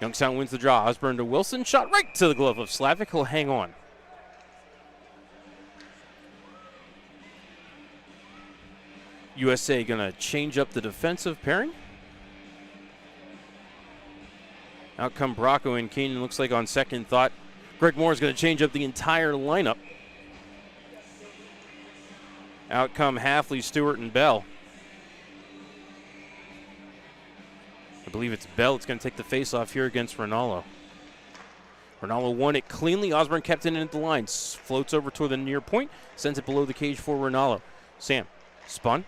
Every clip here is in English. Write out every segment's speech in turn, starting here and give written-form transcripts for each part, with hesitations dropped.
Youngstown wins the draw. Osborne to Wilson. Shot right to the glove of Slavic. He'll hang on. USA going to change up the defensive pairing. Out come Bracco and Keenan. Looks like on second thought, Greg Moore is going to change up the entire lineup. Out come Halfley, Stewart, and Bell. I believe it's Bell. It's going to take the face-off here against Rinaldo. Rinaldo won it cleanly. Osborne kept it at the line. Floats over toward the near point. Sends it below the cage for Rinaldo. Sam spun.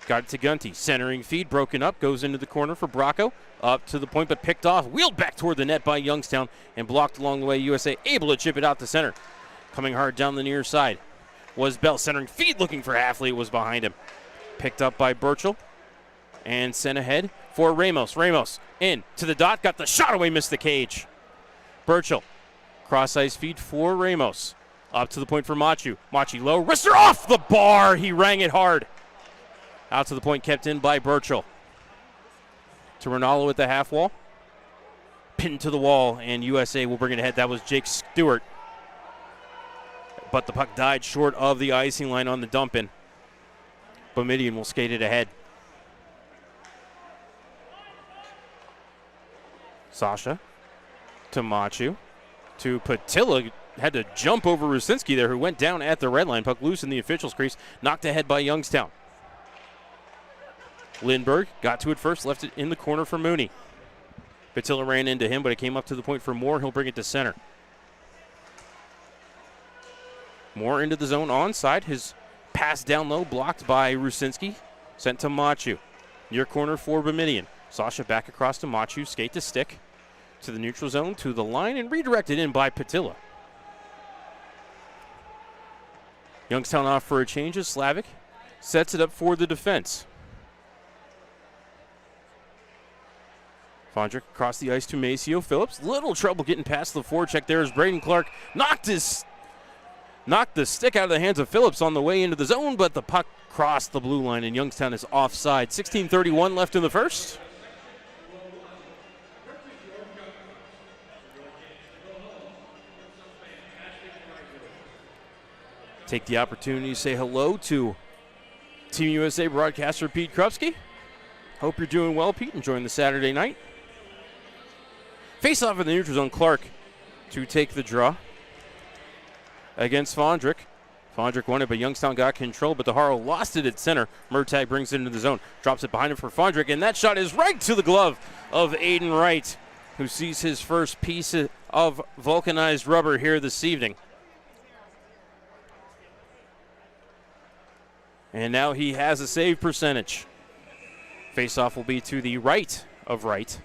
Got it to Gunty. Centering feed. Broken up. Goes into the corner for Bracco. Up to the point, but picked off. Wheeled back toward the net by Youngstown and blocked along the way. USA able to chip it out to center. Coming hard down the near side was Bell. Centering feed looking for Halfley. It was behind him. Picked up by Burchell. And sent ahead for Ramos. Ramos in to the dot. Got the shot away. Missed the cage. Burchell. Cross-ice feed for Ramos. Up to the point for Machu. Machi low. Wrister off the bar. He rang it hard. Out to the point, kept in by Burchell. To Rinaldo at the half wall. Pinned to the wall, and USA will bring it ahead. That was Jake Stewart. But the puck died short of the icing line on the dump in. Boumediene will skate it ahead. Sasha to Machu. To Patilla. Had to jump over Rusinski there, who went down at the red line. Puck loose in the official's crease. Knocked ahead by Youngstown. Lindbergh got to it first, left it in the corner for Mooney. Patilla ran into him, but it came up to the point for Moore. He'll bring it to center. Moore into the zone onside. His pass down low blocked by Rusinski. Sent to Machu. Near corner for Boumediene. Sasha back across to Machu. Skate to stick. To the neutral zone, to the line, and redirected in by Patilla. Youngstown off for a change as Slavic sets it up for the defense. Fondrick across the ice to Maceo. Phillips, little trouble getting past the forecheck there as Braden Clark knocked the stick out of the hands of Phillips on the way into the zone, but the puck crossed the blue line and Youngstown is offside. 16:31 left in the first. Take the opportunity to say hello to Team USA broadcaster Pete Krupski. Hope you're doing well, Pete, enjoying the Saturday night. Face off in the neutral zone, Clark to take the draw against Fondrick. Fondrick won it, but Youngstown got control, but DeHaro lost it at center. Murtagh brings it into the zone, drops it behind him for Fondrick, and that shot is right to the glove of Aiden Wright, who sees his first piece of vulcanized rubber here this evening. And now he has a save percentage. Face-off will be to the right of Wright.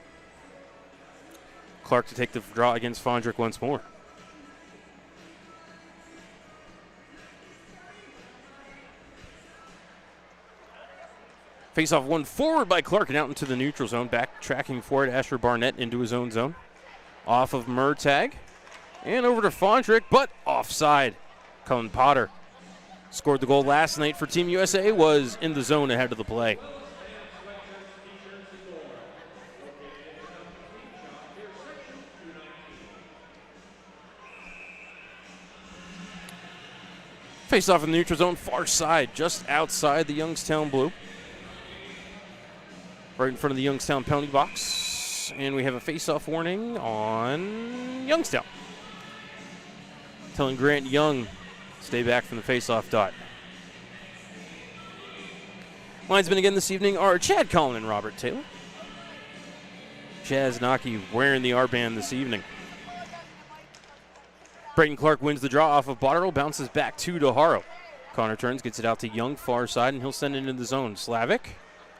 Clark to take the draw against Fondrick once more. Face-off one forward by Clark and out into the neutral zone. Backtracking for it, Asher Barnett into his own zone. Off of Murtagh. And over to Fondrick, but offside. Cullen Potter scored the goal last night for Team USA, was in the zone ahead of the play. Face off in the neutral zone, far side, just outside the Youngstown blue. Right in front of the Youngstown penalty box. And we have a face-off warning on Youngstown. Telling Grant Young, stay back from the face-off dot. Linesmen again this evening are Chad Collin and Robert Taylor. Chaz Naki wearing the R-band this evening. Braden Clark wins the draw off of Botterill, bounces back to DeHaro. Connor turns, gets it out to Young, far side, and he'll send it into the zone. Slavic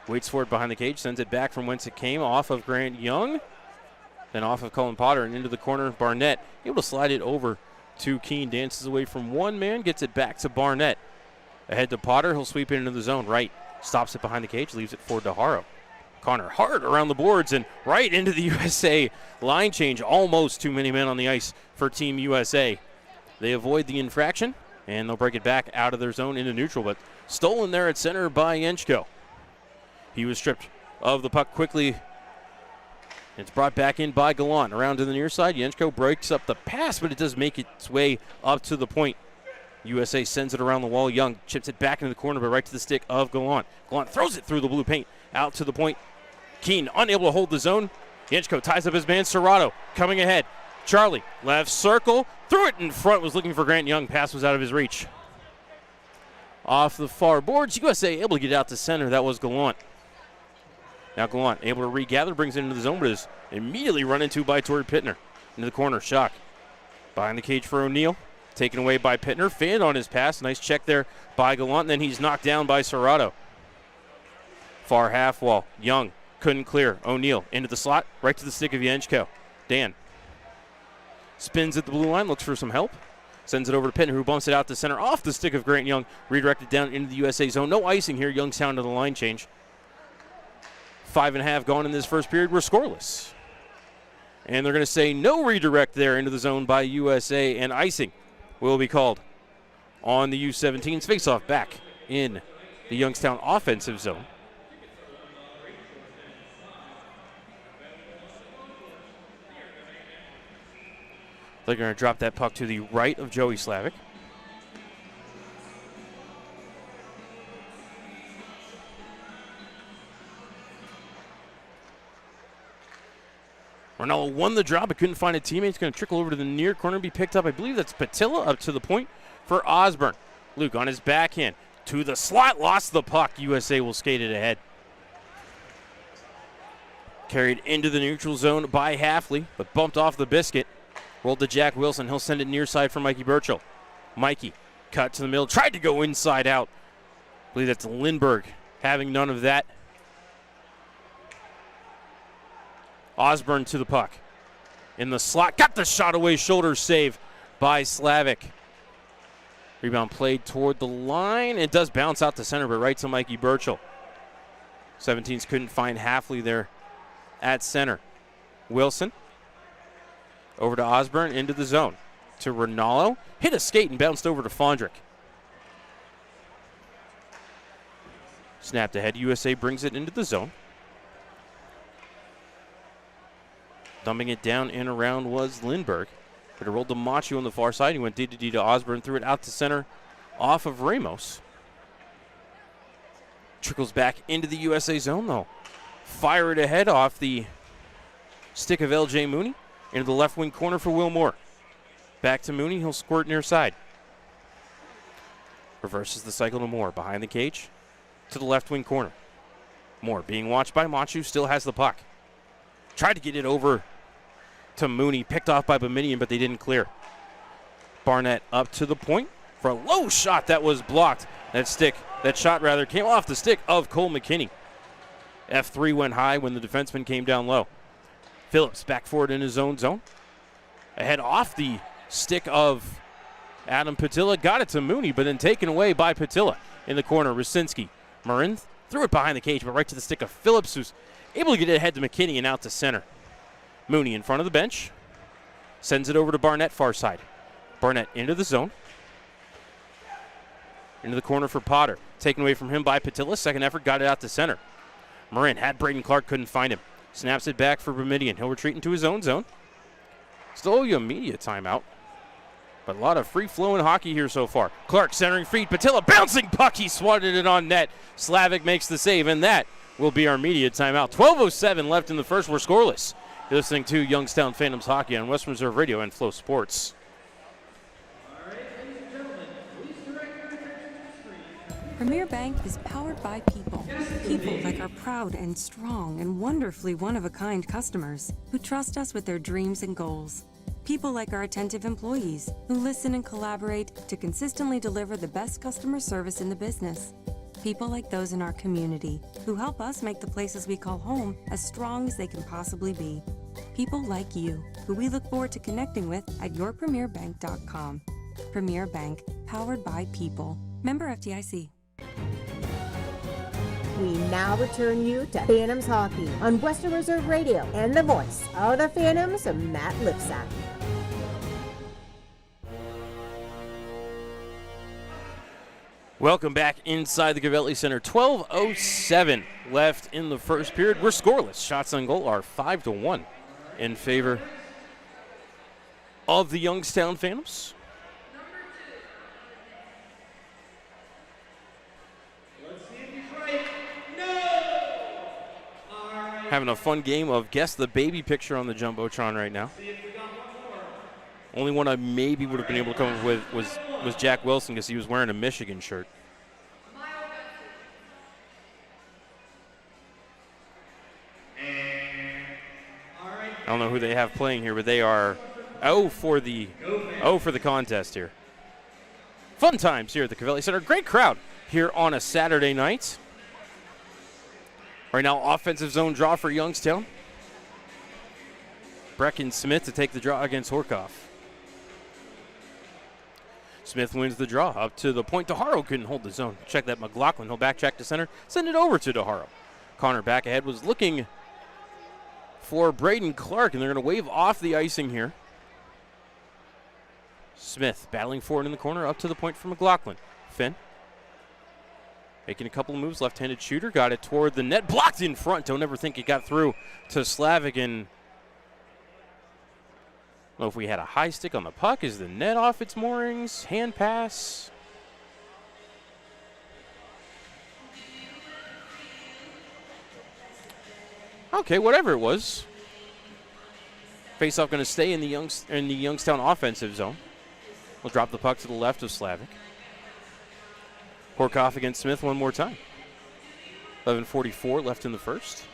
waits for it behind the cage, sends it back from whence it came, off of Grant Young, then off of Cullen Potter and into the corner of Barnett. Able to slide it over to Keene, dances away from one man, gets it back to Barnett. Ahead to Potter, he'll sweep it into the zone. Right, stops it behind the cage, leaves it for DeHaro. Connor hard around the boards and right into the USA line change. Almost too many men on the ice for Team USA. They avoid the infraction, and they'll break it back out of their zone into neutral, but stolen there at center by Yenchko. He was stripped of the puck quickly It's brought back in by Gallant. Around to the near side. Yenchko breaks up the pass, but it does make its way up to the point. USA sends it around the wall. Young chips it back into the corner, but right to the stick of Gallant. Gallant throws it through the blue paint. Out to the point. Keene unable to hold the zone. Yenchko ties up his man. Serrato coming ahead. Charlie, left circle. Threw it in front. Was looking for Grant Young. Pass was out of his reach. Off the far boards. USA able to get out to center. That was Gallant. Now Gallant able to regather. Brings it into the zone, but is immediately run into by Tori Pittner. Into the corner. Shock. Behind the cage for O'Neill. Taken away by Pittner. Fanned on his pass. Nice check there by Gallant. And then he's knocked down by Serrato. Far half wall. Young couldn't clear. O'Neill into the slot. Right to the stick of Yenchko. Dan spins at the blue line. Looks for some help. Sends it over to Pittner, who bumps it out to center off the stick of Grant Young. Redirected down into the USA zone. No icing here. Youngstown to the line change. 5.5 gone in this first period. We're scoreless. And they're going to say no redirect there into the zone by USA, and icing will be called on the U17s. Face-off back in the Youngstown offensive zone. They're going to drop that puck to the right of Joey Slavic. Ronaldo won the drop, but couldn't find a teammate. It's going to trickle over to the near corner and be picked up. I believe that's Patilla up to the point for Osborne. Luke on his backhand to the slot, lost the puck. USA will skate it ahead. Carried into the neutral zone by Halfley, but bumped off the biscuit. Rolled to Jack Wilson. He'll send it near side for Mikey Burchell. Mikey cut to the middle, tried to go inside out. I believe that's Lindbergh having none of that. Osborne to the puck. In the slot, got the shot away, shoulder save by Slavic. Rebound played toward the line. It does bounce out to center, but right to Mikey Burchell. 17s couldn't find Halfley there at center. Wilson over to Osborne, into the zone. To Ronaldo, hit a skate and bounced over to Fondrick. Snapped ahead, USA brings it into the zone. Dumping it down and around was Lindbergh. But it rolled to Machu on the far side. He went D to Osborne, threw it out to center off of Ramos. Trickles back into the USA zone, though. Fire it ahead off the stick of L.J. Mooney. Into the left wing corner for Will Moore. Back to Mooney. He'll squirt near side. Reverses the cycle to Moore. Behind the cage to the left wing corner. Moore being watched by Machu. Still has the puck. Tried to get it over to Mooney. Picked off by Boumediene, but they didn't clear. Barnett up to the point for a low shot that was blocked. That shot came off the stick of Cole McKinney. F3 went high when the defenseman came down low. Phillips back forward in his own zone. Ahead off the stick of Adam Patilla. Got it to Mooney, but then taken away by Patilla. In the corner, Rusinski. Marin threw it behind the cage, but right to the stick of Phillips, who's able to get it ahead to McKinney and out to center. Mooney in front of the bench. Sends it over to Barnett, far side. Barnett into the zone. Into the corner for Potter. Taken away from him by Patilla. Second effort, got it out to center. Marin had Braden Clark, couldn't find him. Snaps it back for Boumediene. He'll retreat into his own zone. Still owe you a media timeout. But a lot of free-flowing hockey here so far. Clark centering feed. Patilla bouncing puck. He swatted it on net. Slavic makes the save, and that will be our media timeout. 12:07 left in the first. We're scoreless. You're listening to Youngstown Phantoms Hockey on Western Reserve Radio and Flow Sports. Premier Bank is powered by people. People like our proud and strong and wonderfully one-of-a-kind customers who trust us with their dreams and goals. People like our attentive employees who listen and collaborate to consistently deliver the best customer service in the business. People like those in our community who help us make the places we call home as strong as they can possibly be. People like you, who we look forward to connecting with at yourpremierbank.com. Premier Bank, powered by people. Member FDIC. We now return you to Phantoms Hockey on Western Reserve Radio and the voice of the Phantoms, Matt Lipsack. Welcome back inside the Gavelli Center. 12:07 left in the first period. We're scoreless. Shots on goal are 5-1 in favor of the Youngstown Phantoms. Having a fun game of guess the baby picture on the Jumbotron right now. Only one I maybe would have been able to come up with was Jack Wilson because he was wearing a Michigan shirt. I don't know who they have playing here, but they are 0 for the contest here. Fun times here at the Gavelli Center. Great crowd here on a Saturday night. Right now, offensive zone draw for Youngstown. Brecken Smith to take the draw against Horkoff. Smith wins the draw up to the point. DeHaro couldn't hold the zone. Check that McLaughlin. He'll backtrack to center. Send it over to DeHaro. Connor back ahead was looking for Braden Clark, and they're going to wave off the icing here. Smith battling forward in the corner up to the point for McLaughlin. Finn making a couple of moves. Left-handed shooter. Got it toward the net. Blocked in front. Don't ever think it got through to Slavic. And I don't know if we had a high stick on the puck. Is the net off its moorings? Hand pass. Okay, whatever it was. Face-off going to stay in the Youngstown offensive zone. We'll drop the puck to the left of Slavic. Horkoff against Smith one more time. 11:44 left in the first.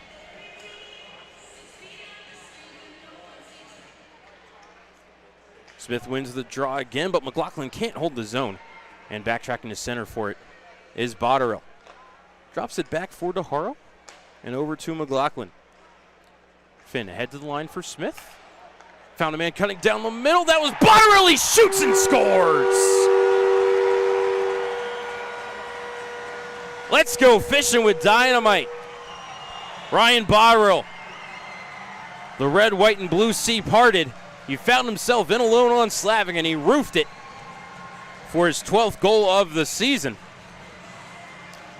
Smith wins the draw again, but McLaughlin can't hold the zone. And backtracking to center for it is Botterill. Drops it back for DeHaro and over to McLaughlin. Finn ahead to the line for Smith. Found a man cutting down the middle. That was Botterill. He shoots and scores. Let's go fishing with dynamite. Ryan Botterill. The red, white, and blue sea parted. He found himself in alone on Slavic, and he roofed it for his 12th goal of the season.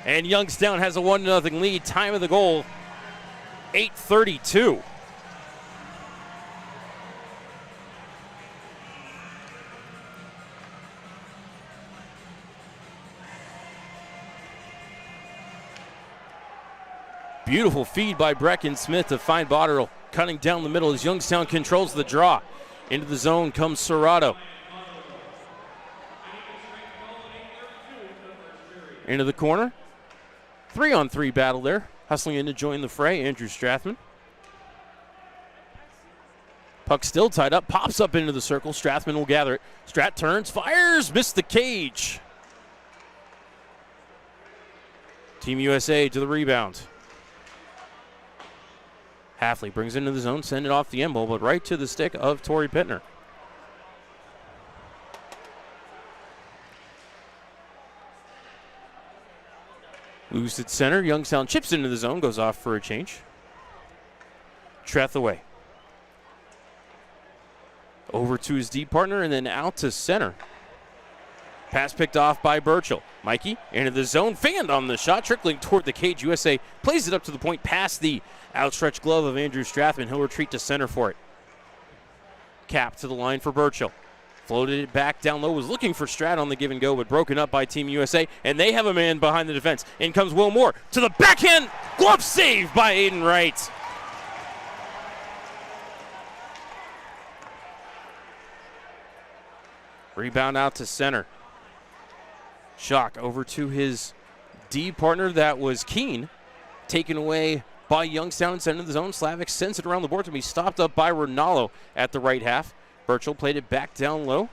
And Youngstown has a 1-0 lead. Time of the goal, 8:32. Beautiful feed by Brecken Smith to find Botterill. Cutting down the middle as Youngstown controls the draw. Into the zone comes Serrato. Into the corner. 3-on-3 battle there. Hustling in to join the fray, Andrew Strathman. Puck still tied up. Pops up into the circle. Strathman will gather it. Strat turns, fires, missed the cage. Team USA to the rebound. Halfley brings it into the zone, send it off the end ball, but right to the stick of Torrey Pittner. Loose at center. Youngstown chips into the zone, goes off for a change. Trethaway. Over to his deep partner and then out to center. Pass picked off by Burchell. Mikey into the zone, fanned on the shot, trickling toward the cage. USA plays it up to the point past the outstretched glove of Andrew Strathman. He'll retreat to center for it. Cap to the line for Burchell. Floated it back down low, was looking for Strat on the give and go, but broken up by Team USA, and they have a man behind the defense. In comes Will Moore to the backhand, glove save by Aiden Wright. Rebound out to center. Shock over to his D partner, that was Keene. Taken away by Youngstown and sent into the zone. Slavic sends it around the board to be stopped up by Ronaldo at the right half. Burchell played it back down low.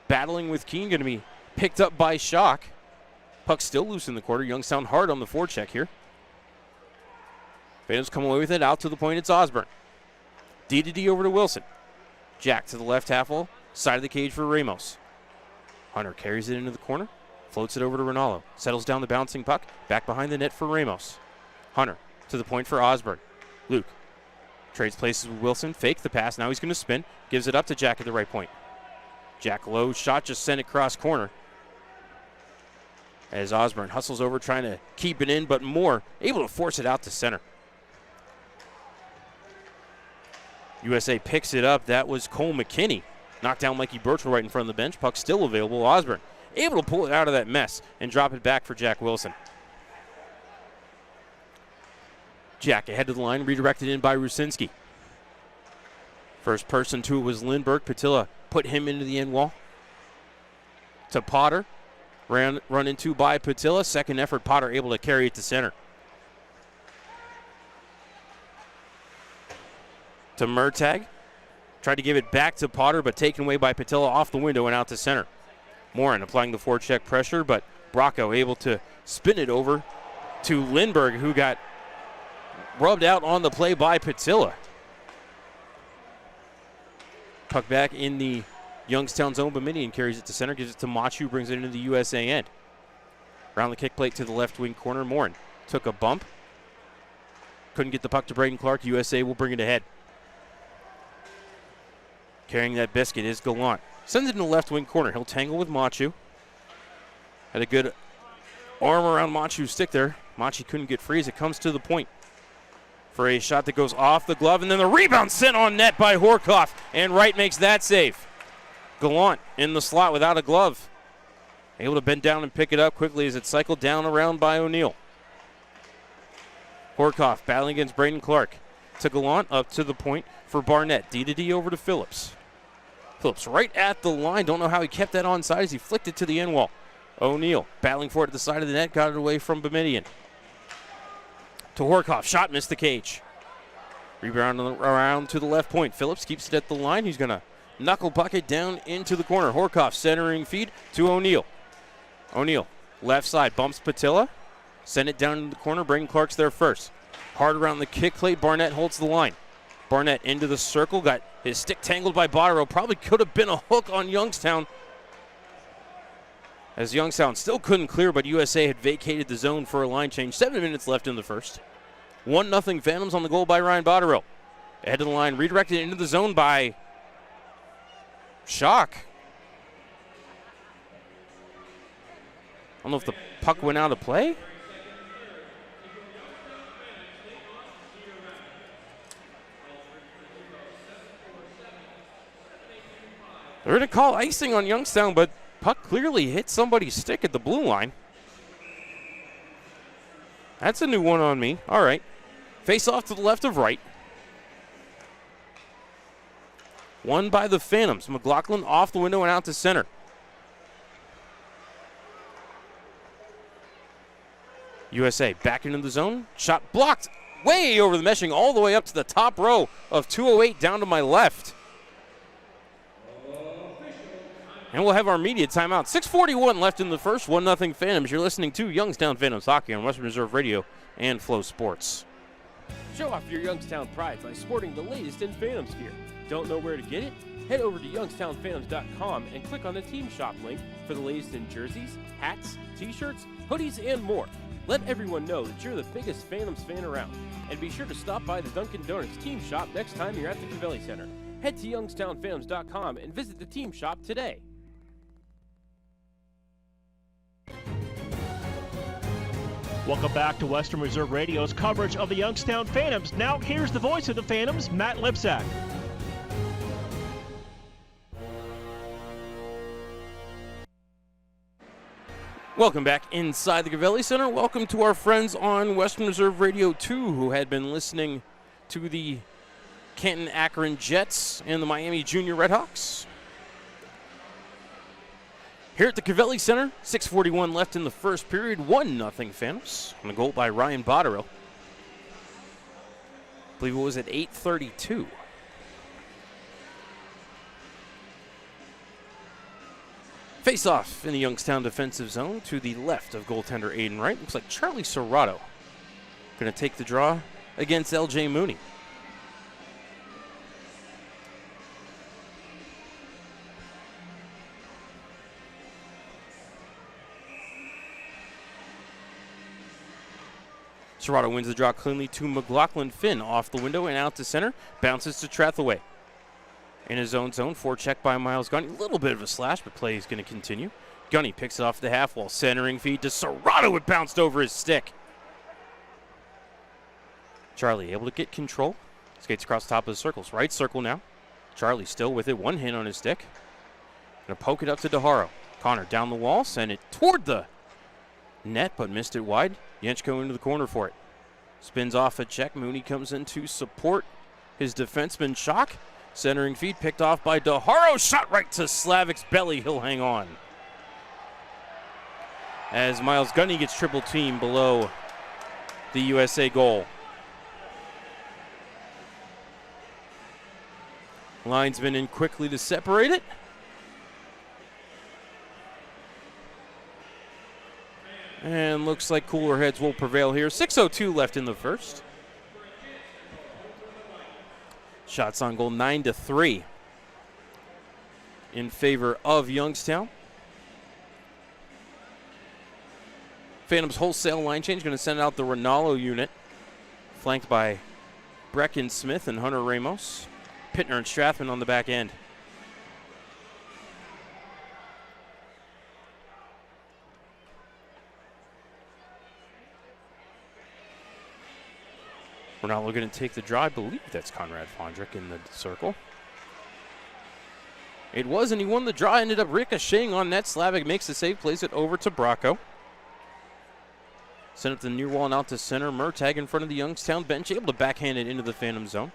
Battling with Keene, going to be picked up by Shock. Puck still loose in the quarter. Youngstown hard on the forecheck here. Phantoms come away with it. Out to the point, it's Osborne. D to D over to Wilson. Jack to the left half wall. Side of the cage for Ramos. Hunter carries it into the corner. Floats it over to Ronaldo. Settles down the bouncing puck. Back behind the net for Ramos. Hunter to the point for Osborne. Luke trades places with Wilson. Fake the pass. Now he's going to spin. Gives it up to Jack at the right point. Jack low shot. Just sent it cross corner. as Osborne hustles over trying to keep it in, but Moore able to force it out to center. USA picks it up. That was Cole McKinney. Knocked down Mikey Birchall right in front of the bench. Puck still available. Osborne able to pull it out of that mess and drop it back for Jack Wilson. Jack ahead of the line, redirected in by Rusinski. First person to it was Lindbergh. Patilla put him into the end wall. To Potter. Run into by Patilla. Second effort, Potter able to carry it to center. To Murtagh. Tried to give it back to Potter, but taken away by Patilla off the window and out to center. Morin applying the forecheck pressure, but Bracco able to spin it over to Lindbergh, who got rubbed out on the play by Patilla. Puck back in the Youngstown zone. Bemidjian carries it to center, gives it to Machu, brings it into the USA end. Around the kick plate to the left wing corner. Morin took a bump. Couldn't get the puck to Braden Clark. USA will bring it ahead. Carrying that biscuit is Gallant. Sends it in the left wing corner. He'll tangle with Machu. Had a good arm around Machu's stick there. Machi couldn't get free as it comes to the point for a shot that goes off the glove, and then the rebound sent on net by Horkoff, and Wright makes that save. Gallant in the slot without a glove. Able to bend down and pick it up quickly as it cycled down around by O'Neill. Horkoff battling against Braden Clark. To Gallant, up to the point for Barnett. D-to-D over to Phillips. Phillips right at the line. Don't know how he kept that onside as he flicked it to the end wall. O'Neill battling for it at the side of the net. Got it away from Bemidjian. To Horkoff. Shot missed the cage. Rebound around to the left point. Phillips keeps it at the line. He's going to knuckle puck it down into the corner. Horkoff centering feed to O'Neill. O'Neill left side bumps Patilla. Send it down in the corner. Braden Clark's there first. Hard around the kick plate. Barnett holds the line. Barnett into the circle. Got his stick tangled by Botterill. Probably could have been a hook on Youngstown, as Youngstown still couldn't clear, but USA had vacated the zone for a line change. 7 minutes left in the first. 1-0 Phantoms on the goal by Ryan Botterill. Ahead of the line, redirected into the zone by Schock. I don't know if the puck went out of play. They're going to call icing on Youngstown, but puck clearly hit somebody's stick at the blue line. That's a new one on me. All right. Face off to the left of Wright. Won by the Phantoms. McLaughlin off the window and out to center. USA back into the zone. Shot blocked way over the meshing all the way up to the top row of 208 down to my left. And we'll have our media timeout. 6:41 left in the first. 1-0 Phantoms. You're listening to Youngstown Phantoms Hockey on Western Reserve Radio and Flow Sports. Show off your Youngstown pride by sporting the latest in Phantoms gear. Don't know where to get it? Head over to youngstownphantoms.com and click on the Team Shop link for the latest in jerseys, hats, t-shirts, hoodies, and more. Let everyone know that you're the biggest Phantoms fan around. And be sure to stop by the Dunkin' Donuts Team Shop next time you're at the Cavelli Center. Head to youngstownphantoms.com and visit the Team Shop today. Welcome back to Western Reserve Radio's coverage of the Youngstown Phantoms. Now here's the voice of the Phantoms, Matt Lipsack. Welcome back inside the Cavelli Center. Welcome to our friends on Western Reserve Radio 2 who had been listening to the Canton Akron Jets and the Miami Junior Redhawks. Here at the Cavelli Center, 6:41 left in the first period, 1-0 Phantoms on the goal by Ryan Botterill. I believe it was at 8:32. Face-off in the Youngstown defensive zone to the left of goaltender Aiden Wright. Looks like Charlie Serrato going to take the draw against L.J. Mooney. Serrato wins the draw cleanly to McLaughlin. Finn off the window and out to center. Bounces to Trethaway. In his own zone, forecheck by Miles Gunn. A little bit of a slash, but play is going to continue. Gunny picks it off the half wall. Centering feed to Serrato. It bounced over his stick. Charlie able to get control. Skates across the top of the circles. Right circle now. Charlie still with it. One hand on his stick. Gonna poke it up to DeHaro. Connor down the wall. Send it toward the net, but missed it wide. Yenchko into the corner for it. Spins off a check. Mooney comes in to support his defenseman Shock. Centering feed picked off by DeHaro. Shot right to Slavic's belly. He'll hang on. As Miles Gunny gets triple teamed below the USA goal. Linesman in quickly to separate it. And looks like cooler heads will prevail here. 6:02 left in the first. Shots on goal 9-3 in favor of Youngstown. Phantoms wholesale line change, going to send out the Ronaldo unit, flanked by Brecken Smith and Hunter Ramos. Pittner and Strathman on the back end. Ronaldo going to take the draw. I believe that's Conrad Fondrick in the circle. It was, and he won the draw. Ended up ricocheting on net. Slavic makes the save, plays it over to Bracco. Sent up the near wall and out to center. Murtagh in front of the Youngstown bench, able to backhand it into the Phantom zone.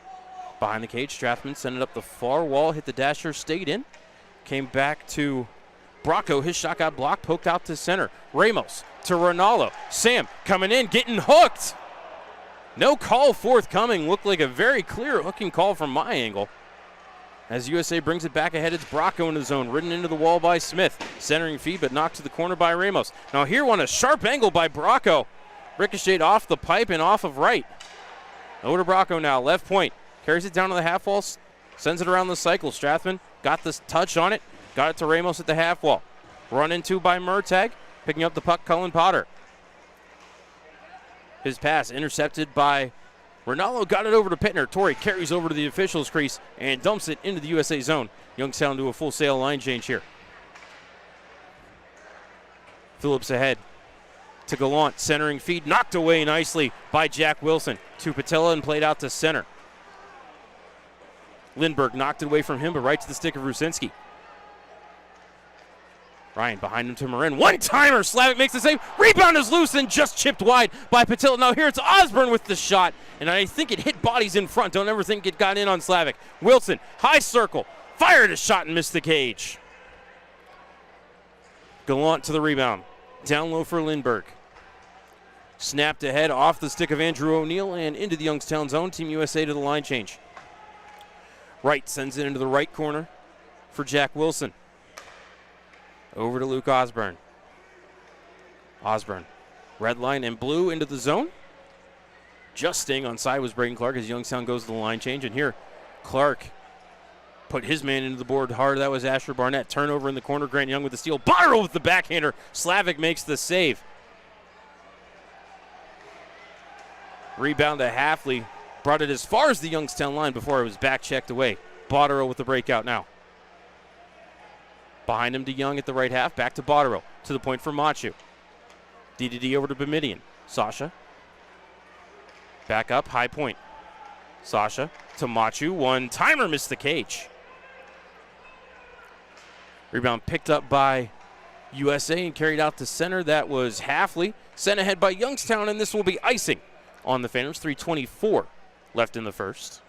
Behind the cage, Strathman sent it up the far wall, hit the dasher, stayed in. Came back to Bracco. His shot got blocked, poked out to center. Ramos to Ronaldo. Sam coming in, getting hooked. No call forthcoming. Looked like a very clear hooking call from my angle. As USA brings it back ahead, it's Bracco in the zone, ridden into the wall by Smith. Centering feed, but knocked to the corner by Ramos. Now here on a sharp angle by Bracco. Ricocheted off the pipe and off of right. Over to Bracco now, left point. Carries it down to the half wall, sends it around the cycle. Strathman got this touch on it, got it to Ramos at the half wall. Run into by Murtagh, picking up the puck, Cullen Potter. His pass intercepted by Ronaldo, got it over to Pittner. Torrey carries over to the officials' crease and dumps it into the USA zone. Youngstown do a full sail line change here. Phillips ahead to Gallant, centering feed, knocked away nicely by Jack Wilson. To Patella and played out to center. Lindbergh knocked it away from him, but right to the stick of Rusinski. Ryan behind him to Marin. One-timer, Slavic makes the save. Rebound is loose and just chipped wide by Patilla. Now here it's Osborne with the shot, and I think it hit bodies in front. Don't ever think it got in on Slavic. Wilson, high circle, fired a shot and missed the cage. Gallant to the rebound. Down low for Lindbergh. Snapped ahead off the stick of Andrew O'Neill and into the Youngstown zone. Team USA to the line change. Wright sends it into the right corner for Jack Wilson. Over to Luke Osborne. Osborne, red line and blue into the zone. Just staying on side was Braden Clark as Youngstown goes to the line change. And here, Clark put his man into the board hard. That was Asher Barnett. Turnover in the corner. Grant Young with the steal. Botterill with the backhander. Slavic makes the save. Rebound to Halfley. Brought it as far as the Youngstown line before it was back checked away. Botterill with the breakout now. Behind him to Young at the right half. Back to Botterill. To the point for Machu. D over to Bamidian. Sasha. Back up. High point. Sasha to Machu. One-timer missed the cage. Rebound picked up by USA and carried out to center. That was Halfley. Sent ahead by Youngstown, and this will be icing on the Phantoms. 3:24 left in the first.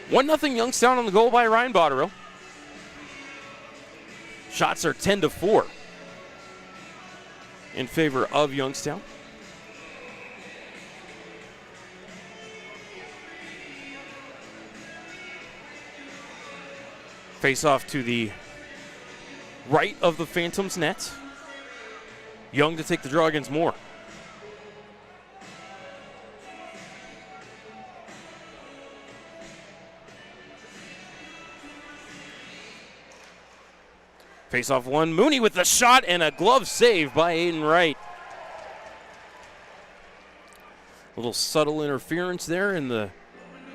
1-0 Youngstown on the goal by Ryan Botterill. Shots are 10-4 in favor of Youngstown. Face off to the right of the Phantoms net. Young to take the draw against Moore. Face off one. Mooney with the shot and a glove save by Aiden Wright. A little subtle interference there in the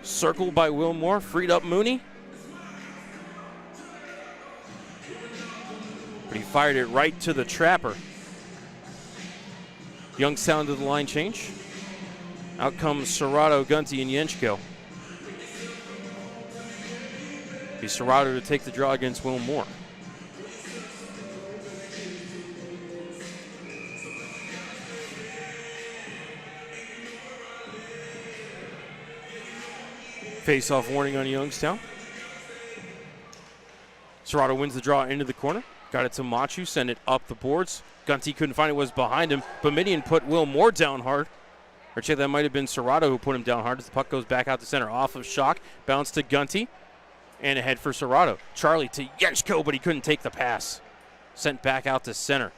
circle by Will Moore. Freed up Mooney. fired it right to the trapper. Youngstown to the line change. Out comes Serrato, Gunty, and Yenchko. Be Serrato to take the draw against Will Moore. Face-off warning on Youngstown. Serrato wins the draw into the corner. Got it to Machu, send it up the boards. Gunty couldn't find it, was behind him. Boumediene put Will Moore down hard. Or check, that might have been Serrato who put him down hard as the puck goes back out to center. Off of Shock, bounce to Gunty, and ahead for Serrato. Charlie to Yenchko, but he couldn't take the pass. Sent back out to center.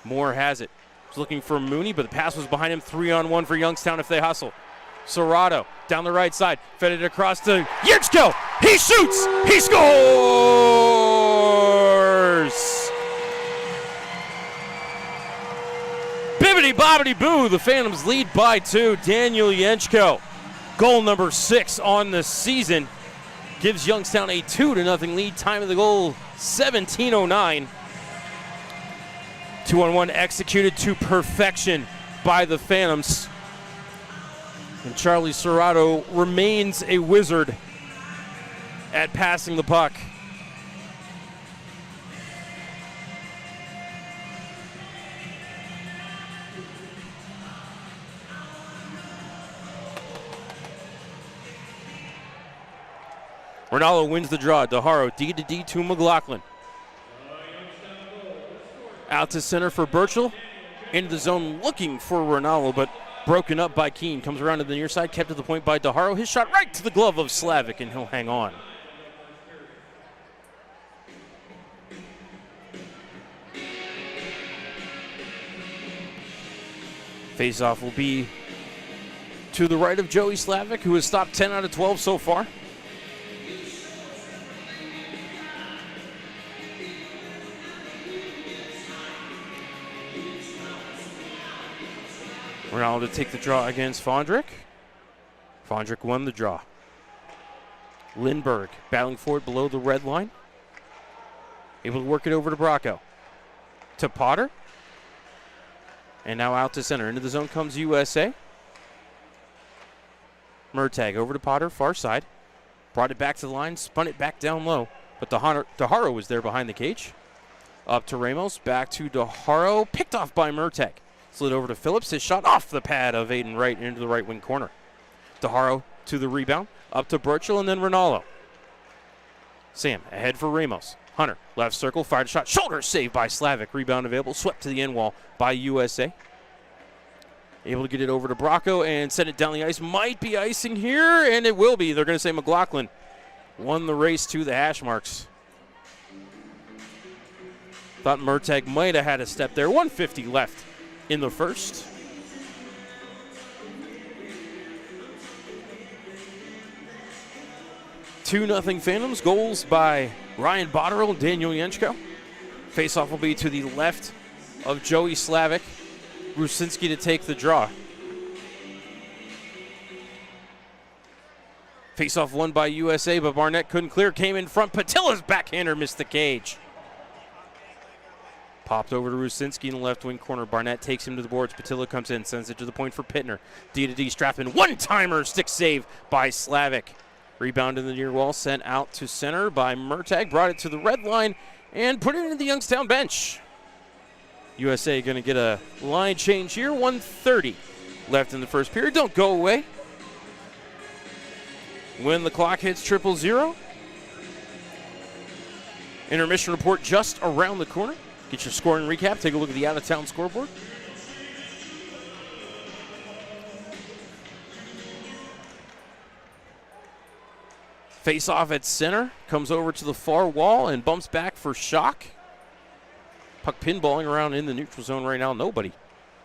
Moore has it. He's looking for Mooney, but the pass was behind him. 3-on-1 for Youngstown if they hustle. Serrato down the right side, fed it across to Yenchko. He shoots! He scores! Bibbidi bobbidi boo, the Phantoms lead by 2. Daniel Yenchko, goal number 6 on the season, gives Youngstown a 2-0 lead. Time of the goal, 17:09. 2-on-1 executed to perfection by the Phantoms. And Charlie Serrato remains a wizard at passing the puck. Ronaldo wins the draw. DeHaro, D to D to McLaughlin. Out to center for Burchell. Into the zone looking for Ronaldo, but broken up by Keene. Comes around to the near side, kept to the point by DeHaro. His shot right to the glove of Slavic, and he'll hang on. Face-off will be to the right of Joey Slavic, who has stopped 10 out of 12 so far. Ronaldo to take the draw against Fondrick. Fondrick won the draw. Lindbergh battling forward below the red line. Able to work it over to Bracco. To Potter. And now out to center. Into the zone comes USA. Murtagh over to Potter, far side. Brought it back to the line, spun it back down low. But DeHaro was there behind the cage. Up to Ramos, back to DeHaro. Picked off by Murtagh. Slid over to Phillips. His shot off the pad of Aiden Wright into the right wing corner. DeHaro to the rebound. Up to Burchell and then Ronaldo. Sam ahead for Ramos. Hunter, left circle, fired a shot. Shoulder saved by Slavic. Rebound available. Swept to the end wall by USA. Able to get it over to Bracco and send it down the ice. Might be icing here, and it will be. They're going to say McLaughlin won the race to the hash marks. Thought Murtagh might have had a step there. 1:50 left in the first. Two 2-0 Phantoms. Goals by Ryan Botterill and Daniel Yenchko. Faceoff will be to the left of Joey Slavic. Rusinski to take the draw. Faceoff won by USA, but Barnett couldn't clear. Came in front. Patilla's backhander missed the cage. Popped over to Rusinski in the left wing corner. Barnett takes him to the boards. Patilla comes in, sends it to the point for Pittner. D to D. Strathman. One-timer. Stick save by Slavic. Rebound in the near wall. Sent out to center by Murtagh. Brought it to the red line and put it into the Youngstown bench. USA going to get a line change here. 1:30 left in the first period. Don't go away. When the clock hits 0:00. Intermission report just around the corner. Get your scoring recap. Take a look at the out-of-town scoreboard. Face-off at center. Comes over to the far wall and bumps back for Shock. Puck pinballing around in the neutral zone right now. Nobody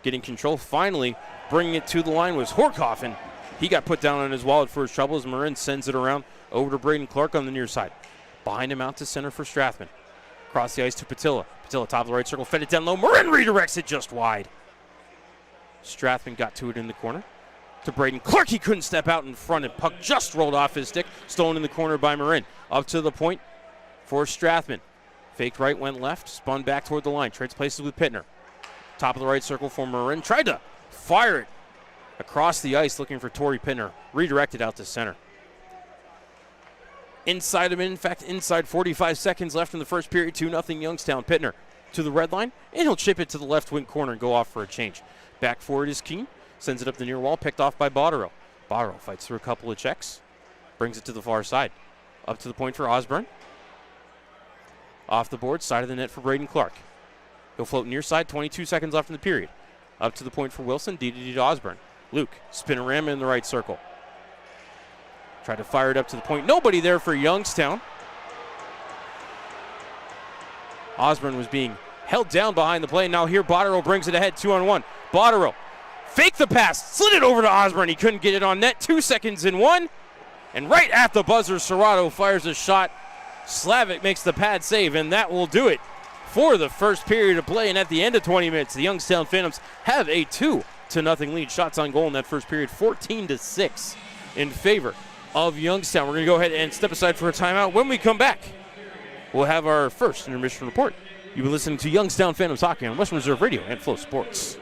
getting control. Finally, bringing it to the line was Horkoff. He got put down on his wallet for his trouble as Marin sends it around over to Braden Clark on the near side. Behind him out to center for Strathman. Across the ice to Patilla. Patilla top of the right circle. Fed it down low. Marin redirects it just wide. Strathman got to it in the corner. To Braden Clark. He couldn't step out in front and puck just rolled off his stick. Stolen in the corner by Marin. Up to the point for Strathman. Faked right, went left, spun back toward the line. Trades places with Pittner. Top of the right circle for Marin. Tried to fire it across the ice looking for Torrey Pittner. Redirected out to center. Inside 45 seconds left in the first period. 2-0 Youngstown. Pittner to the red line, and he'll chip it to the left wing corner and go off for a change. Back forward is Keene. Sends it up the near wall, picked off by Botterill. Botterill fights through a couple of checks. Brings it to the far side. Up to the point for Osborne. Off the board, side of the net for Braden Clark. He'll float near side, 22 seconds left in the period. Up to the point for Wilson, DDD to Osborne. Luke, spinorama in the right circle. Tried to fire it up to the point. Nobody there for Youngstown. Osborne was being held down behind the play. Now here Botterill brings it ahead, 2-on-1. Botterill, fake the pass, slid it over to Osborne. He couldn't get it on net. 2 seconds in one. And right at the buzzer, Serrato fires a shot. Slavic makes the pad save, and that will do it for the first period of play. And at the end of 20 minutes, the Youngstown Phantoms have a 2-0 lead. Shots on goal in that first period, 14-6 in favor of Youngstown. We're going to go ahead and step aside for a timeout. When we come back, we'll have our first intermission report. You've been listening to Youngstown Phantoms Hockey on Western Reserve Radio and Flow Sports.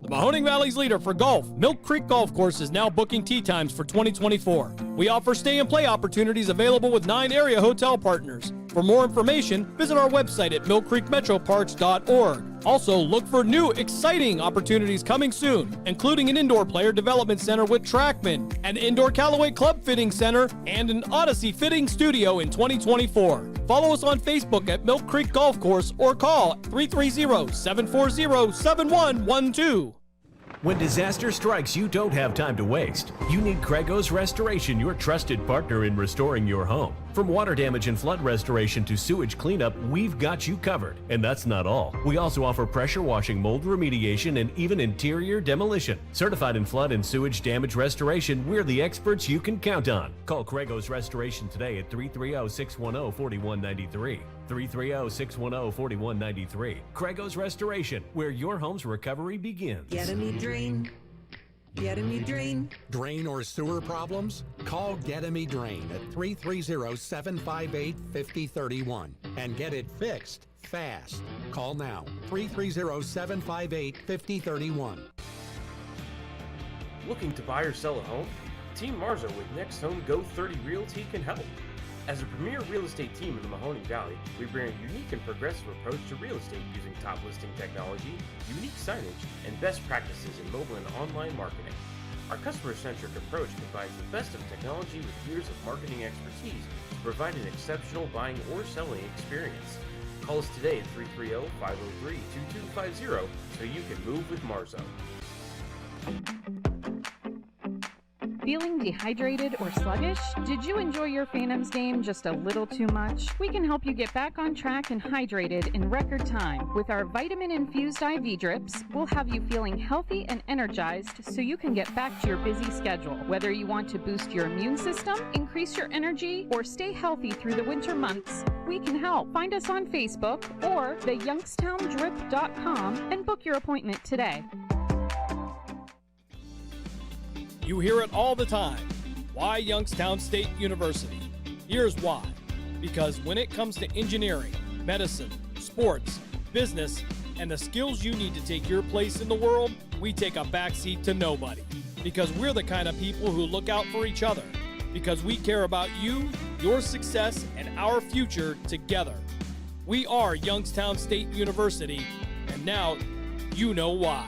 The Mahoning Valley's leader for golf, Milk Creek Golf Course, is now booking tee times for 2024. We offer stay and play opportunities available with 9 area hotel partners. For more information, visit our website at millcreekmetroparks.org. Also, look for new, exciting opportunities coming soon, including an indoor player development center with Trackman, an indoor Callaway Club Fitting Center, and an Odyssey Fitting Studio in 2024. Follow us on Facebook at Milk Creek Golf Course or call 330-740-7112. When disaster strikes, you don't have time to waste. You need Craigos Restoration, your trusted partner in restoring your home. From water damage and flood restoration to sewage cleanup, we've got you covered. And that's not all. We also offer pressure washing, mold remediation, and even interior demolition. Certified in flood and sewage damage restoration, we're the experts you can count on. Call Craigos Restoration today at 330-610-4193. 330-610-4193. Craigos Restoration, where your home's recovery begins. Get me drain. Get me drain. Drain or sewer problems? Call Get Me Drain at 330-758-5031 and get it fixed fast. Call now, 330-758-5031. Looking to buy or sell a home? Team Marzo with Next Home Go 30 Realty can help. As a premier real estate team in the Mahoning Valley, we bring a unique and progressive approach to real estate using top listing technology, unique signage, and best practices in mobile and online marketing. Our customer-centric approach combines the best of technology with years of marketing expertise to provide an exceptional buying or selling experience. Call us today at 330-503-2250 so you can move with Marzo. Feeling dehydrated or sluggish? Did you enjoy your Phantoms game just a little too much? We can help you get back on track and hydrated in record time. With our vitamin-infused IV drips, we'll have you feeling healthy and energized so you can get back to your busy schedule. Whether you want to boost your immune system, increase your energy, or stay healthy through the winter months, we can help. Find us on Facebook or theyoungstowndrip.com and book your appointment today. You hear it all the time. Why Youngstown State University? Here's why. Because when it comes to engineering, medicine, sports, business, and the skills you need to take your place in the world, we take a backseat to nobody. Because we're the kind of people who look out for each other. Because we care about you, your success, and our future together. We are Youngstown State University, and now you know why.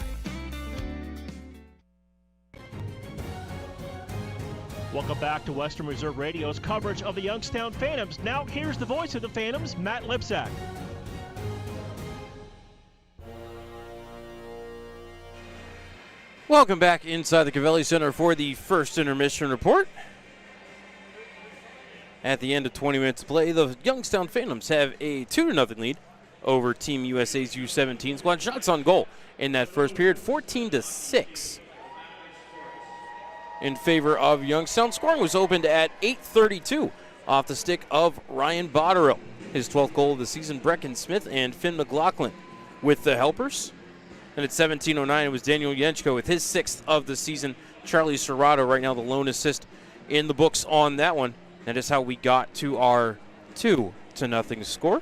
Welcome back to Western Reserve Radio's coverage of the Youngstown Phantoms. Now here's the voice of the Phantoms, Matt Lipsack. Welcome back inside the Cavelli Center for the first intermission report. At the end of 20 minutes of play, the Youngstown Phantoms have a 2-0 lead over Team USA's U17 squad. Shots on goal in that first period, 14-6 in favor of Youngstown. Scoring was opened at 8:32 off the stick of Ryan Botterill. His 12th goal of the season, Brecken Smith and Finn McLaughlin with the helpers. And at 17:09, it was Daniel Yenchko with his 6th of the season. Charlie Serrato right now the lone assist in the books on that one. That is how we got to our 2-0 score.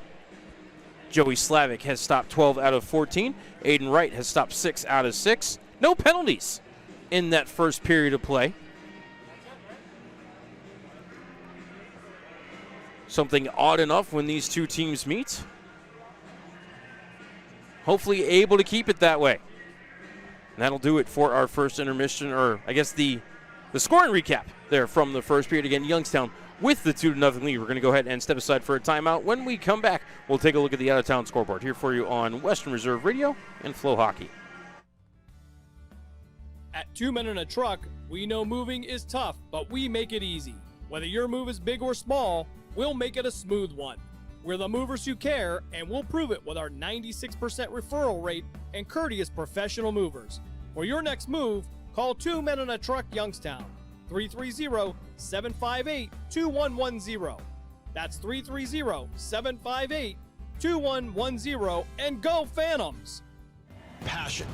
Joey Slavic has stopped 12 out of 14. Aiden Wright has stopped 6 out of 6. No penalties in that first period of play. Something odd enough when these two teams meet. Hopefully able to keep it that way. And that'll do it for our first intermission, or I guess the scoring recap there from the first period. Again, Youngstown with the 2-0 lead. We're going to go ahead and step aside for a timeout. When we come back, we'll take a look at the out-of-town scoreboard here for you on Western Reserve Radio and FloHockey. At 2 Men in a Truck, we know moving is tough, but we make it easy. Whether your move is big or small, we'll make it a smooth one. We're the movers who care, and we'll prove it with our 96% referral rate and courteous professional movers. For your next move, call 2 Men in a Truck Youngstown, 330-758-2110. That's 330-758-2110, and go Phantoms! Passion,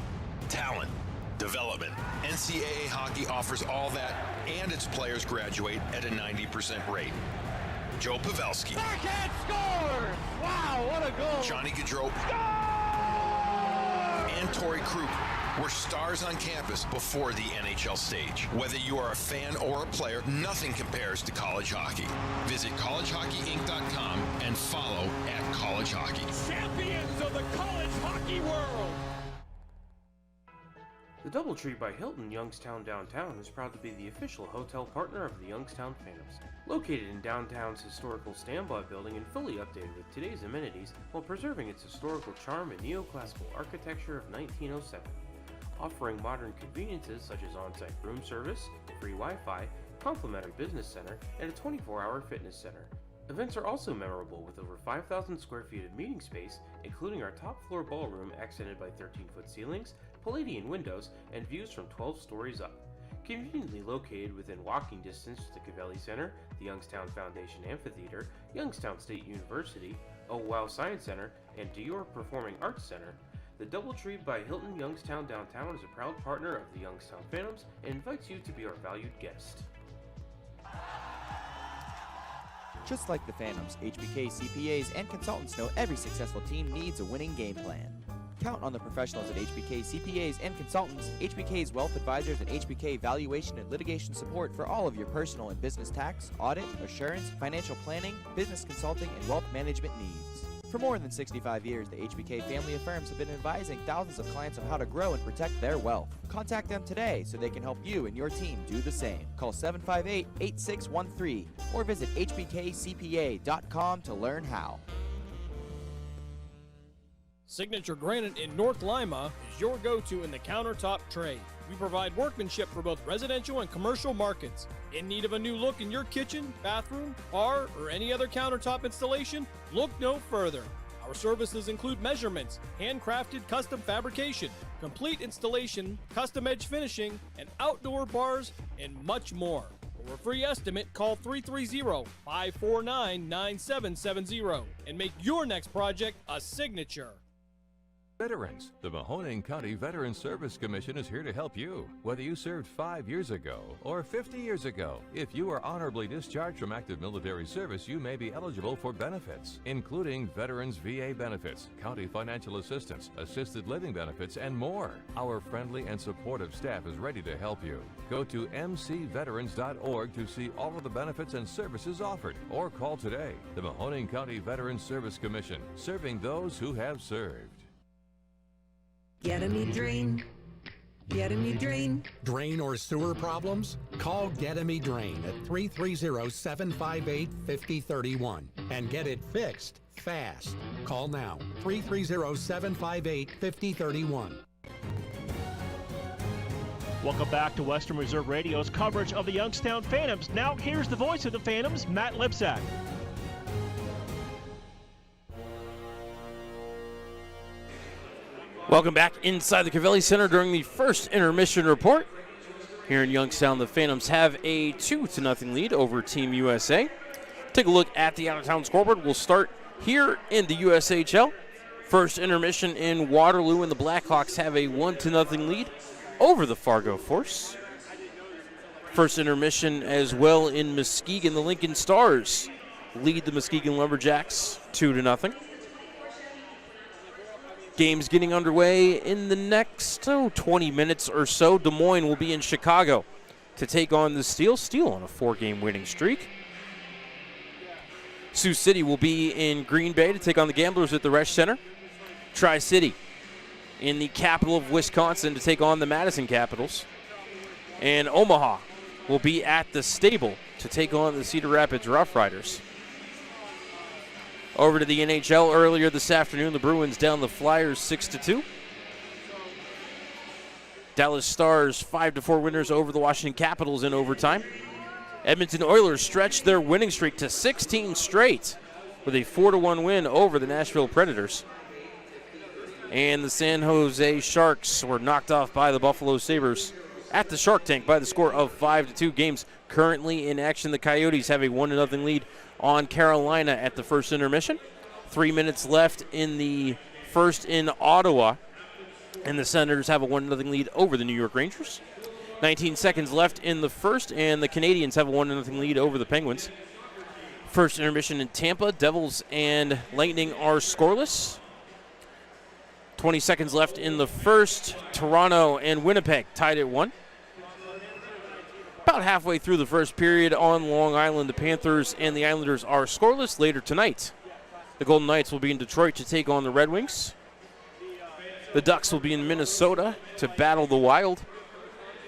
talent, development. NCAA hockey offers all that, and its players graduate at a 90% rate. Joe Pavelski. Backhand score! Wow, what a goal! Johnny Gaudreau. And Torrey Krug were stars on campus before the NHL stage. Whether you are a fan or a player, nothing compares to college hockey. Visit collegehockeyinc.com and follow @collegehockey. Champions of the college hockey world! The Doubletree by Hilton Youngstown Downtown is proud to be the official hotel partner of the Youngstown Phantoms. Located in downtown's historical standby building and fully updated with today's amenities while preserving its historical charm and neoclassical architecture of 1907. Offering modern conveniences such as on-site room service, free Wi-Fi, complimentary business center, and a 24-hour fitness center. Events are also memorable with over 5,000 square feet of meeting space, including our top floor ballroom accented by 13-foot ceilings, Palladian windows, and views from 12 stories up. Conveniently located within walking distance to the Cavelli Center, the Youngstown Foundation Amphitheater, Youngstown State University, Oh Wow Science Center, and Dior Performing Arts Center, the Doubletree by Hilton Youngstown Downtown is a proud partner of the Youngstown Phantoms and invites you to be our valued guest. Just like the Phantoms, HBK CPAs and consultants know every successful team needs a winning game plan. Count on the professionals at HBK CPAs and consultants, HBK's wealth advisors, and HBK valuation and litigation support for all of your personal and business tax, audit, assurance, financial planning, business consulting, and wealth management needs. For more than 65 years, the HBK family of firms have been advising thousands of clients on how to grow and protect their wealth. Contact them today so they can help you and your team do the same. Call 758-8613 or visit hbkcpa.com to learn how. Signature Granite in North Lima is your go-to in the countertop trade. We provide workmanship for both residential and commercial markets. In need of a new look in your kitchen, bathroom, bar, or any other countertop installation? Look no further. Our services include measurements, handcrafted custom fabrication, complete installation, custom edge finishing, and outdoor bars, and much more. For a free estimate, call 330-549-9770 and make your next project a signature. Veterans, the Mahoning County Veterans Service Commission is here to help you. Whether you served 5 years ago or 50 years ago, if you are honorably discharged from active military service, you may be eligible for benefits, including Veterans VA benefits, county financial assistance, assisted living benefits, and more. Our friendly and supportive staff is ready to help you. Go to mcveterans.org to see all of the benefits and services offered, or call today. The Mahoning County Veterans Service Commission, serving those who have served. Get a me drain. Get 'em, you drain. Drain or sewer problems? Call Get 'em, Drain at 330-758-5031 and get it fixed fast. Call now, 330-758-5031. Welcome back to Western Reserve Radio's coverage of the Youngstown Phantoms. Now here's the voice of the Phantoms, Matt Lipsack. Welcome back inside the Cavelli Center during the first intermission report. Here in Youngstown, the Phantoms have a 2-0 lead over Team USA. Take a look at the out-of-town scoreboard. We'll start here in the USHL. First intermission in Waterloo, and the Blackhawks have a 1-0 lead over the Fargo Force. First intermission as well in Muskegon. The Lincoln Stars lead the Muskegon Lumberjacks 2-0. Game's getting underway in the next 20 minutes or so. Des Moines will be in Chicago to take on the Steel. Steel on a 4-game winning streak. Sioux City will be in Green Bay to take on the Gamblers at the Resch Center. Tri-City in the capital of Wisconsin to take on the Madison Capitals. And Omaha will be at the Stable to take on the Cedar Rapids Rough Riders. Over to the NHL earlier this afternoon, the Bruins down the Flyers 6-2. Dallas Stars 5-4 winners over the Washington Capitals in overtime. Edmonton Oilers stretched their winning streak to 16 straight with a 4-1 win over the Nashville Predators. And the San Jose Sharks were knocked off by the Buffalo Sabres at the Shark Tank by the score of 5-2. Games currently in action. The Coyotes have a 1-0 lead on Carolina at the first intermission. 3 minutes left in the first in Ottawa, and the Senators have a 1-0 lead over the New York Rangers. 19 seconds left in the first, and the Canadiens have a 1-0 lead over the Penguins. First intermission in Tampa, Devils and Lightning are scoreless. 20 seconds left in the first, Toronto and Winnipeg tied at 1. About halfway through the first period on Long Island, the Panthers and the Islanders are scoreless. Later tonight, the Golden Knights will be in Detroit to take on the Red Wings. The Ducks will be in Minnesota to battle the Wild.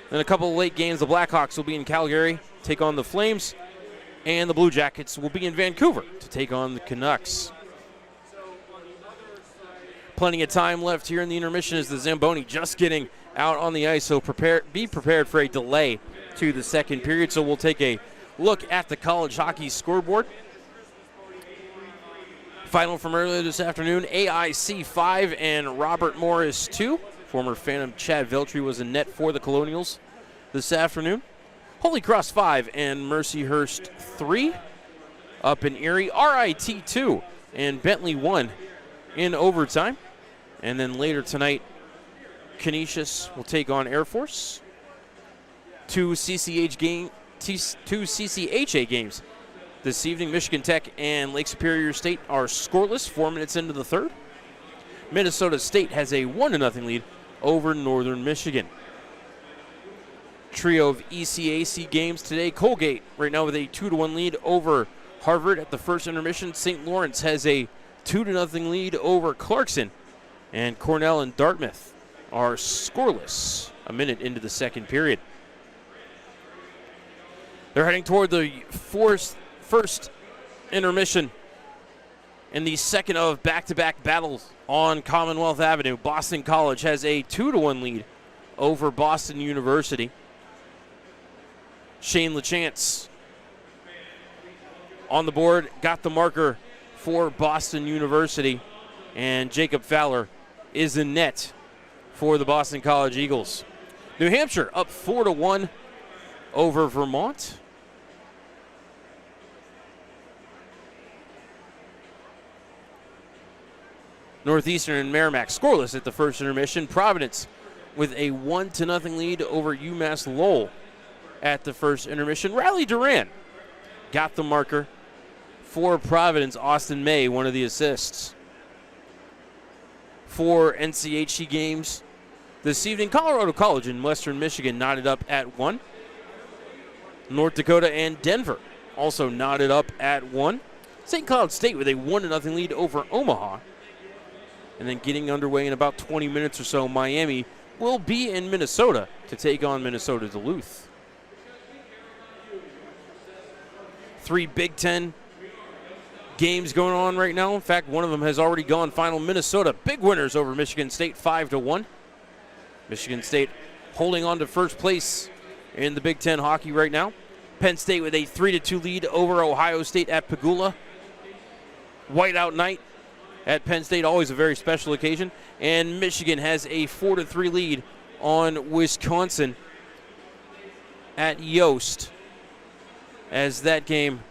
In a couple of late games, the Blackhawks will be in Calgary, take on the Flames, and the Blue Jackets will be in Vancouver to take on the Canucks. Plenty of time left here in the intermission as the Zamboni just getting out on the ice, so be prepared for a delay to the second period. So we'll take a look at the college hockey scoreboard. Final from earlier this afternoon, AIC 5 and Robert Morris 2. Former Phantom Chad Veltri was in net for the Colonials this afternoon. Holy Cross 5 and Mercyhurst 3 up in Erie. RIT 2 and Bentley 1 in overtime. And then later tonight, Canisius will take on Air Force. Two CCHA games this evening. Michigan Tech and Lake Superior State are scoreless 4 minutes into the third. Minnesota State has a 1-0 lead over Northern Michigan. Trio of ECAC games today. Colgate right now with a 2-1 lead over Harvard at the first intermission. St. Lawrence has a 2-0 lead over Clarkson. And Cornell and Dartmouth are scoreless a minute into the second period. They're heading toward the first intermission in the second of back-to-back battles on Commonwealth Avenue. Boston College has a 2-1 lead over Boston University. Shane LaChance on the board, got the marker for Boston University, and Jacob Fowler is in net for the Boston College Eagles. New Hampshire up 4-1 over Vermont. Northeastern and Merrimack scoreless at the first intermission. Providence with a 1-0 lead over UMass Lowell at the first intermission. Raleigh Durand got the marker for Providence. Austin May, one of the assists. For NCHC games this evening, Colorado College in Western Michigan knotted up at 1. North Dakota and Denver also knotted up at 1. St. Cloud State with a 1-0 lead over Omaha. And then getting underway in about 20 minutes or so, Miami will be in Minnesota to take on Minnesota Duluth. 3 Big Ten games going on right now. In fact, one of them has already gone final. Minnesota, big winners over Michigan State, 5-1. Michigan State holding on to first place in the Big Ten hockey right now. Penn State with a 3-2 lead over Ohio State at Pagula. Whiteout night at Penn State, always a very special occasion. And Michigan has a 4-3 lead on Wisconsin at Yost, as that game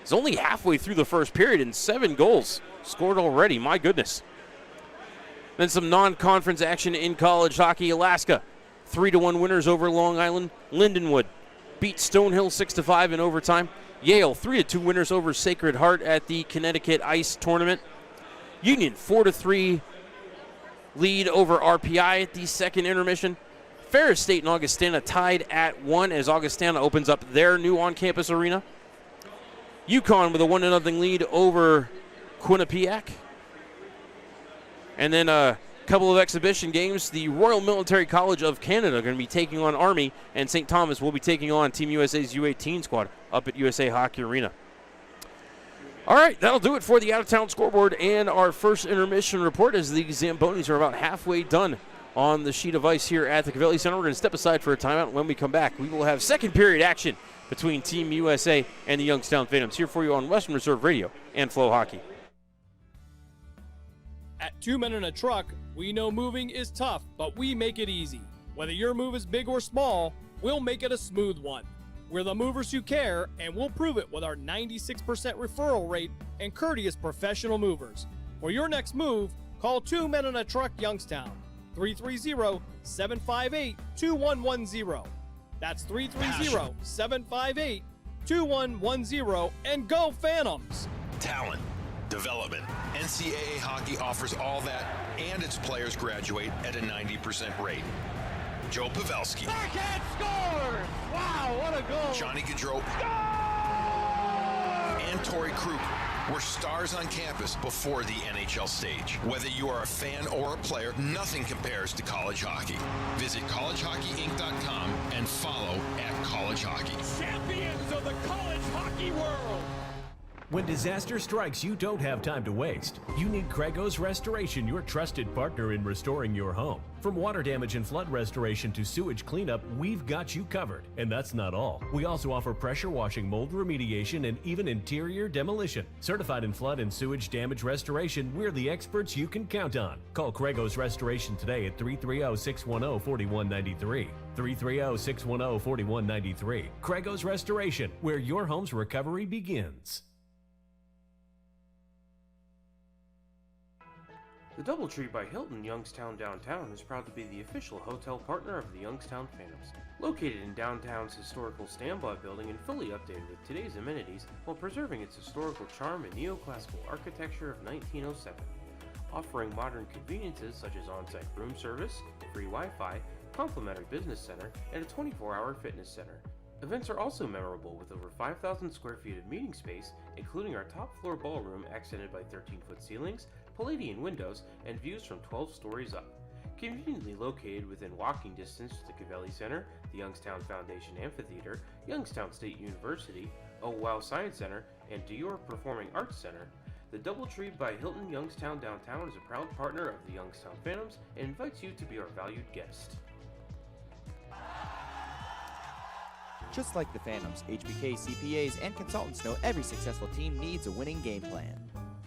is only halfway through the first period and 7 goals scored already. My goodness. Then some non-conference action in college hockey. Alaska, 3-1 winners over Long Island. Lindenwood beat Stonehill 6-5 in overtime. Yale, 3-2 winners over Sacred Heart at the Connecticut Ice Tournament. Union, 4-3 lead over RPI at the second intermission. Ferris State and Augustana tied at 1 as Augustana opens up their new on-campus arena. UConn with a 1-0 lead over Quinnipiac. And then a couple of exhibition games. The Royal Military College of Canada are going to be taking on Army, and St. Thomas will be taking on Team USA's U18 squad up at USA Hockey Arena. All right, that'll do it for the out-of-town scoreboard and our first intermission report, as the Zambonis are about halfway done on the sheet of ice here at the Cavelli Center. We're going to step aside for a timeout. When we come back, we will have second period action between Team USA and the Youngstown Phantoms here for you on Western Reserve Radio and FloHockey. At 2 Men in a Truck, we know moving is tough, but we make it easy. Whether your move is big or small, we'll make it a smooth one. We're the movers who care, and we'll prove it with our 96% referral rate and courteous professional movers. For your next move, call 2 Men in a Truck Youngstown, 330-758-2110. That's 330-758-2110, and go Phantoms! Talent, development. NCAA hockey offers all that, and its players graduate at a 90% rate. Joe Pavelski. Backhand scores! Wow, what a goal! Johnny Gaudreau. And Torrey Krug were stars on campus before the NHL stage. Whether you are a fan or a player, nothing compares to college hockey. Visit collegehockeyinc.com and follow @collegehockey. Champions of the college hockey world! When disaster strikes, you don't have time to waste. You need Craigos Restoration, your trusted partner in restoring your home. From water damage and flood restoration to sewage cleanup, we've got you covered. And that's not all. We also offer pressure washing, mold remediation, and even interior demolition. Certified in flood and sewage damage restoration, we're the experts you can count on. Call Craigos Restoration today at 330-610-4193. 330-610-4193. Craigos Restoration, where your home's recovery begins. The Doubletree by Hilton Youngstown Downtown is proud to be the official hotel partner of the Youngstown Phantoms. Located in downtown's historical standby building and fully updated with today's amenities while preserving its historical charm and neoclassical architecture of 1907. Offering modern conveniences such as on-site room service, free Wi-Fi, complimentary business center, and a 24-hour fitness center. Events are also memorable with over 5,000 square feet of meeting space, including our top floor ballroom accented by 13-foot ceilings, Palladian windows, and views from 12 stories up. Conveniently located within walking distance to the Cavelli Center, the Youngstown Foundation Amphitheater, Youngstown State University, Oh Wow Science Center, and Dior Performing Arts Center, the Doubletree by Hilton Youngstown Downtown is a proud partner of the Youngstown Phantoms and invites you to be our valued guest. Just like the Phantoms, HBK CPAs and consultants know every successful team needs a winning game plan.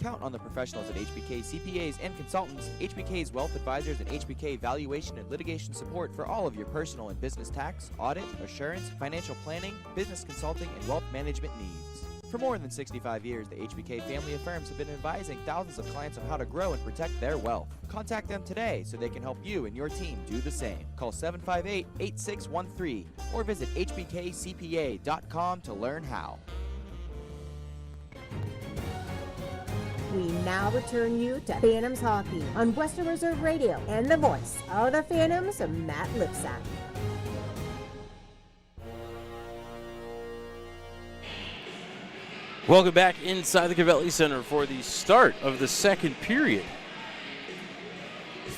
Count on the professionals at HBK CPAs and consultants, HBK's wealth advisors, and HBK valuation and litigation support for all of your personal and business tax, audit, assurance, financial planning, business consulting, and wealth management needs. For more than 65 years, the HBK family of firms have been advising thousands of clients on how to grow and protect their wealth. Contact them today so they can help you and your team do the same. Call 758-8613 or visit hbkcpa.com to learn how. We now return you to Phantoms Hockey on Western Reserve Radio and the voice of the Phantoms, Matt Lipsack. Welcome back inside the Cavelli Center for the start of the second period.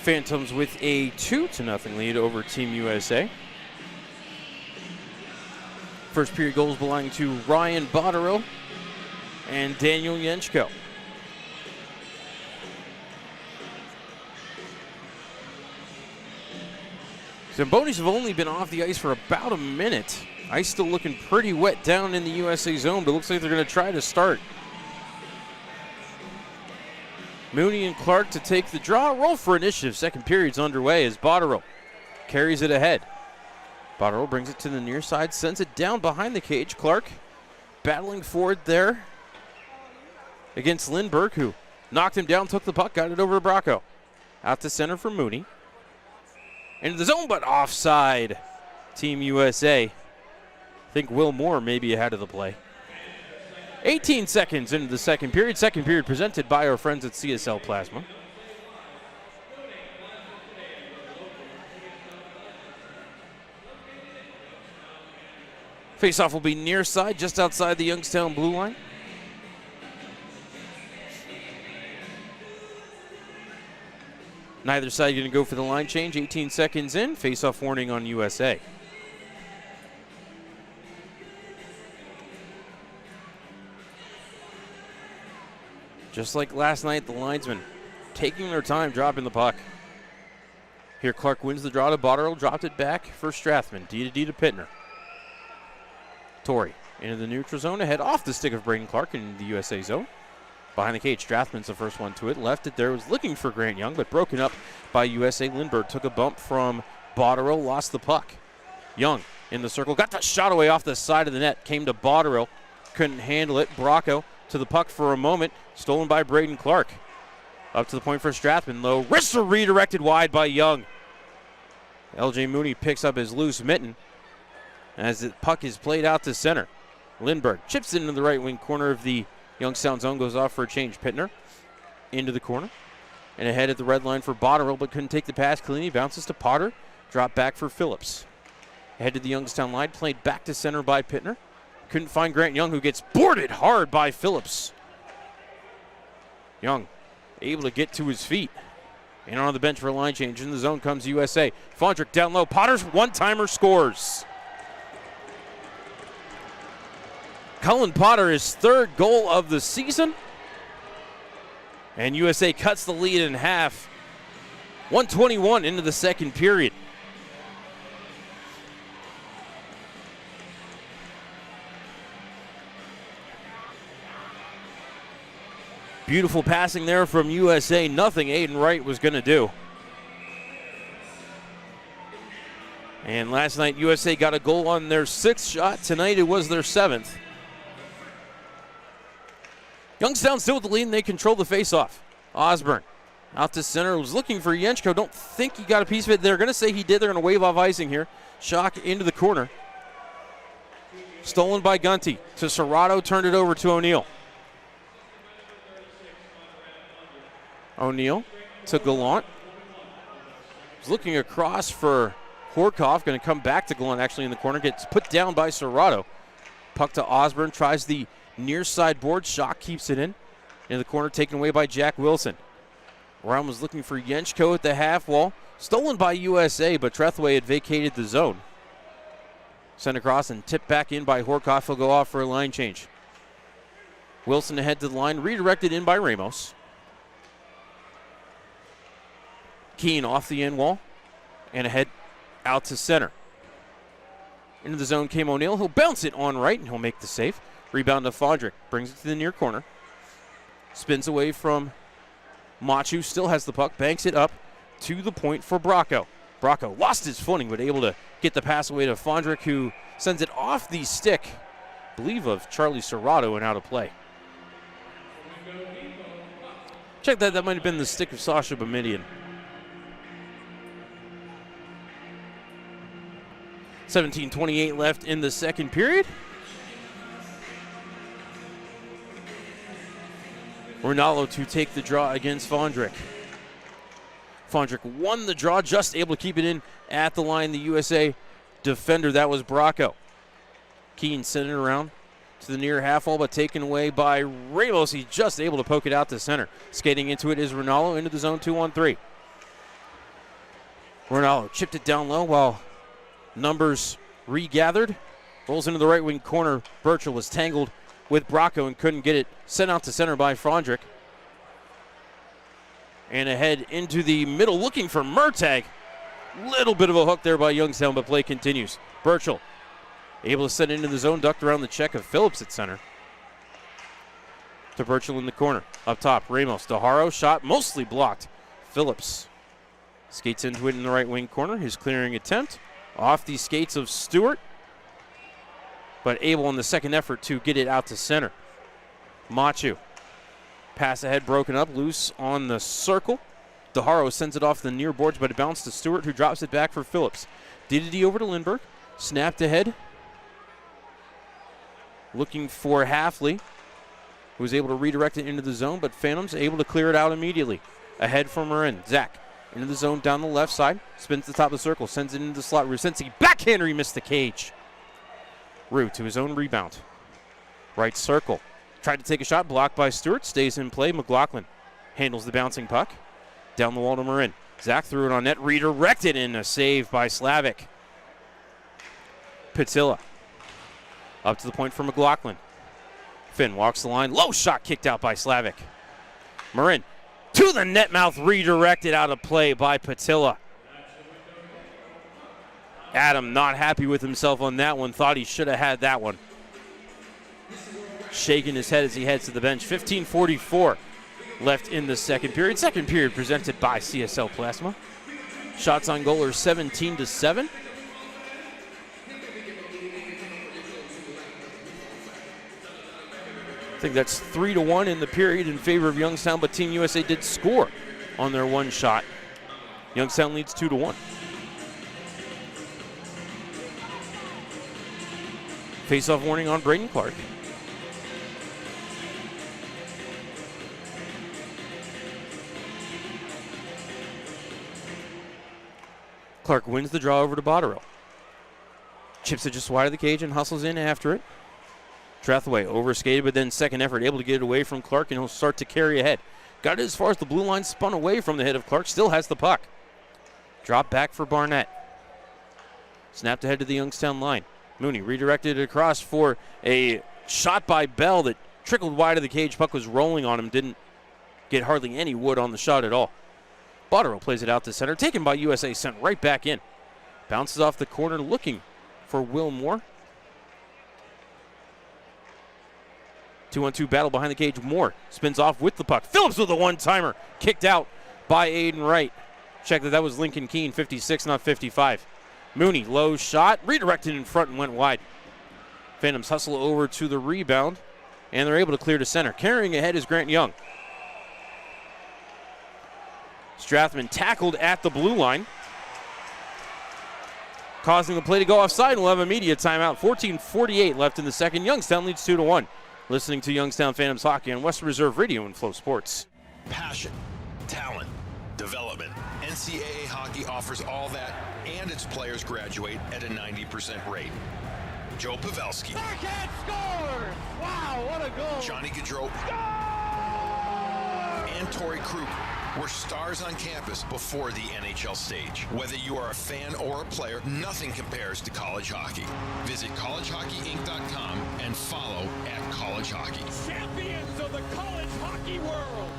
Phantoms with a 2-0 lead over Team USA. First period goals belonging to Ryan Botterill and Daniel Yenchko. Zambonis have only been off the ice for about a minute. Ice still looking pretty wet down in the USA zone, but it looks like they're going to try to start. Mooney and Clark to take the draw. Roll for initiative. Second period's underway as Botterill carries it ahead. Botterill brings it to the near side, sends it down behind the cage. Clark battling forward there against Lindbergh, who knocked him down, took the puck, got it over to Bracco. Out to center for Mooney. Into the zone, but offside. Team USA. I think Will Moore may be ahead of the play. 18 seconds into the second period. Second period presented by our friends at CSL Plasma. Faceoff will be near side, just outside the Youngstown blue line. Neither side going to go for the line change. 18 seconds in. Faceoff warning on USA. Just like last night, the linesmen taking their time dropping the puck. Here Clark wins the draw to Botterill, dropped it back for Strathman. D to Pittner. Torrey into the neutral zone, ahead off the stick of Braden Clark in the USA zone. Behind the cage, Strathman's the first one to it. Left it there, was looking for Grant Young, but broken up by USA. Lindbergh took a bump from Botterill, lost the puck. Young in the circle, got the shot away off the side of the net, came to Botterill, couldn't handle it. Bracco to the puck for a moment, stolen by Braden Clark. Up to the point for Strathman, though. Wrists are redirected wide by Young. LJ Mooney picks up his loose mitten as the puck is played out to center. Lindbergh chips it into the right wing corner of the Youngstown zone, goes off for a change. Pittner into the corner and ahead at the red line for Botterill, but couldn't take the pass clean. He bounces to Potter, drop back for Phillips. Ahead to the Youngstown line, played back to center by Pittner. Couldn't find Grant Young, who gets boarded hard by Phillips. Young able to get to his feet. And on the bench for a line change. In the zone comes USA. Fondrick down low. Potter's one-timer scores. Cullen Potter, his third goal of the season. And USA cuts the lead in half. 1:21 into the second period. Beautiful passing there from USA. Nothing Aiden Wright was going to do. And last night, USA got a goal on their 6th shot. Tonight, it was their 7th. Youngstown still with the lead, and they control the faceoff. Osborne out to center, was looking for Yenchko. Don't think he got a piece of it. They're going to say he did. They're going to wave off icing here. Shock into the corner. Stolen by Gunty to Serrato, turned it over to O'Neill. O'Neill to Gallant. He's looking across for Horkoff. Going to come back to Gallant actually in the corner. Gets put down by Serrato. Puck to Osborne. Tries the near side board. Shock keeps it in. In the corner, taken away by Jack Wilson. Brown was looking for Yenchko at the half wall. Stolen by USA, but Trethway had vacated the zone. Sent across and tipped back in by Horkoff. He'll go off for a line change. Wilson ahead to the line. Redirected in by Ramos. Keane off the end wall and ahead out to center. Into the zone came O'Neill. He'll bounce it on right and he'll make the save. Rebound to Fondrick. Brings it to the near corner. Spins away from Machu. Still has the puck. Banks it up to the point for Bracco. Bracco lost his footing but able to get the pass away to Fondrick, who sends it off the stick, I believe, of Charlie Serrato and out of play. Check that. That might have been the stick of Sasha Boumediene. 17:28 left in the second period. Ronaldo to take the draw against Fondrick. Fondrick won the draw, just able to keep it in at the line. The USA defender, that was Bracco. Keane sent it around to the near half wall, but taken away by Ramos. He's just able to poke it out to center. Skating into it is Ronaldo into the zone 2-on-3. Ronaldo chipped it down low while numbers regathered. Rolls into the right wing corner. Burchell was tangled with Bracco and couldn't get it sent out to center by Frondrick. And ahead into the middle looking for Murtagh. Little bit of a hook there by Youngstown, but play continues. Burchell able to set into the zone, ducked around the check of Phillips at center. To Burchell in the corner. Up top, Ramos. DeHaro shot mostly blocked. Phillips skates into it in the right wing corner. His clearing attempt off the skates of Stewart, but able in the second effort to get it out to center. Machu. Pass ahead broken up, loose on the circle. DeHaro sends it off the near boards, but it bounced to Stewart, who drops it back for Phillips. DDD over to Lindbergh. Snapped ahead. Looking for Halfley, who was able to redirect it into the zone, but Phantoms able to clear it out immediately. Ahead for Marin. Zach into the zone down the left side. Spins the top of the circle. Sends it into the slot. Rusensi backhander. He missed the cage. Rue to his own rebound. Right circle. Tried to take a shot. Blocked by Stewart. Stays in play. McLaughlin handles the bouncing puck. Down the wall to Marin. Zach threw it on net. Redirected in a save by Slavic. Patilla. Up to the point for McLaughlin. Finn walks the line. Low shot kicked out by Slavic. Marin to the net mouth. Redirected out of play by Patilla. Adam not happy with himself on that one. Thought he should have had that one. Shaking his head as he heads to the bench. 15:44 left in the second period. Second period presented by CSL Plasma. Shots on goal are 17-7. I think that's 3-1 in the period in favor of Youngstown, but Team USA did score on their one shot. Youngstown leads 2-1. Face-off warning on Braden Clark. Clark wins the draw over to Botterill. Chips it just wide of the cage and hustles in after it. Trathaway overskated, but then second effort able to get it away from Clark, and he'll start to carry ahead. Got it as far as the blue line, spun away from the head of Clark, still has the puck. Drop back for Barnett. Snapped ahead to the Youngstown line. Mooney redirected it across for a shot by Bell that trickled wide of the cage. Puck was rolling on him, didn't get hardly any wood on the shot at all. Botterill plays it out to center, taken by USA, sent right back in. Bounces off the corner, looking for Will Moore. 2-on-2 battle behind the cage. Moore spins off with the puck. Phillips with a one-timer. Kicked out by Aiden Wright. Check that was Lincoln Keene, 56, not 55. Mooney, low shot, redirected in front and went wide. Phantoms hustle over to the rebound, and they're able to clear to center. Carrying ahead is Grant Young. Strathman tackled at the blue line, causing the play to go offside. We'll have a media timeout. 14:48 left in the second. Youngstown leads 2-1. Listening to Youngstown Phantoms Hockey on Western Reserve Radio and Flow Sports. Passion, talent, development. NCAA hockey offers all that, and its players graduate at a 90% rate. Joe Pavelski. Backhand score! Wow, what a goal! Johnny Gaudreau. And Torrey Krug were stars on campus before the NHL stage. Whether you are a fan or a player, nothing compares to college hockey. Visit collegehockeyinc.com and follow @collegehockey. Champions of the college hockey world!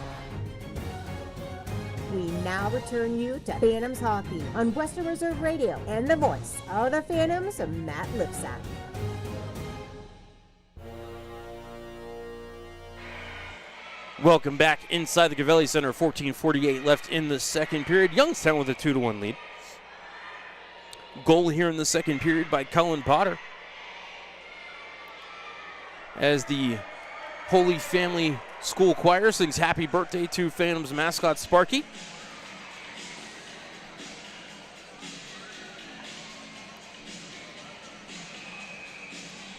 We now return you to Phantoms Hockey on Western Reserve Radio and the voice of the Phantoms, Matt Lipsack. Welcome back inside the Gavelli Center. 14:48 left in the second period. Youngstown with a 2-1 lead. Goal here in the second period by Cullen Potter, as the Holy Family School Choir sings happy birthday to Phantoms mascot Sparky.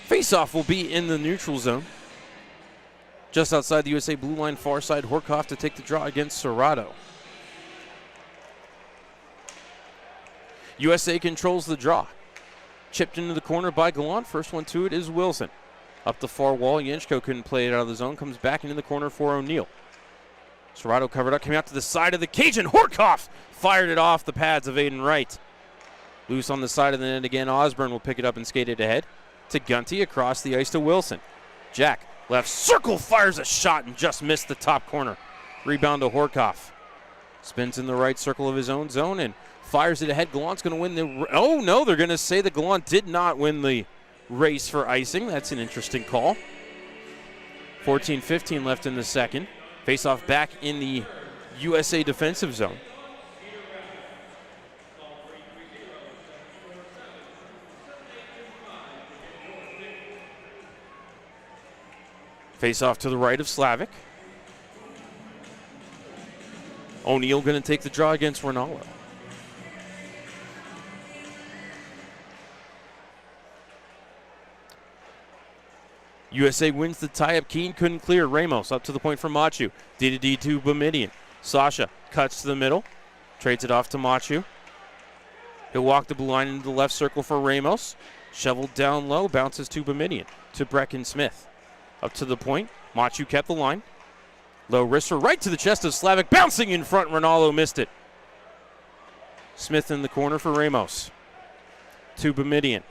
Face-off will be in the neutral zone. Just outside the USA blue line, far side, Horkoff to take the draw against Serrato. USA controls the draw. Chipped into the corner by Gallant. First one to it is Wilson. Up the far wall, Yenchko couldn't play it out of the zone. Comes back into the corner for O'Neill. Serrato covered up, came out to the side of the cage, and Horkoff fired it off the pads of Aiden Wright. Loose on the side of the net again. Osborne will pick it up and skate it ahead to Gunty, across the ice to Wilson. Jack, left circle, fires a shot and just missed the top corner. Rebound to Horkoff. Spins in the right circle of his own zone and fires it ahead. Gallant's going to win the... Oh, no, they're going to say that Gallant did not win the race for icing. That's an interesting call. 14-15 left in the second. Face-off back in the USA defensive zone. Face-off to the right of Slavic. O'Neal going to take the draw against Rinaldo. USA wins the tie-up. Keene couldn't clear. Ramos up to the point for Machu. D to Bomidian. Sasha cuts to the middle. Trades it off to Machu. He'll walk the blue line into the left circle for Ramos. Shoveled down low. Bounces to Bomidian. To Brecken Smith. Up to the point. Machu kept the line. Low wrister right to the chest of Slavic. Bouncing in front. Ronaldo missed it. Smith in the corner for Ramos. To Bomidian.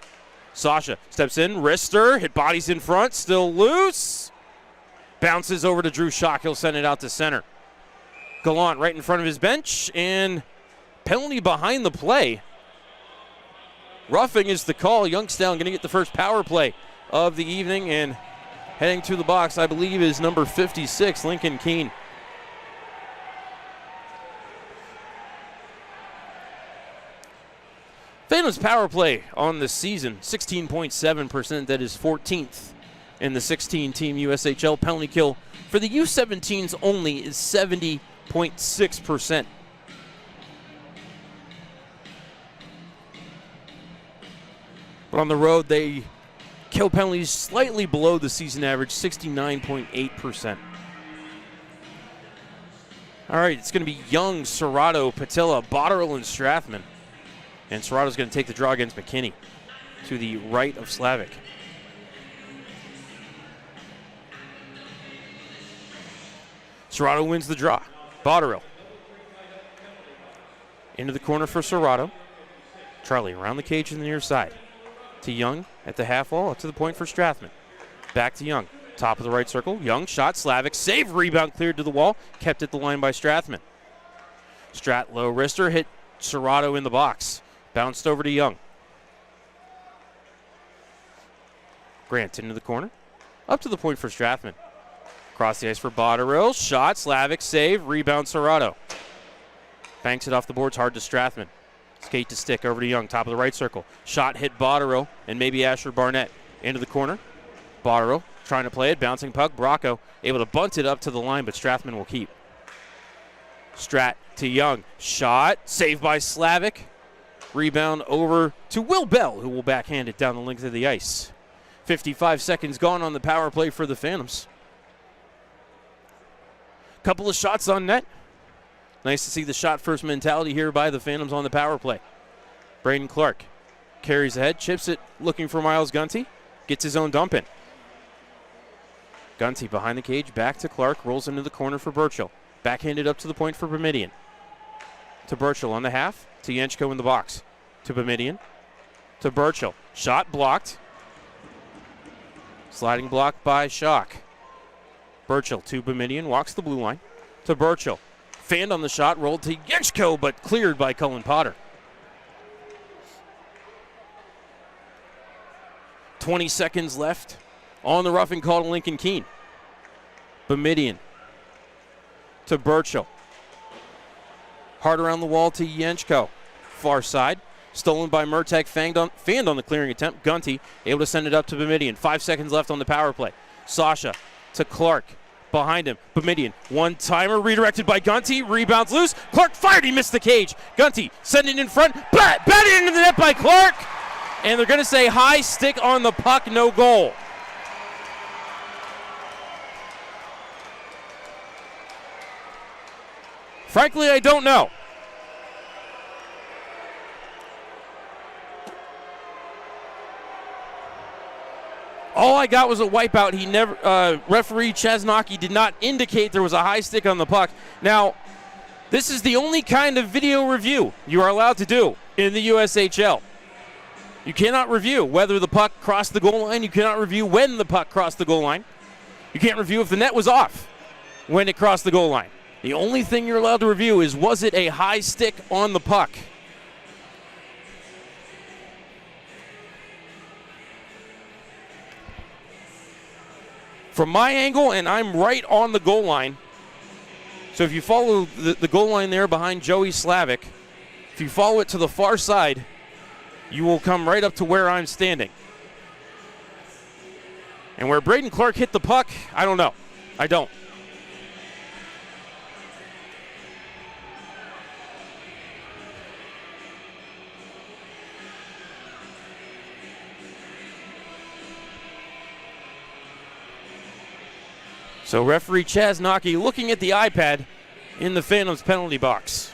Sasha steps in. Wrister. Hit bodies in front. Still loose. Bounces over to Drew Schock. He'll send it out to center. Gallant right in front of his bench. And penalty behind the play. Roughing is the call. Youngstown going to get the first power play of the evening. And heading to the box, I believe, is number 56, Lincoln Keene. Phantom's power play on the season, 16.7%. That is 14th in the 16-team USHL. Penalty kill for the U17s only is 70.6%. But on the road, they kill penalties slightly below the season average, 69.8%. All right, it's going to be Young, Serrato, Patilla, Botterill, and Strathman. And Serrato's going to take the draw against McKinney to the right of Slavic. Serrato wins the draw. Botterill into the corner for Serrato. Charlie around the cage in the near side. To Young at the half wall, up to the point for Strathman. Back to Young, top of the right circle. Young shot, Slavic, save, rebound cleared to the wall, kept at the line by Strathman. Strat low wrister, hit Serrato in the box. Bounced over to Young. Grant into the corner, up to the point for Strathman. Across the ice for Botterill, shot, Slavic, save, rebound Serrato. Banks it off the boards, hard to Strathman. Skate to stick over to Young, top of the right circle. Shot hit Botterill and maybe Asher Barnett. Into the corner. Botterill trying to play it, bouncing puck. Bracco able to bunt it up to the line, but Strathman will keep. Strat to Young. Shot, saved by Slavic. Rebound over to Will Bell, who will backhand it down the length of the ice. 55 seconds gone on the power play for the Phantoms. Couple of shots on net. Nice to see the shot-first mentality here by the Phantoms on the power play. Braden Clark carries ahead, chips it, looking for Miles Gunty. Gets his own dump in. Gunty behind the cage, back to Clark, rolls into the corner for Burchill. Backhanded up to the point for Bomidian. To Burchill on the half, to Yenchko in the box. To Bomidian, to Burchill. Shot blocked. Sliding block by Schock. Burchill to Bomidian, walks the blue line. To Burchill. Fanned on the shot, rolled to Yenchko, but cleared by Cullen Potter. 20 seconds left on the roughing call to Lincoln Keene. Bomidian to Burchill. Hard around the wall to Yenchko. Far side. Stolen by Murtagh, fanned on the clearing attempt. Gunty able to send it up to Bomidian. 5 seconds left on the power play. Sasha to Clark. Behind him, Bomidian. One-timer redirected by Gunty. Rebounds loose. Clark fired. He missed the cage. Gunty sending it in front. Batted into the net by Clark. And they're going to say high stick on the puck, no goal. Frankly, I don't know. All I got was a wipeout. He never. Referee Chesnocki did not indicate there was a high stick on the puck. Now, this is the only kind of video review you are allowed to do in the USHL. You cannot review whether the puck crossed the goal line. You cannot review when the puck crossed the goal line. You can't review if the net was off when it crossed the goal line. The only thing you're allowed to review is, was it a high stick on the puck? From my angle, and I'm right on the goal line. So if you follow the goal line there behind Joey Slavic, if you follow it to the far side, you will come right up to where I'm standing. And where Braden Clark hit the puck, I don't know. I don't. So referee Chesnocki looking at the iPad in the Phantoms penalty box.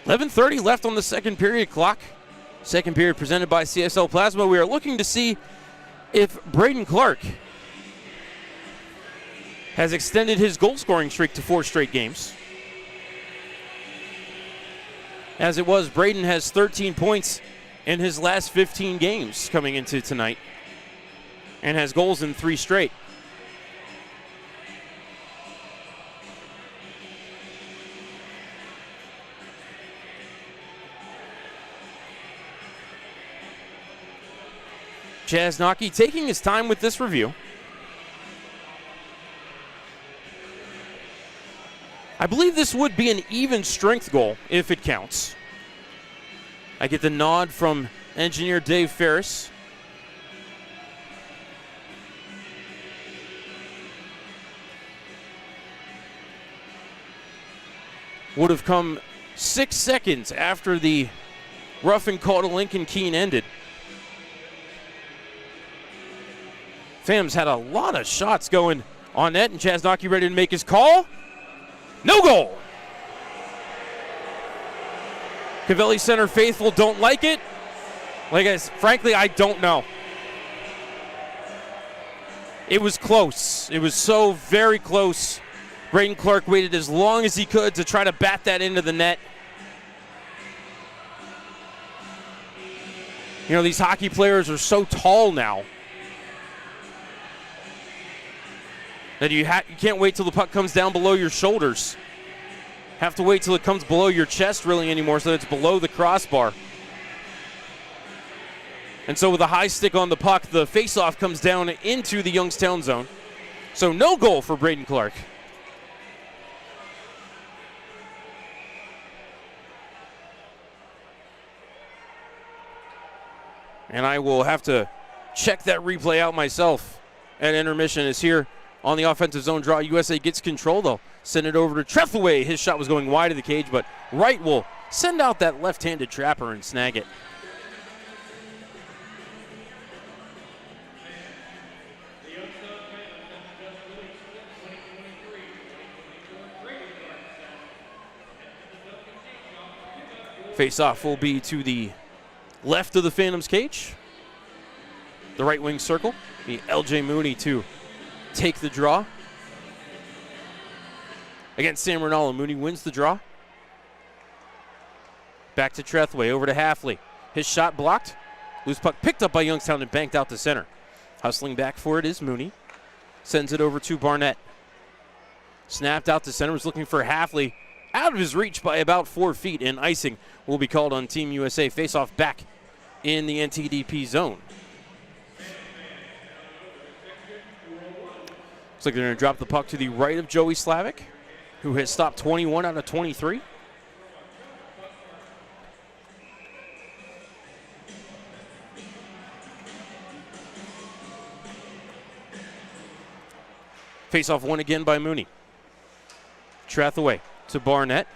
.11:30 left on the second period clock. Second period presented by CSL Plasma. We are looking to see if Braden Clark has extended his goal-scoring streak to 4 straight games. As it was, Braden has 13 points in his last 15 games coming into tonight and has goals in 3 straight. Chesnocki taking his time with this review. I believe this would be an even strength goal if it counts. I get the nod from engineer Dave Ferris. Would have come 6 seconds after the roughing call to Lincoln Keene ended. Phantoms had a lot of shots going on net, and Chesnocki ready to make his call. No goal. Cavelli Center faithful don't like it. Frankly, I don't know. It was close. It was so very close. Braden Clark waited as long as he could to try to bat that into the net. You know, these hockey players are so tall now that you can't wait till the puck comes down below your shoulders. Have to wait till it comes below your chest really anymore so that it's below the crossbar. And so with a high stick on the puck, the faceoff comes down into the Youngstown zone. So no goal for Braden Clark. And I will have to check that replay out myself at intermission. Is here on the offensive zone draw. USA gets control, though. Send it over to Trethewey. His shot was going wide of the cage, but Wright will send out that left-handed trapper and snag it. Face-off will be to the left of the Phantoms cage. The right wing circle. The LJ Mooney to take the draw. Against Sam Rinaldo, Mooney wins the draw. Back to Trethewey, over to Halfley. His shot blocked. Loose puck picked up by Youngstown and banked out to center. Hustling back for it is Mooney. Sends it over to Barnett. Snapped out to center, was looking for Halfley. Out of his reach by about 4 feet, and icing will be called on Team USA. Face-off back in the NTDP zone. Looks like they're going to drop the puck to the right of Joey Slavic, who has stopped 21 out of 23. Face-off won again by Mooney. Trethewey to Barnett.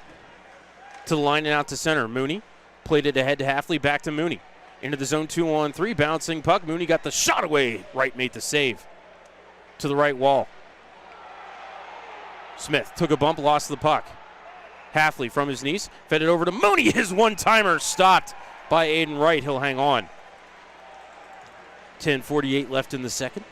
To the line and out to center. Mooney played it ahead to Halfley, back to Mooney. Into the zone 2-on-3, bouncing puck. Mooney got the shot away. Wright made the save. To the right wall. Smith took a bump, lost the puck. Halfley from his knees, fed it over to Mooney. His one-timer stopped by Aiden Wright. He'll hang on. 10:48 left in the second.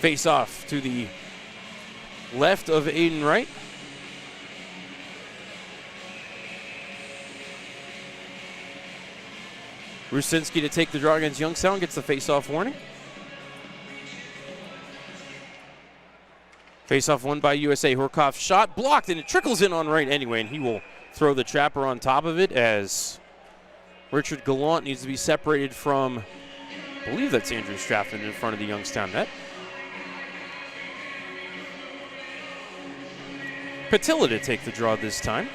Face off to the left of Aiden Wright. Rusinski to take the draw against Youngstown, gets the face-off warning. Face-off won by USA. Horkoff's shot blocked, and it trickles in on Wright anyway, and he will throw the trapper on top of it as Richard Gallant needs to be separated from, I believe that's Andrew Straffman in front of the Youngstown net. Patilla to take the draw this time.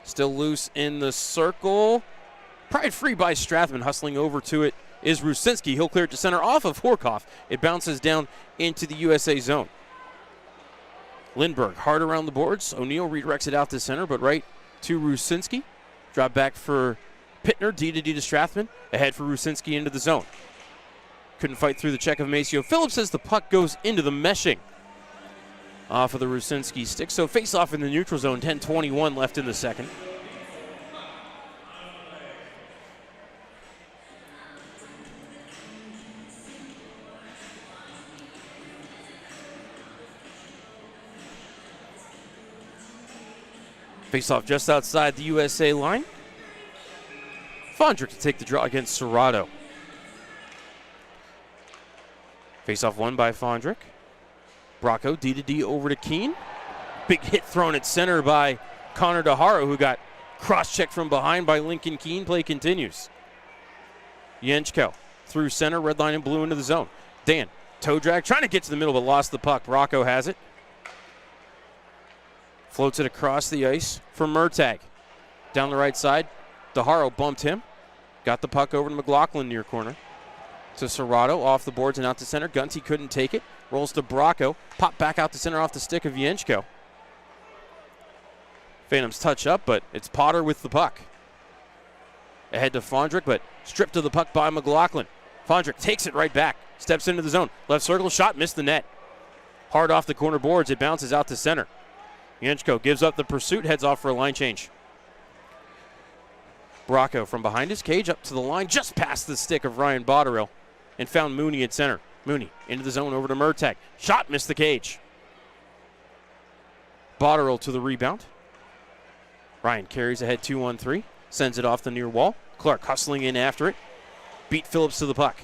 Still loose in the circle. Pried free by Strathman. Hustling over to it is Rusinski. He'll clear it to center off of Horkoff. It bounces down into the USA zone. Lindbergh hard around the boards. O'Neill redirects it out to center, but right to Rusinski. Drop back for Pittner. D to Strathman. Ahead for Rusinski into the zone. Couldn't fight through the check of Maceo Phillips as the puck goes into the meshing off of the Rusinski stick. So face off in the neutral zone. 10:21 left in the second. Face off just outside the USA line. Fondrick to take the draw against Serrato. Face off won by Fondrick. Bracco, D to D over to Keene. Big hit thrown at center by Connor DeHaro, who got cross-checked from behind by Lincoln Keene. Play continues. Yenchko through center, red line and blue into the zone. Dan, toe drag, trying to get to the middle, but lost the puck. Bracco has it. Floats it across the ice for Murtagh. Down the right side, DeHaro bumped him. Got the puck over to McLaughlin near corner. To Serrato, off the boards and out to center. Gunty couldn't take it. Rolls to Bracco. Pop back out to center off the stick of Yenchko. Phantoms touch up, but it's Potter with the puck. Ahead to Fondrick, but stripped of the puck by McLaughlin. Fondrick takes it right back. Steps into the zone. Left circle shot, missed the net. Hard off the corner boards, it bounces out to center. Yenchko gives up the pursuit, heads off for a line change. Bracco from behind his cage up to the line, just past the stick of Ryan Botterill, and found Mooney at center. Mooney into the zone over to Murtagh. Shot missed the cage. Botterill to the rebound. Ryan carries ahead 2-on-3. Sends it off the near wall. Clark hustling in after it. Beat Phillips to the puck.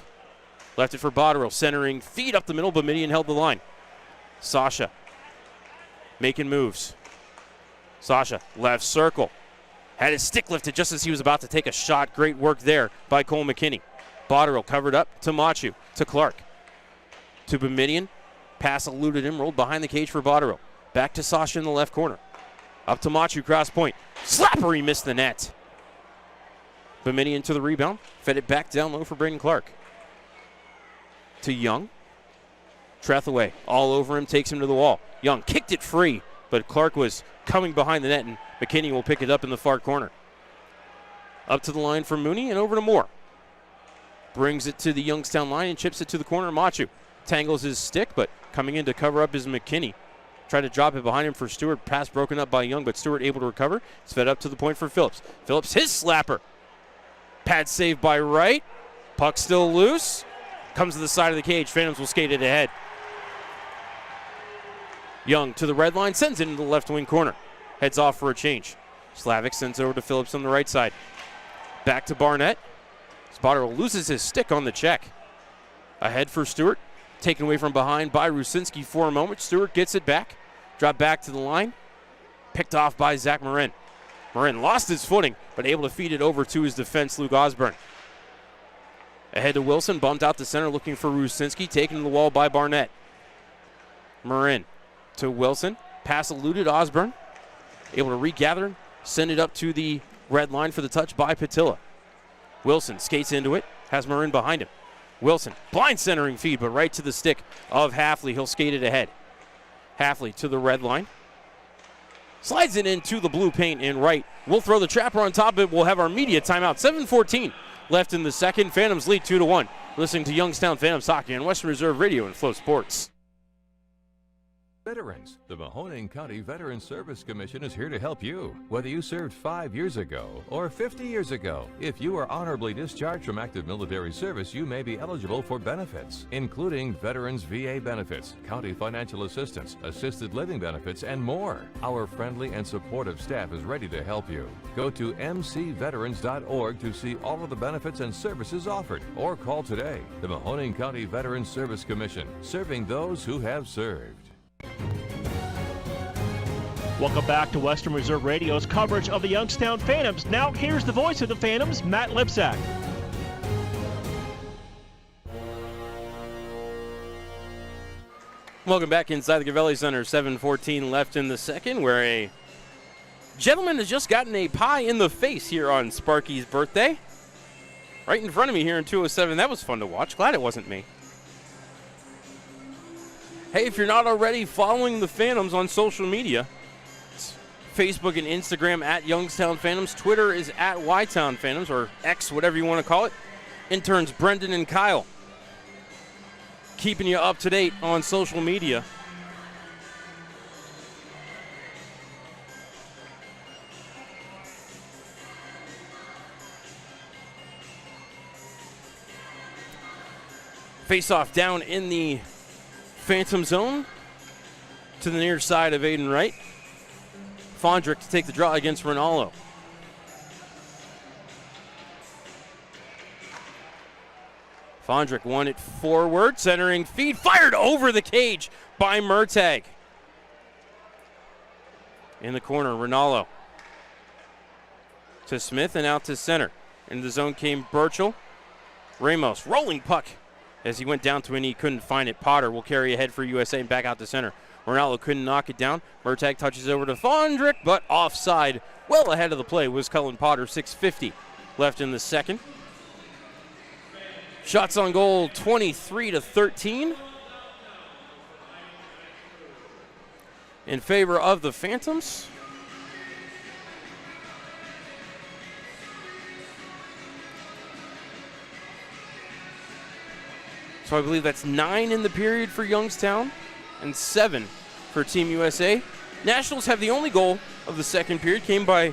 Left it for Botterill. Centering feed up the middle. Boumediene held the line. Sasha making moves. Sasha left circle. Had his stick lifted just as he was about to take a shot. Great work there by Cole McKinney. Botterill covered up to Machu, to Clark, to Boumediene. Pass eluded him, rolled behind the cage for Botterill. Back to Sasha in the left corner. Up to Machu, cross point. Slapper, he missed the net. Boumediene to the rebound. Fed it back down low for Braden Clark. To Young. Trethaway all over him, takes him to the wall. Young kicked it free, but Clark was coming behind the net, and McKinney will pick it up in the far corner. Up to the line for Mooney and over to Moore. Brings it to the Youngstown line and chips it to the corner. Machu tangles his stick, but coming in to cover up is McKinney. Tried to drop it behind him for Stewart. Pass broken up by Young, but Stewart able to recover. It's fed up to the point for Phillips. Phillips, his slapper. Pad save by Wright. Puck still loose. Comes to the side of the cage. Phantoms will skate it ahead. Young to the red line, sends it into the left wing corner. Heads off for a change. Slavic sends over to Phillips on the right side. Back to Barnett. Botterill loses his stick on the check. Ahead for Stewart. Taken away from behind by Rusinski for a moment. Stewart gets it back. Dropped back to the line. Picked off by Zach Marin. Marin lost his footing, but able to feed it over to his defense, Luke Osborne. Ahead to Wilson. Bumped out the center looking for Rusinski. Taken to the wall by Barnett. Marin to Wilson. Pass eluded Osborne. Able to regather, send it up to the red line for the touch by Patilla. Wilson skates into it, has Marin behind him. Wilson, blind centering feed, but right to the stick of Halfley. He'll skate it ahead. Halfley to the red line. Slides it into the blue paint and right. We'll throw the trapper on top of it. We'll have our media timeout. 7:14 left in the second. Phantoms lead 2-1. Listening to Youngstown Phantoms Hockey on Western Reserve Radio and Flow Sports. Veterans. The Mahoning County Veteran Service Commission is here to help you. Whether you served 5 years ago or 50 years ago, if you are honorably discharged from active military service, you may be eligible for benefits, including Veterans VA benefits, county financial assistance, assisted living benefits, and more. Our friendly and supportive staff is ready to help you. Go to mcveterans.org to see all of the benefits and services offered, or call today. The Mahoning County Veteran Service Commission, serving those who have served. Welcome back to Western Reserve Radio's coverage of the Youngstown Phantoms. Now here's the voice of the Phantoms, Matt Lipsack. Welcome back inside the Gavelli Center. 7:14 left in the second, where a gentleman has just gotten a pie in the face here on Sparky's birthday. Right in front of me here in 207. That was fun to watch. Glad it wasn't me. Hey, if you're not already following the Phantoms on social media, it's Facebook and Instagram at Youngstown Phantoms. Twitter is at YTown Phantoms, or X, whatever you want to call it. Interns Brendan and Kyle keeping you up to date on social media. Face-off down in the Phantom zone to the near side of Aiden Wright. Fondrick to take the draw against Rinaldo. Fondrick won it forward, centering feed, fired over the cage by Murtagh. In the corner, Rinaldo to Smith and out to center. In the zone came Burchell. Ramos, rolling puck. As he went down to it, he couldn't find it. Potter will carry ahead for USA and back out to center. Ronaldo couldn't knock it down. Murtagh touches over to Fondrick, but offside. Well ahead of the play was Cullen Potter. 6:50 left in the second. Shots on goal, 23-13. In favor of the Phantoms. So I believe that's 9 in the period for Youngstown and 7 for Team USA. Nationals have the only goal of the second period. Came by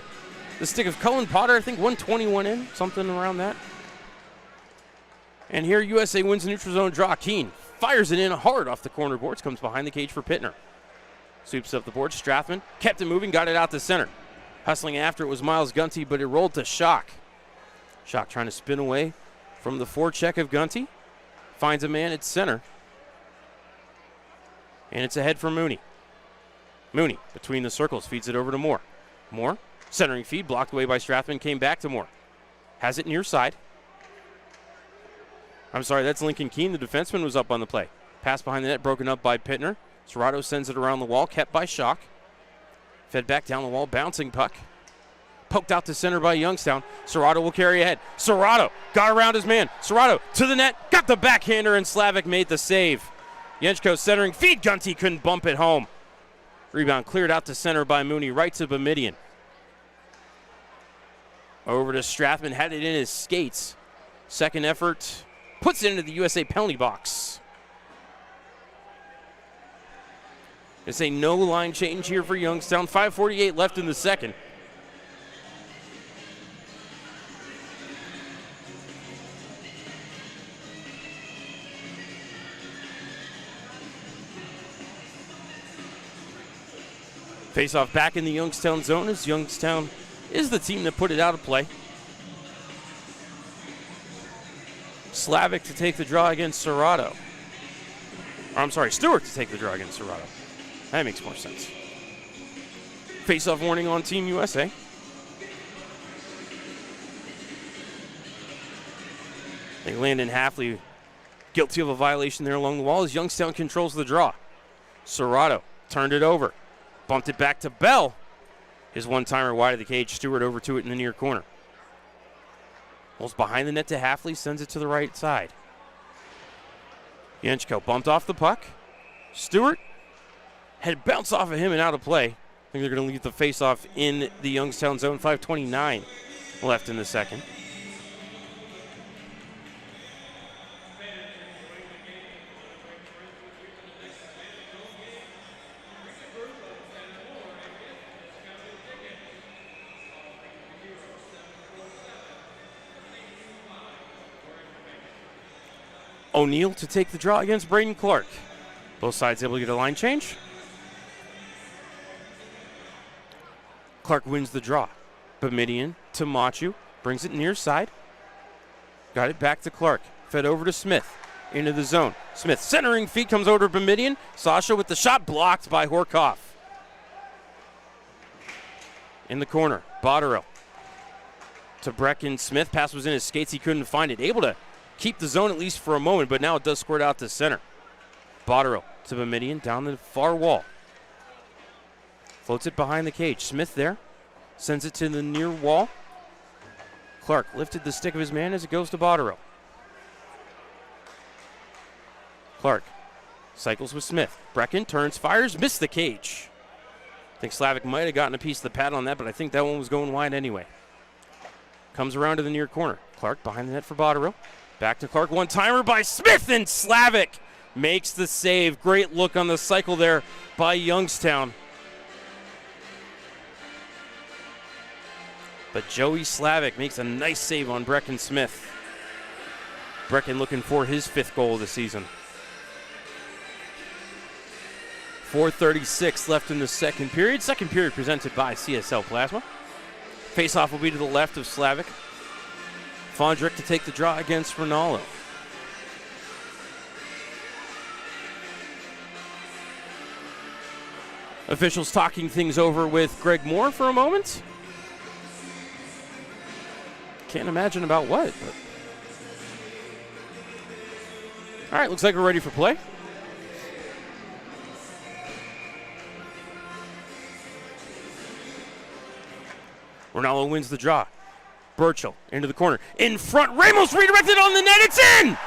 the stick of Cullen Potter, I think 121 in, something around that. And here USA wins the neutral zone draw. Keene fires it in hard off the corner boards, comes behind the cage for Pittner. Sweeps up the board. Strathman kept it moving, got it out to center. Hustling after it was Miles Gunty, but it rolled to Schock. Schock trying to spin away from the forecheck of Gunty. Finds a man at center. And it's ahead for Mooney. Mooney, between the circles, feeds it over to Moore. Moore, centering feed, blocked away by Strathman, came back to Moore. Has it near side. I'm sorry, that's Lincoln Keene. The defenseman was up on the play. Pass behind the net, broken up by Pittner. Serrato sends it around the wall, kept by Schock. Fed back down the wall, bouncing puck. Poked out to center by Youngstown. Serrato will carry ahead. Serrato got around his man. Serrato to the net, got the backhander, and Slavic made the save. Yenchko centering feed. Gunty couldn't bump it home. Rebound cleared out to center by Mooney, right to Boumediene. Over to Strathman, had it in his skates. Second effort, puts it into the USA penalty box. It's a no line change here for Youngstown. 5:48 left in the second. Face-off back in the Youngstown zone as Youngstown is the team that put it out of play. Slavic to take the draw against Serrato. I'm sorry, Stewart to take the draw against Serrato. That makes more sense. Face-off warning on Team USA. I think Landon Halfley guilty of a violation there along the wall as Youngstown controls the draw. Serrato turned it over. Bumped it back to Bell. His one-timer wide of the cage. Stewart over to it in the near corner. Rolls behind the net to Hafley, sends it to the right side. Yenchko bumped off the puck. Stewart had bounced off of him and out of play. I think they're going to leave the face-off in the Youngstown zone. 5:29 left in the second. O'Neal to take the draw against Braden Clark. Both sides able to get a line change. Clark wins the draw. Bamidian to Machu. Brings it near side. Got it back to Clark. Fed over to Smith. Into the zone. Smith centering feet comes over to Bamidian. Sasha with the shot blocked by Horkoff. In the corner. Botterill to Brecken Smith. Pass was in his skates. He couldn't find it. Able to keep the zone at least for a moment, but now it does squirt out to center. Botterill to Bamidian down the far wall. Floats it behind the cage. Smith there. Sends it to the near wall. Clark lifted the stick of his man as it goes to Botterill. Clark cycles with Smith. Brecken turns, fires, missed the cage. I think Slavic might have gotten a piece of the pad on that, but I think that one was going wide anyway. Comes around to the near corner. Clark behind the net for Botterill. Back to Clark, one-timer by Smith, and Slavic makes the save. Great look on the cycle there by Youngstown. But Joey Slavic makes a nice save on Brecken Smith. Brecken looking for his 5th goal of the season. 4:36 left in the second period. Second period presented by CSL Plasma. Face-off will be to the left of Slavic. Fondrick to take the draw against Ronaldo. Officials talking things over with Greg Moore for a moment. Can't imagine about what. But. All right, looks like we're ready for play. Ronaldo wins the draw. Burchell into the corner. In front, Ramos redirected on the net. It's in!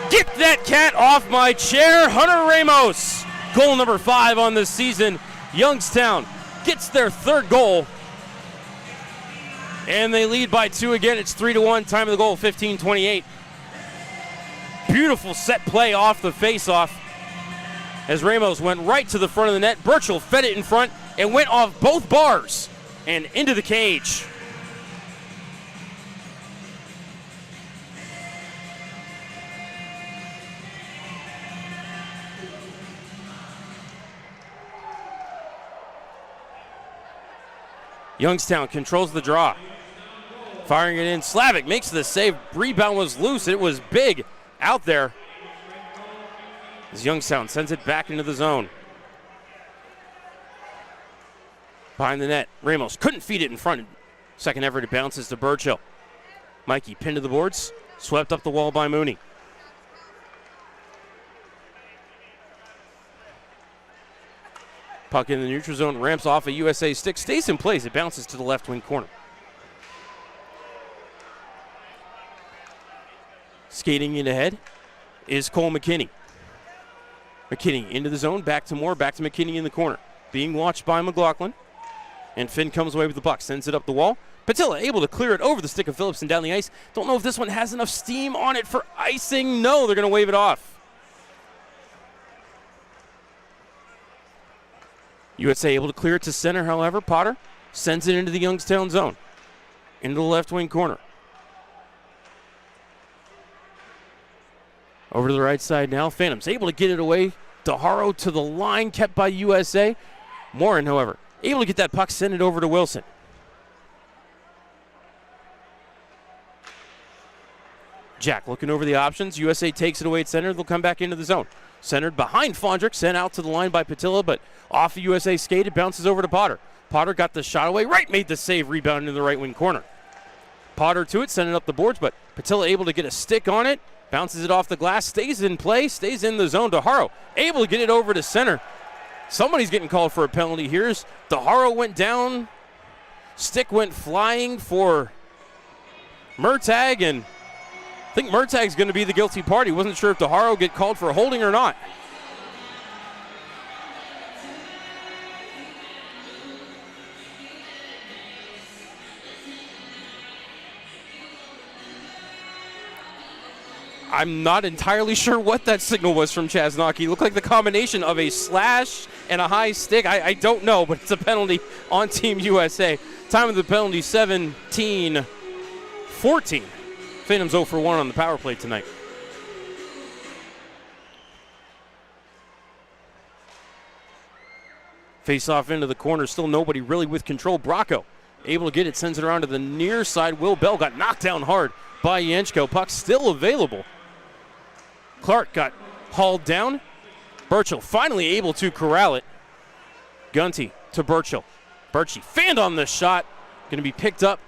Get that cat off my chair. Hunter Ramos. Goal number 5 on the season. Youngstown gets their 3rd goal. And they lead by 2 again. It's 3-1. Time of the goal, 15:28. Beautiful set play off the face-off. As Ramos went right to the front of the net. Burchell fed it in front and went off both bars and into the cage. Youngstown controls the draw. Firing it in. Slavic makes the save. Rebound was loose. It was big out there. As Youngstown sends it back into the zone. Behind the net, Ramos couldn't feed it in front. Second effort, it bounces to Burchill. Mikey pinned to the boards, swept up the wall by Mooney. Puck in the neutral zone, ramps off a USA stick, stays in place. It bounces to the left wing corner. Skating in ahead is Cole McKinney. McKinney into the zone, back to Moore, back to McKinney in the corner. Being watched by McLaughlin. And Finn comes away with the puck, sends it up the wall. Patilla able to clear it over the stick of Phillips and down the ice. Don't know if this one has enough steam on it for icing. No, they're going to wave it off. USA able to clear it to center, however. Potter sends it into the Youngstown zone. Into the left wing corner. Over to the right side now. Phantoms able to get it away. DeHaro to the line, kept by USA. Morin, however, able to get that puck, send it over to Wilson. Jack looking over the options. USA takes it away at center. They'll come back into the zone. Centered behind Fondrick, sent out to the line by Patilla, but off the USA skate, it bounces over to Potter. Potter got the shot away. Wright made the save, rebound into the right wing corner. Potter to it, sent it up the boards, but Patilla able to get a stick on it. Bounces it off the glass, stays in play, stays in the zone. DeHaro able to get it over to center. Somebody's getting called for a penalty here. DeHaro went down. Stick went flying for Murtagh, and I think Murtagh's going to be the guilty party. Wasn't sure if DeHaro get called for holding or not. I'm not entirely sure what that signal was from Chaznocki. It looked like the combination of a slash and a high stick. I don't know, but it's a penalty on Team USA. Time of the penalty, 17-14. Phantoms 0 for 1 on the power play tonight. Face off into the corner. Still nobody really with control. Bracco able to get it, sends it around to the near side. Will Bell got knocked down hard by Yenchko. Puck still available. Clark got hauled down. Burchell finally able to corral it. Gunty to Burchell. Birchie fanned on the shot. Going to be picked up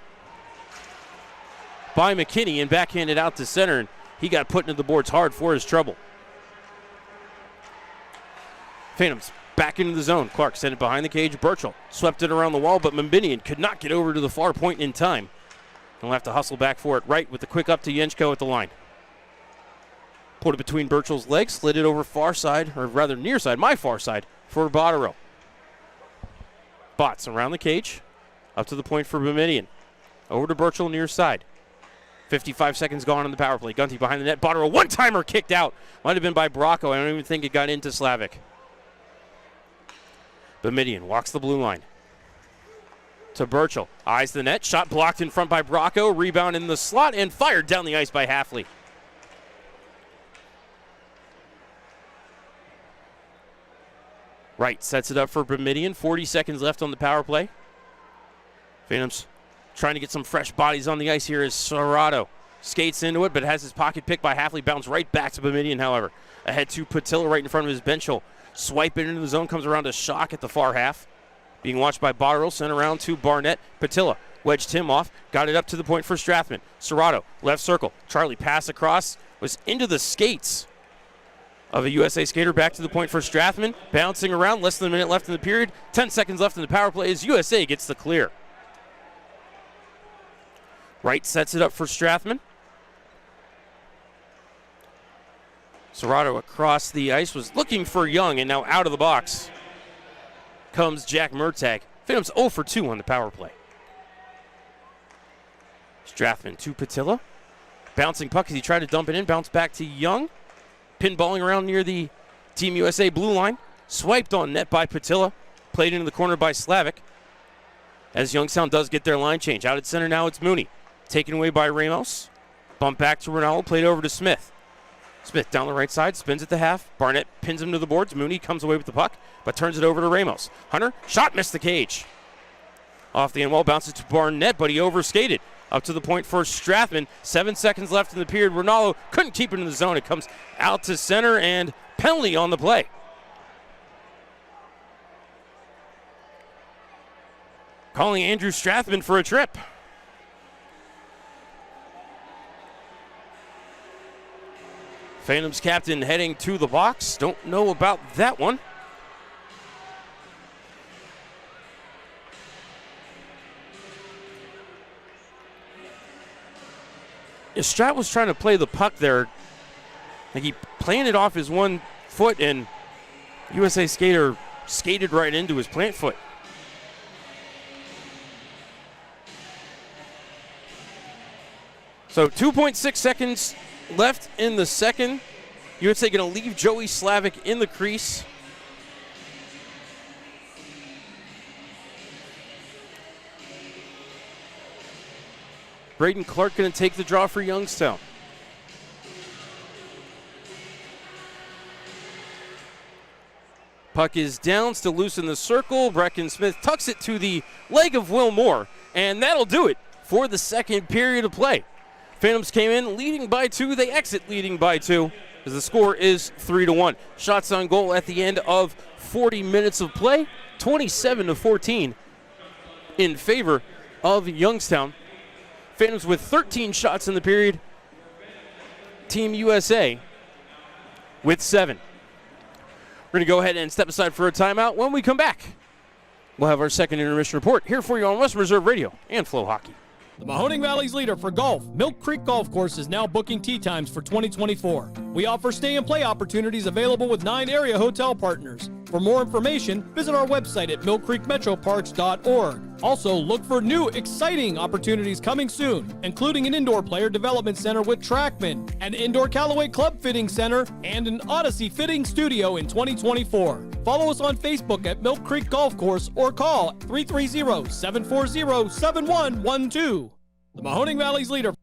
by McKinney and backhanded out to center. And he got put into the boards hard for his trouble. Phantoms back into the zone. Clark sent it behind the cage. Burchell swept it around the wall, but Mbinian could not get over to the far point in time. He'll have to hustle back for it right with the quick up to Yenchko at the line. Put it between Burchell's legs, slid it over far side, or rather near side, my far side, for Botterill. Bots around the cage, up to the point for Boumedian. Over to Burchell near side. 55 seconds gone on the power play. Gunty behind the net. Botterill, one-timer kicked out. Might have been by Bracco. I don't even think it got into Slavic. Boumedian walks the blue line. To Burchell. Eyes the net. Shot blocked in front by Bracco. Rebound in the slot and fired down the ice by Halfley. Wright sets it up for Boumedian. 40 seconds left on the power play. Phantoms trying to get some fresh bodies on the ice here as Serrato skates into it, but has his pocket picked by Halfley. Bounce right back to Boumedian, however. Ahead to Patilla right in front of his bench. He'll swipe it into the zone. Comes around to Shock at the far half. Being watched by Botterill. Sent around to Barnett. Patilla wedged him off. Got it up to the point for Strathman. Serrato, left circle. Charlie pass across. Was into the skates of a USA skater. Back to the point for Strathman. Bouncing around. Less than a minute left in the period. 10 seconds left in the power play as USA gets the clear. Wright sets it up for Strathman. Serrato across the ice. Was looking for Young, and now out of the box comes Jack Murtagh. Phantoms 0 for 2 on the power play. Strathman to Patilla. Bouncing puck as he tried to dump it in. Bounce back to Young. Pinballing around near the Team USA blue line. Swiped on net by Patilla. Played into the corner by Slavic. As Youngstown does get their line change. Out at center now it's Mooney. Taken away by Ramos. Bump back to Ronaldo. Played over to Smith. Smith down the right side. Spins at the half. Barnett pins him to the boards. Mooney comes away with the puck, but turns it over to Ramos. Hunter. Shot missed the cage. Off the end wall. Bounces to Barnett, but he overskated. Up to the point for Strathman. 7 seconds left in the period. Ronaldo couldn't keep it in the zone. It comes out to center and penalty on the play. Calling Andrew Strathman for a trip. Phantoms captain heading to the box. Don't know about that one. Strat was trying to play the puck there. Like he planted off his 1 foot and USA skater skated right into his plant foot. So 2.6 seconds left in the second. USA going to leave Joey Slavic in the crease. Braden Clark going to take the draw for Youngstown. Puck is down, still loose in the circle. Brecken Smith tucks it to the leg of Will Moore, and that'll do it for the second period of play. Phantoms came in leading by 2. They exit leading by 2 as the score is 3-1. Shots on goal at the end of 40 minutes of play, 27-14 in favor of Youngstown. Phantoms with 13 shots in the period, Team USA with 7. We're going to go ahead and step aside for a timeout. When we come back, we'll have our second intermission report here for you on Western Reserve Radio and FloHockey. The Mahoning Valley's leader for golf, Milk Creek Golf Course, is now booking tee times for 2024. We offer stay and play opportunities available with 9 area hotel partners. For more information, visit our website at millcreekmetroparks.org. Also, look for new, exciting opportunities coming soon, including an indoor player development center with Trackman, an indoor Callaway club fitting center, and an Odyssey fitting studio in 2024. Follow us on Facebook at Milk Creek Golf Course or call 330-740-7112. The Mahoning Valley's leader.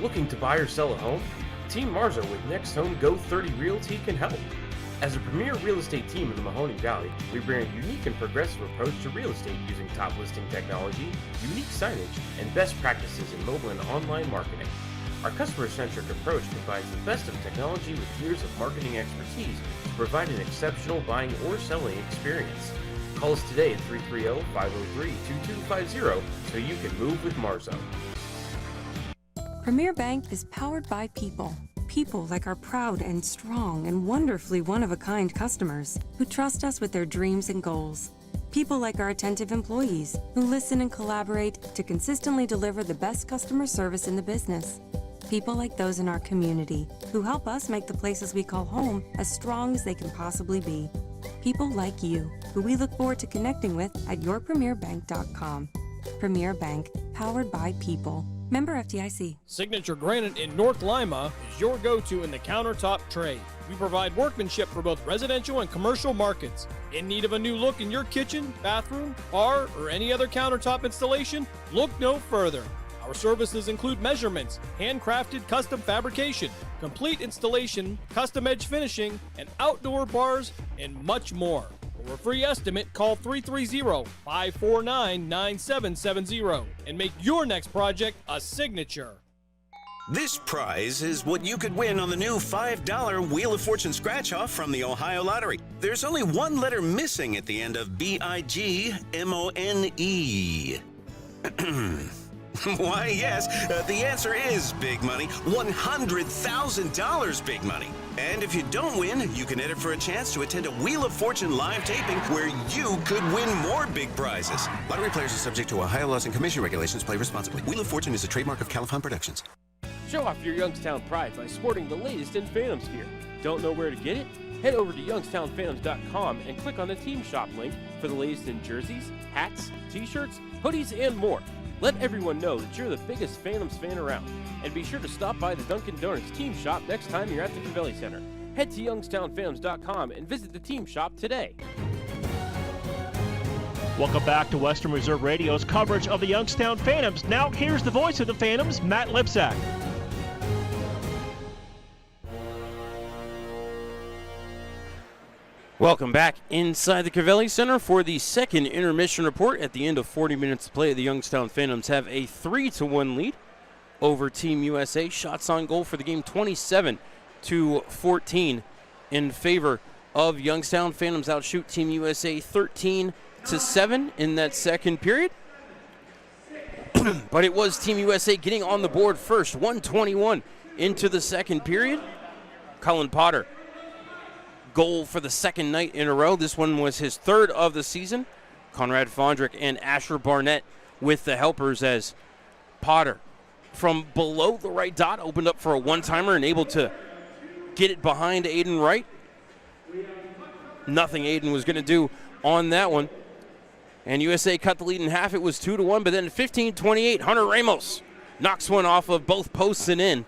Looking to buy or sell a home? Team Marzo with Next Home Go 30 Realty can help. As a premier real estate team in the Mahoning Valley, we bring a unique and progressive approach to real estate using top listing technology, unique signage, and best practices in mobile and online marketing. Our customer-centric approach combines the best of technology with years of marketing expertise to provide an exceptional buying or selling experience. Call us today at 330-503-2250 so you can move with Marzo. Premier Bank is powered by people. People like our proud and strong and wonderfully one-of-a-kind customers who trust us with their dreams and goals. People like our attentive employees who listen and collaborate to consistently deliver the best customer service in the business. People like those in our community who help us make the places we call home as strong as they can possibly be. People like you who we look forward to connecting with at yourpremierbank.com. Premier Bank, powered by people. Member FDIC. Signature Granite in North Lima is your go-to in the countertop trade. We provide workmanship for both residential and commercial markets. In need of a new look in your kitchen, bathroom, bar, or any other countertop installation? Look no further. Our services include measurements, handcrafted custom fabrication, complete installation, custom edge finishing, and outdoor bars, and much more. For a free estimate, call 330-549-9770 and make your next project a signature. This prize is what you could win on the new $5 Wheel of Fortune scratch-off from the Ohio Lottery. There's only one letter missing at the end of BIGMONE. Why, yes, the answer is big money. $100,000 big money. And if you don't win, you can enter for a chance to attend a Wheel of Fortune live taping where you could win more big prizes. Lottery players are subject to Ohio laws and commission regulations. Play responsibly. Wheel of Fortune is a trademark of Califon Productions. Show off your Youngstown pride by sporting the latest in Phantoms gear. Don't know where to get it? Head over to youngstownphantoms.com and click on the team shop link for the latest in jerseys, hats, t-shirts, hoodies, and more. Let everyone know that you're the biggest Phantoms fan around. And be sure to stop by the Dunkin' Donuts team shop next time you're at the Cavelli Center. Head to youngstownphantoms.com and visit the team shop today. Welcome back to Western Reserve Radio's coverage of the Youngstown Phantoms. Now here's the voice of the Phantoms, Matt Lipsack. Welcome back inside the Cavelli Center for the second intermission report. At the end of 40 minutes of play, the Youngstown Phantoms have a 3-1 lead over Team USA. Shots on goal for the game 27-14 in favor of Youngstown. Phantoms outshoot Team USA 13-7 in that second period. But it was Team USA getting on the board first, 1:21 into the second period. Cullen Potter, goal for the second night in a row. This one was his third of the season. Conrad Fondrick and Asher Barnett with the helpers as Potter from below the right dot opened up for a one-timer and able to get it behind Aiden Wright. Nothing Aiden was going to do on that one. And USA cut the lead in half. It was 2-1, but then 15-28, Hunter Ramos knocks one off of both posts and in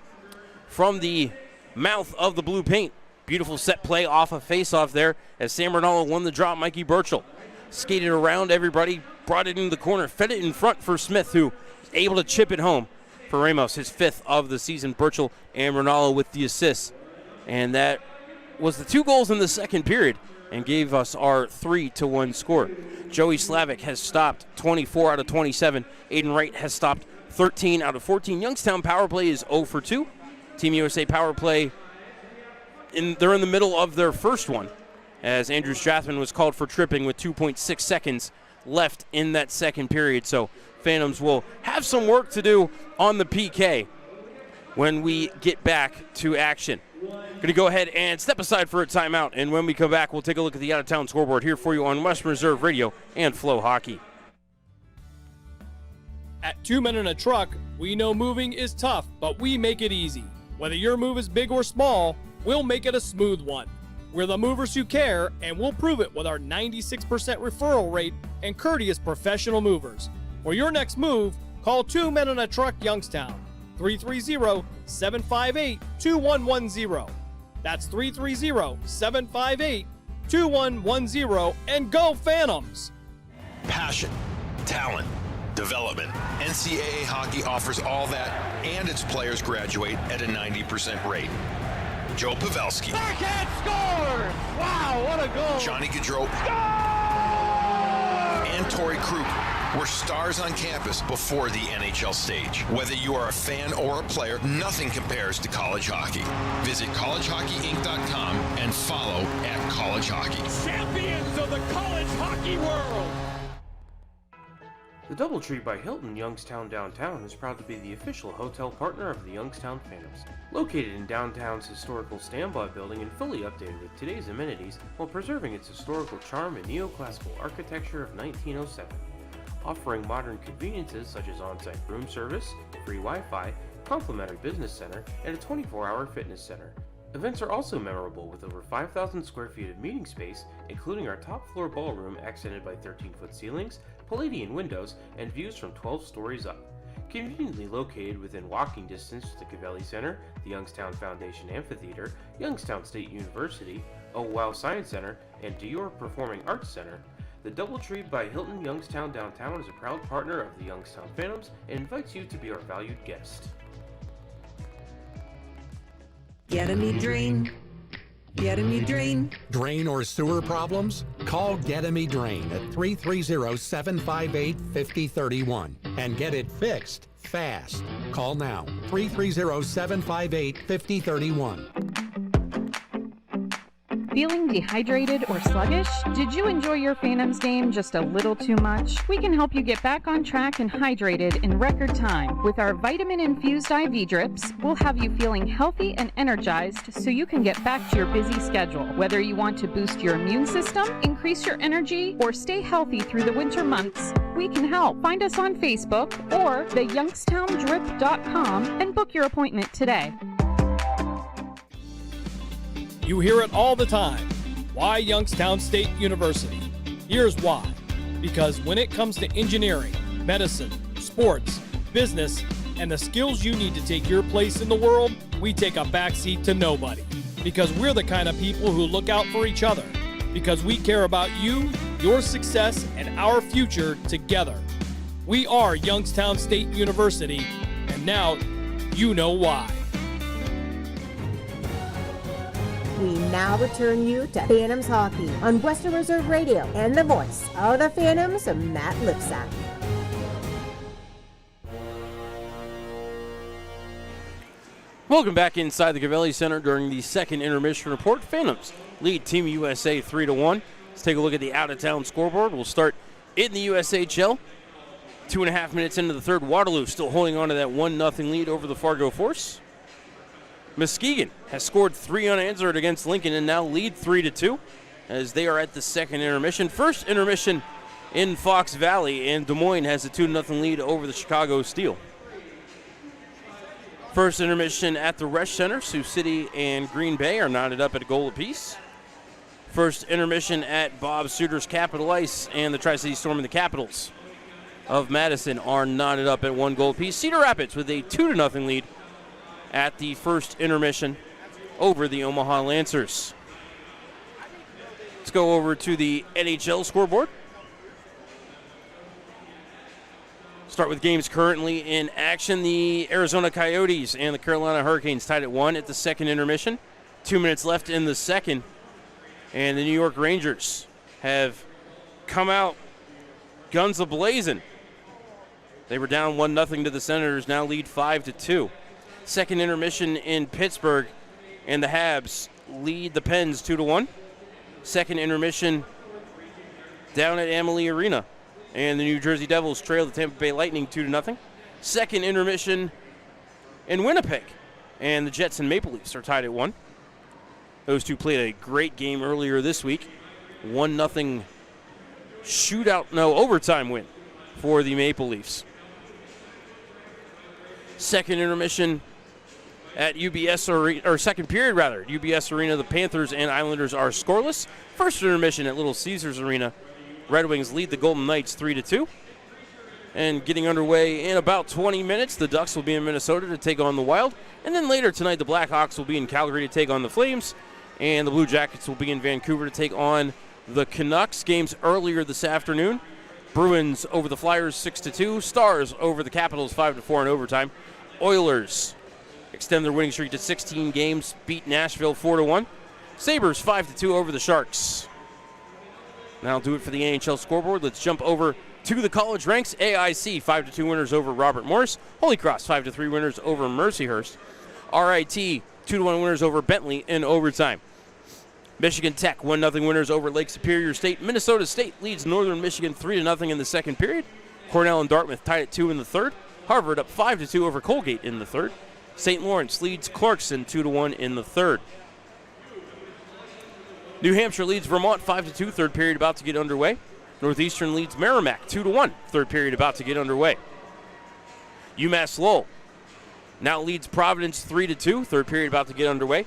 from the mouth of the blue paint. Beautiful set play off a face-off there as Sam Ronaldo won the drop. Mikey Burchell skated around everybody, brought it into the corner, fed it in front for Smith, who was able to chip it home for Ramos, his fifth of the season. Burchell and Ronaldo with the assists. And that was the 2 goals in the second period and gave us our 3-1 score. Joey Slavic has stopped 24 out of 27. Aiden Wright has stopped 13 out of 14. Youngstown power play is 0 for 2. Team USA power play, they're in the middle of their first one, as Andrew Strathman was called for tripping with 2.6 seconds left in that second period. So Phantoms will have some work to do on the PK when we get back to action. Going to go ahead and step aside for a timeout, and when we come back, we'll take a look at the out-of-town scoreboard here for you on Western Reserve Radio and FloHockey. At 2 Men in a Truck, we know moving is tough, but we make it easy. Whether your move is big or small, we'll make it a smooth one. We're the movers who care, and we'll prove it with our 96% referral rate and courteous professional movers. For your next move, call 2 Men in a Truck Youngstown, 330-758-2110. That's 330-758-2110, and go Phantoms! Passion, talent, development. NCAA hockey offers all that, and its players graduate at a 90% rate. Joe Pavelski. Backhand scores! Wow, what a goal! Johnny Gaudreau. And Torrey Krug were stars on campus before the NHL stage. Whether you are a fan or a player, nothing compares to college hockey. Visit collegehockeyinc.com and follow @collegehockey. Champions of the college hockey world! The Doubletree by Hilton Youngstown Downtown is proud to be the official hotel partner of the Youngstown Phantoms. Located in downtown's historical standby building and fully updated with today's amenities while preserving its historical charm and neoclassical architecture of 1907. Offering modern conveniences such as on-site room service, free Wi-Fi, complimentary business center, and a 24-hour fitness center. Events are also memorable with over 5,000 square feet of meeting space, including our top floor ballroom accented by 13-foot ceilings, Palladian windows, and views from 12 stories up. Conveniently located within walking distance to the Cavelli Center, the Youngstown Foundation Amphitheater, Youngstown State University, Wow Science Center, and Dior Performing Arts Center, the Doubletree by Hilton Youngstown Downtown is a proud partner of the Youngstown Phantoms and invites you to be our valued guest. Get me drain. Get me drain. Drain or sewer problems? Call Get Me Drain at 330-758-5031 and get it fixed fast. Call now. 330-758-5031. Feeling dehydrated or sluggish? Did you enjoy your Phantoms game just a little too much? We can help you get back on track and hydrated in record time. With our vitamin-infused IV drips, we'll have you feeling healthy and energized so you can get back to your busy schedule. Whether you want to boost your immune system, increase your energy, or stay healthy through the winter months, we can help. Find us on Facebook or theyoungstowndrip.com and book your appointment today. You hear it all the time. Why Youngstown State University? Here's why. Because when it comes to engineering, medicine, sports, business, and the skills you need to take your place in the world, we take a backseat to nobody. Because we're the kind of people who look out for each other. Because we care about you, your success, and our future together. We are Youngstown State University, and now you know why. We now return you to Phantoms Hockey on Western Reserve Radio and the voice of the Phantoms, Matt Lipsack. Welcome back inside the Cavelli Center during the second intermission report. Phantoms lead Team USA 3-1. Let's take a look at the out-of-town scoreboard. We'll start in the USHL. 2.5 minutes into the third, Waterloo still holding on to that 1-0 lead over the Fargo Force. Muskegon has scored 3 unanswered against Lincoln and now lead 3-2 as they are at the second intermission. First intermission in Fox Valley, and Des Moines has a 2-0 lead over the Chicago Steel. First intermission at the Resch Center. Sioux City and Green Bay are knotted up at a goal apiece. First intermission at Bob Suter's Capital Ice, and the Tri-City Storm and the Capitals of Madison are knotted up at 1 goal apiece. Cedar Rapids with a 2-0 lead at the first intermission over the Omaha Lancers. Let's go over to the NHL scoreboard. Start with games currently in action. The Arizona Coyotes and the Carolina Hurricanes tied at 1 at the second intermission. 2 minutes left in the second. And the New York Rangers have come out guns a-blazing They were down 1-0 to the Senators, now lead 5-2. Second intermission in Pittsburgh, and the Habs lead the Pens 2-1. Second intermission down at Amalie Arena, and the New Jersey Devils trail the Tampa Bay Lightning 2-0. Second intermission in Winnipeg, and the Jets and Maple Leafs are tied at 1. Those two played a great game earlier this week. 1-0 overtime win for the Maple Leafs. Second intermission at UBS Arena, or second period rather, UBS Arena, the Panthers and Islanders are scoreless. First intermission at Little Caesars Arena, Red Wings lead the Golden Knights 3-2. And getting underway in about 20 minutes, the Ducks will be in Minnesota to take on the Wild. And then later tonight, the Blackhawks will be in Calgary to take on the Flames. And the Blue Jackets will be in Vancouver to take on the Canucks. Games earlier this afternoon. Bruins over the Flyers 6-2. Stars over the Capitals 5-4 in overtime. Oilers extend their winning streak to 16 games, beat Nashville 4-1. Sabres 5-2 over the Sharks. That'll do it for the NHL scoreboard. Let's jump over to the college ranks. AIC 5-2 winners over Robert Morris. Holy Cross 5-3 winners over Mercyhurst. RIT 2-1 winners over Bentley in overtime. Michigan Tech 1-0 winners over Lake Superior State. Minnesota State leads Northern Michigan 3-0 in the second period. Cornell and Dartmouth tied at 2 in the third. Harvard up 5-2 over Colgate in the third. St. Lawrence leads Clarkson 2-1 in the third. New Hampshire leads Vermont 5-2, third period about to get underway. Northeastern leads Merrimack 2-1, third period about to get underway. UMass Lowell now leads Providence 3-2, third period about to get underway.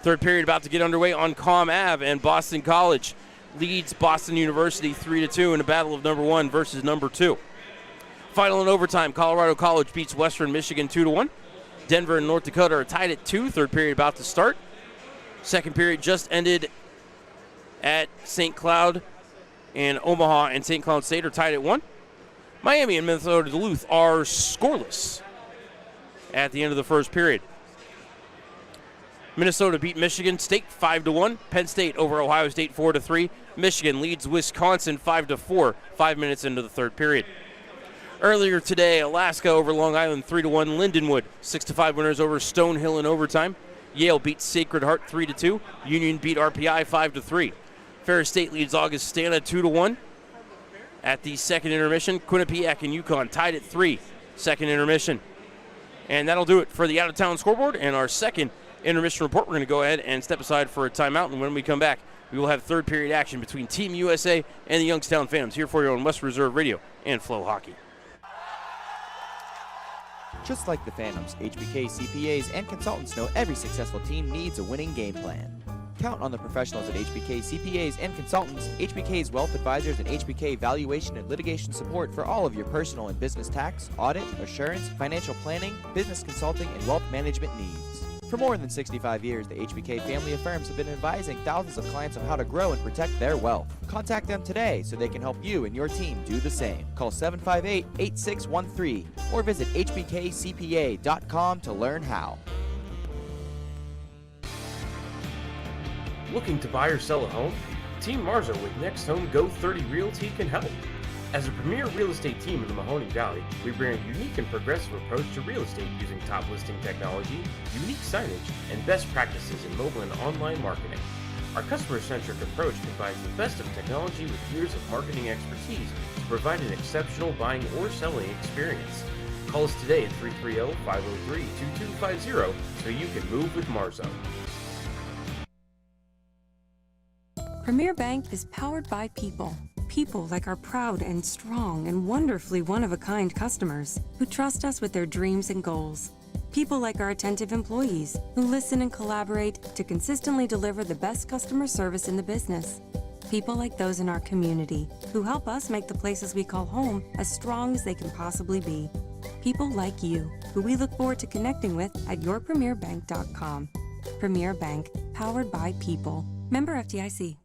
Third period about to get underway on Comm Ave, and Boston College leads Boston University 3-2 in a battle of number 1 versus number 2. Final in overtime, Colorado College beats Western Michigan 2-1. Denver and North Dakota are tied at 2, third period about to start. Second period just ended at St. Cloud, and Omaha and St. Cloud State are tied at 1. Miami and Minnesota Duluth are scoreless at the end of the first period. Minnesota beat Michigan State 5-1. Penn State over Ohio State 4-3. Michigan leads Wisconsin 5-4, 5 minutes into the third period. Earlier today, Alaska over Long Island 3-1. Lindenwood 6-5 winners over Stonehill in overtime. Yale beat Sacred Heart 3-2. Union beat RPI 5-3. Ferris State leads Augustana 2-1. At the second intermission, Quinnipiac and UConn tied at 3. Second intermission. And that'll do it for the out-of-town scoreboard and our second intermission report. We're going to go ahead and step aside for a timeout, and when we come back, we will have third period action between Team USA and the Youngstown Phantoms here for you on West Reserve Radio and FloHockey. Just like the Phantoms, HBK CPAs and consultants know every successful team needs a winning game plan. Count on the professionals at HBK CPAs and consultants, HBK's wealth advisors, and HBK valuation and litigation support for all of your personal and business tax, audit, assurance, financial planning, business consulting, and wealth management needs. For more than 65 years, the HBK family of firms have been advising thousands of clients on how to grow and protect their wealth. Contact them today so they can help you and your team do the same. Call 758-8613 or visit hbkcpa.com to learn how. Looking to buy or sell a home? Team Marzo with Next Home Go 30 Realty can help. As a premier real estate team in the Mahoning Valley, we bring a unique and progressive approach to real estate using top listing technology, unique signage, and best practices in mobile and online marketing. Our customer-centric approach combines the best of technology with years of marketing expertise to provide an exceptional buying or selling experience. Call us today at 330-503-2250 so you can move with Marzo. Premier Bank is powered by people. People like our proud and strong and wonderfully one-of-a-kind customers who trust us with their dreams and goals. People like our attentive employees who listen and collaborate to consistently deliver the best customer service in the business. People like those in our community who help us make the places we call home as strong as they can possibly be. People like you who we look forward to connecting with at yourpremierbank.com. Premier Bank, powered by people. Member FDIC.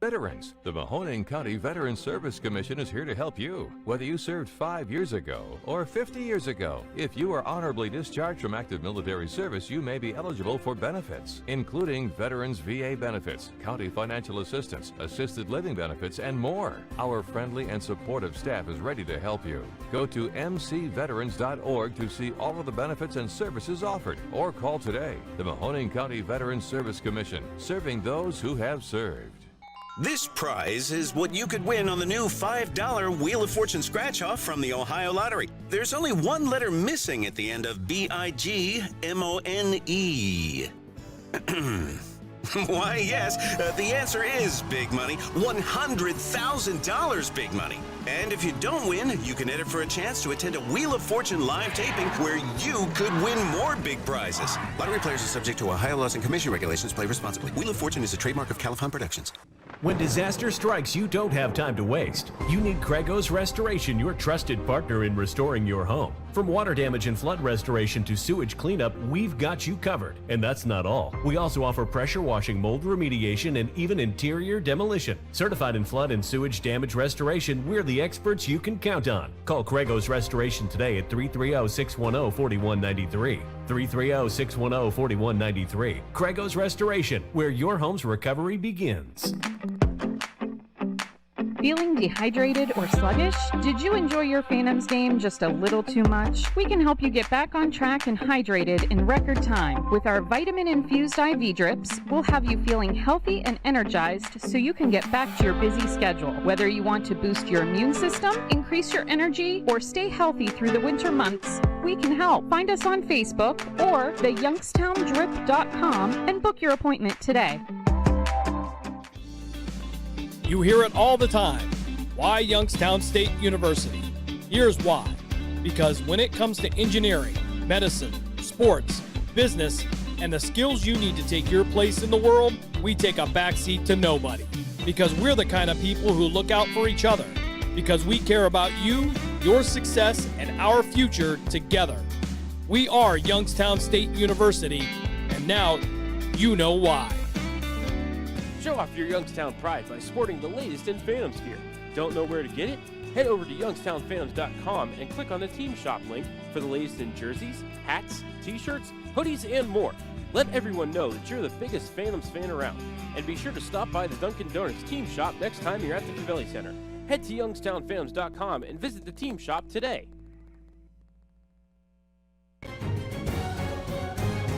Veterans. The Mahoning County Veterans Service Commission is here to help you. Whether you served 5 years ago or 50 years ago, if you are honorably discharged from active military service, you may be eligible for benefits, including Veterans VA benefits, county financial assistance, assisted living benefits, and more. Our friendly and supportive staff is ready to help you. Go to mcveterans.org to see all of the benefits and services offered, or call today. The Mahoning County Veterans Service Commission, serving those who have served. This prize is what you could win on the new $5 Wheel of Fortune scratch-off from the Ohio Lottery. There's only one letter missing at the end of BIGMONE. Why, yes, the answer is big money. $100,000 big money. And if you don't win, you can enter for a chance to attend a Wheel of Fortune live taping where you could win more big prizes. Lottery players are subject to Ohio laws and commission regulations. Play responsibly. Wheel of Fortune is a trademark of Califon Productions. When disaster strikes, you don't have time to waste. You need Craigos Restoration, your trusted partner in restoring your home. From water damage and flood restoration to sewage cleanup, we've got you covered. And that's not all. We also offer pressure washing, mold remediation, and even interior demolition. Certified in flood and sewage damage restoration, we're the experts you can count on. Call Craigos Restoration today at 330-610-4193. 330-610-4193. Craigos Restoration, where your home's recovery begins. Feeling dehydrated or sluggish? Did you enjoy your Phantoms game just a little too much? We can help you get back on track and hydrated in record time. With our vitamin-infused IV drips, we'll have you feeling healthy and energized so you can get back to your busy schedule. Whether you want to boost your immune system, increase your energy, or stay healthy through the winter months, we can help. Find us on Facebook or theyoungstowndrip.com and book your appointment today. You hear it all the time. Why Youngstown State University? Here's why. Because when it comes to engineering, medicine, sports, business, and the skills you need to take your place in the world, we take a backseat to nobody. Because we're the kind of people who look out for each other. Because we care about you, your success, and our future together. We are Youngstown State University, and now you know why. Show off your Youngstown pride by sporting the latest in Phantoms gear. Don't know where to get it? Head over to youngstownphantoms.com and click on the Team Shop link for the latest in jerseys, hats, t-shirts, hoodies, and more. Let everyone know that you're the biggest Phantoms fan around. And be sure to stop by the Dunkin' Donuts Team Shop next time you're at the Cavelli Center. Head to youngstownphantoms.com and visit the Team Shop today.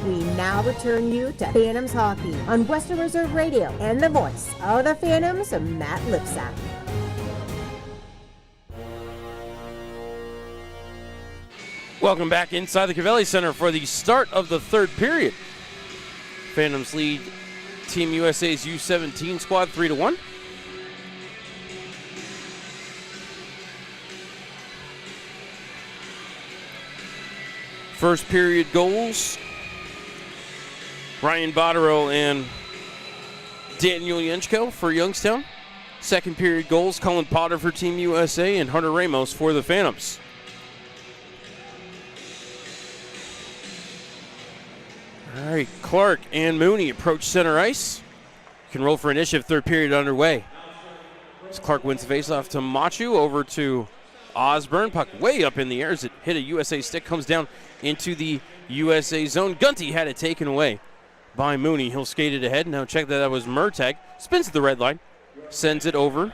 We now return you to Phantoms Hockey on Western Reserve Radio and the voice of the Phantoms, Matt Lipsack. Welcome back inside the Cavelli Center for the start of the third period. Phantoms lead Team USA's U17 squad 3-1. First period goals, Ryan Botterill and Daniel Yenchko for Youngstown. Second period goals, Cullen Potter for Team USA and Hunter Ramos for the Phantoms. All right, Clark and Mooney approach center ice. Can roll for initiative, third period underway. As Clark wins the faceoff to Machu, over to Osborne. Puck way up in the air as it hit a USA stick, comes down into the USA zone. Gunty had it taken away by Mooney. He'll skate it ahead. Now check that was Murtagh. Spins to the red line. Sends it over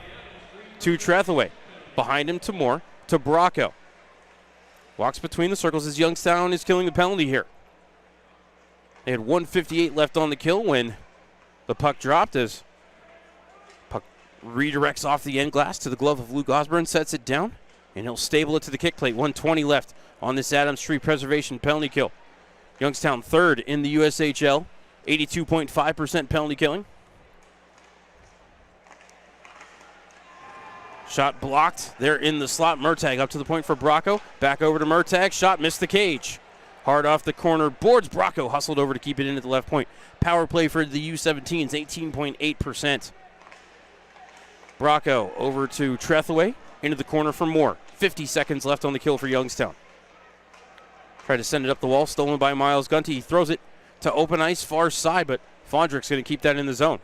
to Trethaway. Behind him to Moore. To Bracco. Walks between the circles as Youngstown is killing the penalty here. They had 1:58 left on the kill when the puck dropped as puck redirects off the end glass to the glove of Luke Osborne. Sets it down and he'll stable it to the kick plate. 1:20 left on this Adams Street preservation penalty kill. Youngstown third in the USHL. 82.5% penalty killing. Shot blocked there in the slot. Murtagh up to the point for Bracco. Back over to Murtagh. Shot missed the cage. Hard off the corner boards. Bracco hustled over to keep it in at the left point. Power play for the U17s, 18.8%. Bracco over to Trethaway. Into the corner for Moore. 50 seconds left on the kill for Youngstown. Tried to send it up the wall. Stolen by Miles Gunty. He throws it to open ice, far side, but Fondrick's going to keep that in the zone.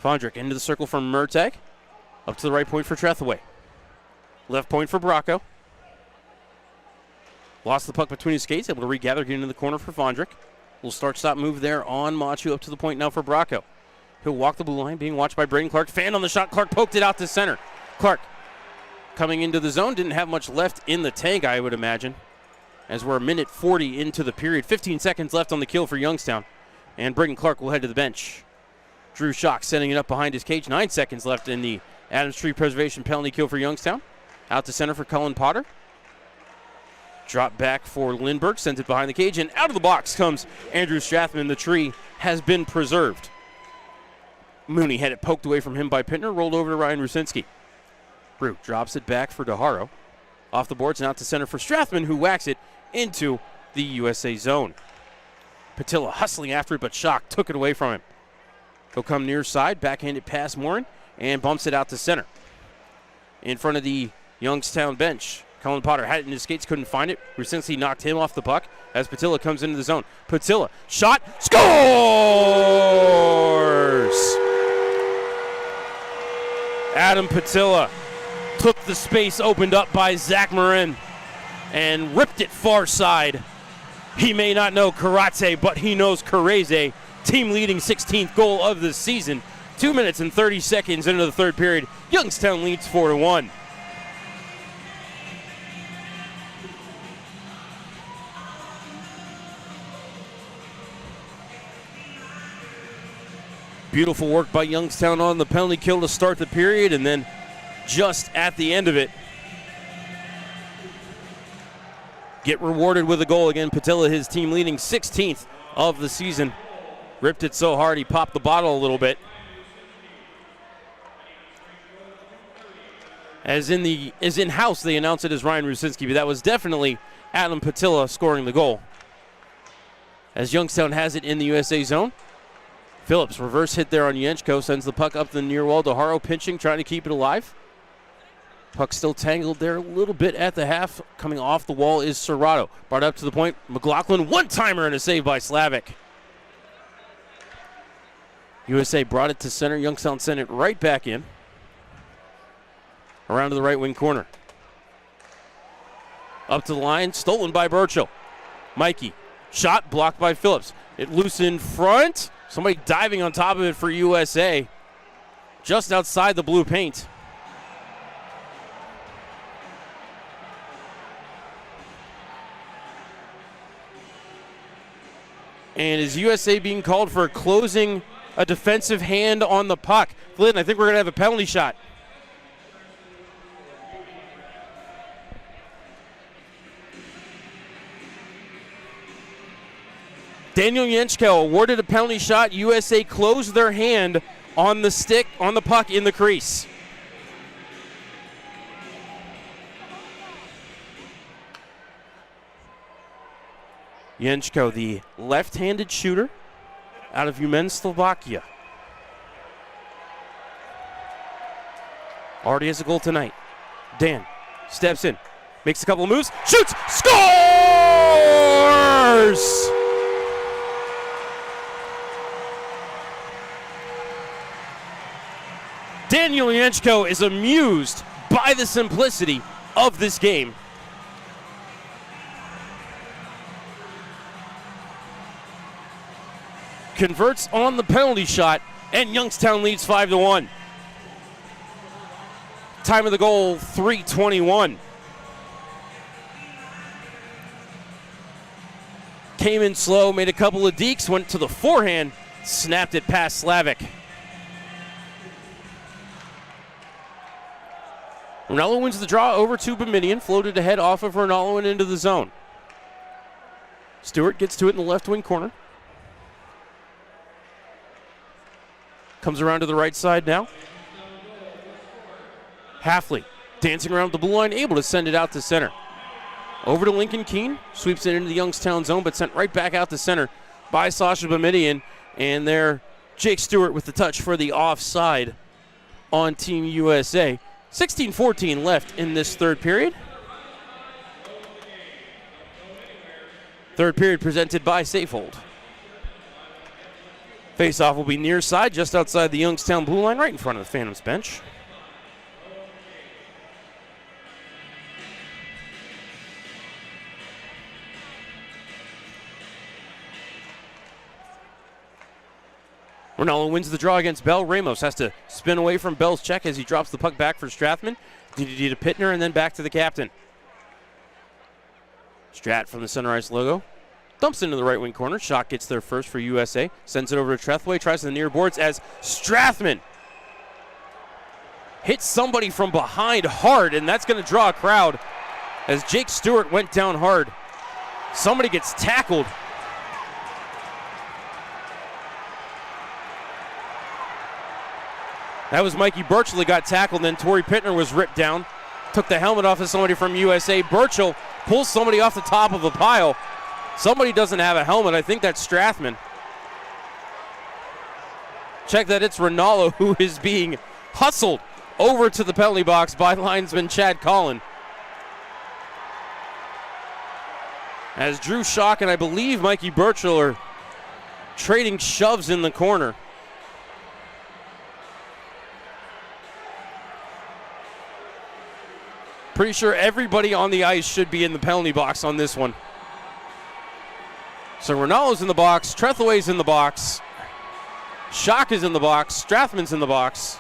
Fondrick into the circle from Murtagh. Up to the right point for Trethaway. Left point for Bracco. Lost the puck between his skates, able to regather, get into the corner for Fondrick. Little start-stop move there on Machu, up to the point now for Bracco. He'll walk the blue line, being watched by Braden Clark. Fan on the shot, Clark poked it out to center. Clark coming into the zone, didn't have much left in the tank, I would imagine, as we're a minute 40 into the period. 15 seconds left on the kill for Youngstown, and Braden Clark will head to the bench. Drew Schock setting it up behind his cage. 9 seconds left in the Adams Tree preservation penalty kill for Youngstown. Out to center for Cullen Potter. Drop back for Lindbergh, sends it behind the cage, and out of the box comes Andrew Strathman. The tree has been preserved. Mooney had it poked away from him by Pittner, rolled over to Ryan Rusinski. Brew drops it back for DeHaro. Off the boards and out to center for Strathman, who whacks it into the USA zone. Patilla hustling after it, but Schock took it away from him. He'll come near side, backhanded pass Morin, and bumps it out to center. In front of the Youngstown bench, Cullen Potter had it in his skates, couldn't find it. Rusinski knocked him off the puck as Patilla comes into the zone. Patilla, shot, scores! Adam Patilla took the space opened up by Zach Marin and ripped it far side. He may not know karate, but he knows kareze. Team-leading 16th goal of the season. 2 minutes and 30 seconds into the third period. Youngstown leads 4-1. Beautiful work by Youngstown on the penalty kill to start the period, and then just at the end of it, get rewarded with a goal again. Patilla, his team leading 16th of the season. Ripped it so hard he popped the bottle a little bit. As in-house, they announce it as Ryan Rusinski, but that was definitely Adam Patilla scoring the goal. As Youngstown has it in the USA zone. Phillips, reverse hit there on Yenchko, sends the puck up the near wall. DeHaro pinching, trying to keep it alive. Puck still tangled there a little bit at the half. Coming off the wall is Serrato. Brought up to the point. McLaughlin, one-timer and a save by Slavic. USA brought it to center. Youngstown sent it right back in. Around to the right wing corner. Up to the line, stolen by Burchill. Mikey, shot blocked by Phillips. It loose in front. Somebody diving on top of it for USA. Just outside the blue paint. And is USA being called for closing a defensive hand on the puck? Flynn, I think we're going to have a penalty shot. Daniel Yenchko awarded a penalty shot. USA closed their hand on the stick, on the puck in the crease. Yenchko, the left-handed shooter out of Umen, Slovakia. Already has a goal tonight. Dan steps in, makes a couple of moves, shoots, scores! Daniel Yenchko is amused by the simplicity of this game. Converts on the penalty shot, and Youngstown leads 5-1. Time of the goal, 3:21. Came in slow, made a couple of dekes, went to the forehand, snapped it past Slavic. Ronaldo wins the draw over to Boumediene, floated ahead off of Ronaldo and into the zone. Stewart gets to it in the left wing corner. Comes around to the right side now. Halfley dancing around the blue line, able to send it out to center. Over to Lincoln Keene, sweeps it into the Youngstown zone, but sent right back out to center by Sasha Boumediene. And there, Jake Stewart with the touch for the offside on Team USA. 16:14 left in this third period. Third period presented by Safehold. Face-off will be near side, just outside the Youngstown blue line, right in front of the Phantoms bench. Ronaldo wins the draw against Bell. Ramos has to spin away from Bell's check as he drops the puck back for Strathman. DDD to Pittner and then back to the captain. Strat from the center ice logo. Dumps into the right wing corner. Shot gets there first for USA. Sends it over to Trethway. Tries to the near boards as Strathman hits somebody from behind hard, and that's going to draw a crowd as Jake Stewart went down hard. Somebody gets tackled. That was Mikey Burchell that got tackled, and then Torrey Pittner was ripped down. Took the helmet off of somebody from USA. Burchell pulls somebody off the top of the pile. Somebody doesn't have a helmet. I think that's Strathman. Check that, it's Ronaldo who is being hustled over to the penalty box by linesman Chad Collin. As Drew Schock and I believe Mikey Burchell are trading shoves in the corner. Pretty sure everybody on the ice should be in the penalty box on this one. So Ronaldo's in the box, Trethaway's in the box, Schock is in the box, Strathman's in the box.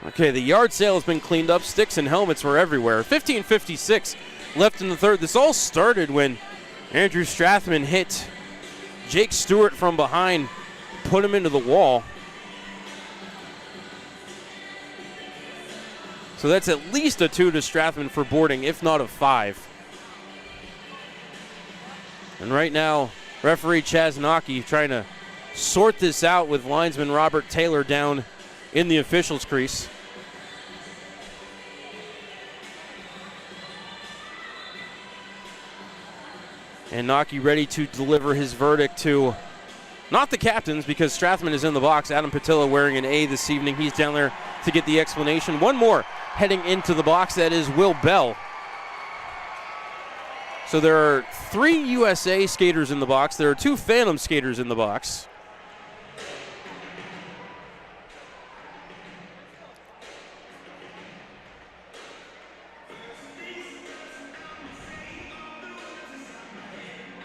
Okay, the yard sale has been cleaned up. Sticks and helmets were everywhere. 15:56 left in the third. This all started when Andrew Strathman hit Jake Stewart from behind, put him into the wall. So that's at least a 2 to Strathman for boarding, if not a 5. And right now, referee Chaz Nocky trying to sort this out with linesman Robert Taylor down in the officials' crease. And Nocky ready to deliver his verdict to not the captains, because Strathman is in the box. Adam Patilla wearing an A this evening. He's down there to get the explanation. One more heading into the box. That is Will Bell. So there are 3 USA skaters in the box. There are 2 Phantom skaters in the box.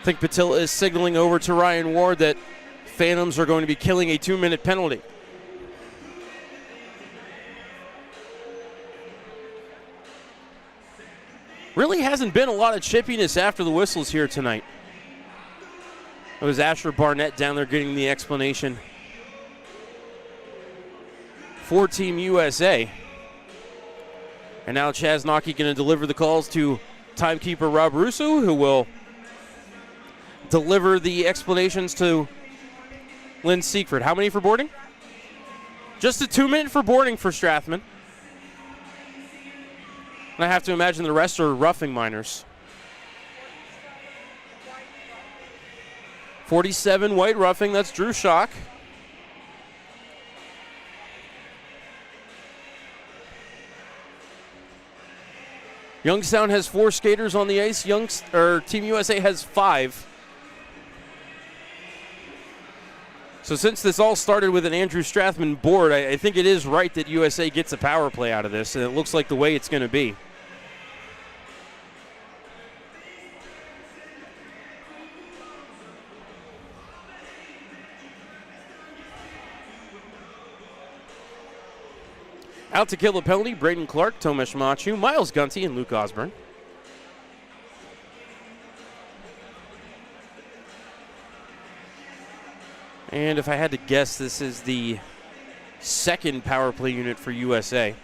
I think Patilla is signaling over to Ryan Ward that Phantoms are going to be killing a 2-minute penalty. Really hasn't been a lot of chippiness after the whistles here tonight. It was Asher Barnett down there getting the explanation for Team USA. And now Chaz Nocky going to deliver the calls to timekeeper Rob Russo, who will deliver the explanations to Lynn Siegfried. How many for boarding? Just a 2-minute for boarding for Strathman. And I have to imagine the rest are roughing minors. 47 white roughing, that's Drew Schock. Youngstown has 4 skaters on the ice. Team USA has 5. So since this all started with an Andrew Strathman board, I think it is right that USA gets a power play out of this, and it looks like the way it's going to be. Out to kill the penalty, Braden Clark, Tomesh Machu, Miles Gunty, and Luke Osborne. And if I had to guess, this is the second power play unit for USA.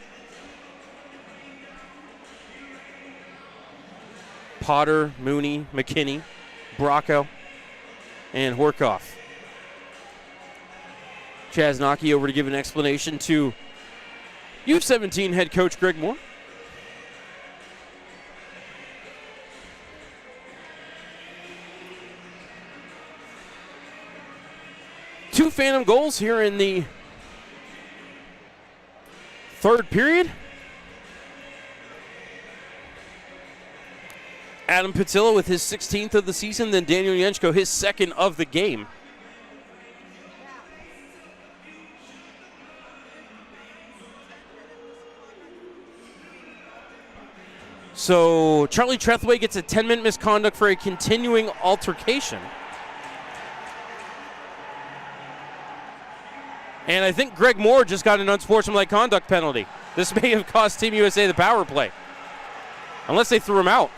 Potter, Mooney, McKinney, Bracco, and Horkoff. Chaz Nocky over to give an explanation to U17 head coach Greg Moore. Phantom goals here in the third period. Adam Patilla with his 16th of the season, then Daniel Yenchko his second of the game. So Charlie Trethway gets a 10-minute misconduct for a continuing altercation. And I think Greg Moore just got an unsportsmanlike conduct penalty. This may have cost Team USA the power play, unless they threw him out.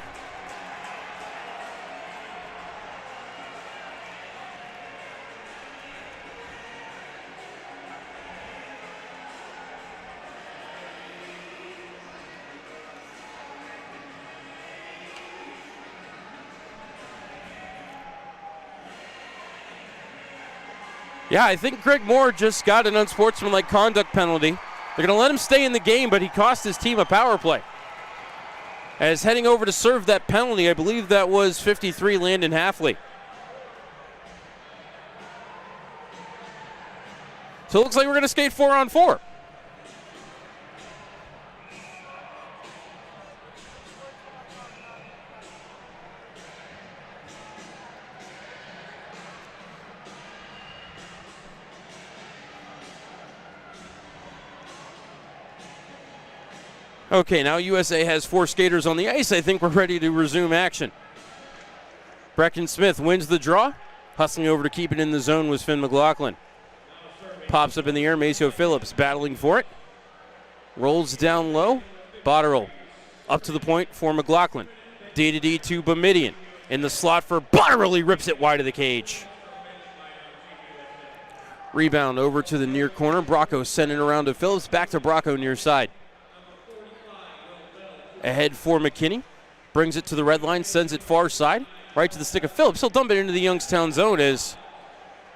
Yeah, I think Greg Moore just got an unsportsmanlike conduct penalty. They're going to let him stay in the game, but he cost his team a power play. As heading over to serve that penalty, I believe that was 53 Landon Halfley. So it looks like we're going to skate 4-on-4. Okay, now USA has 4 skaters on the ice. I think we're ready to resume action. Brecken Smith wins the draw. Hustling over to keep it in the zone was Finn McLaughlin. Pops up in the air, Maceo Phillips battling for it. Rolls down low. Botterill up to the point for McLaughlin. D to Bomidian. In the slot for Botterill, he rips it wide of the cage. Rebound over to the near corner. Bracco sending it around to Phillips. Back to Bracco near side. Ahead for McKinney. Brings it to the red line, sends it far side. Right to the stick of Phillips. He'll dump it into the Youngstown zone as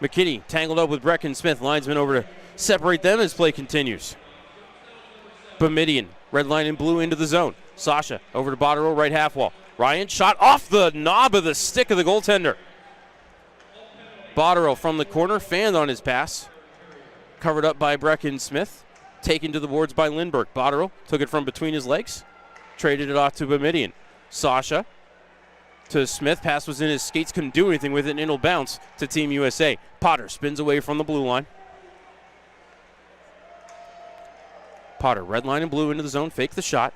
McKinney tangled up with Brecken Smith. Linesman over to separate them as play continues. Bomidian, red line in blue into the zone. Sasha over to Botterill, right half wall. Ryan shot off the knob of the stick of the goaltender. Botterill from the corner, fanned on his pass. Covered up by Brecken Smith. Taken to the boards by Lindbergh. Botterill took it from between his legs. Traded it off to Bomidian. Sasha to Smith. Pass was in his skates. Couldn't do anything with it, and it'll bounce to Team USA. Potter spins away from the blue line. Potter, red line and blue into the zone. Fake the shot.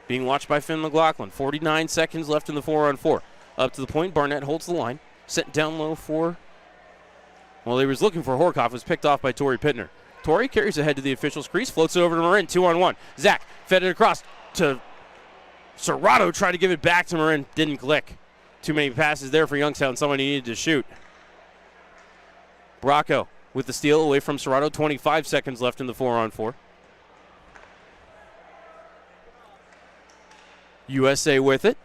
Being watched by Finn McLaughlin. 49 seconds left in the 4-on-4. Up to the point. Barnett holds the line. Sent down low for... Well, he was looking for Horkoff. Was picked off by Torrey Pittner. Torrey carries ahead to the official's crease. Floats it over to Marin. 2-on-1. Zach fed it across to... Serrato tried to give it back to Marin. Didn't click. Too many passes there for Youngstown. Somebody needed to shoot. Bracco with the steal away from Serrato. 25 seconds left in the 4-on-4. USA with it.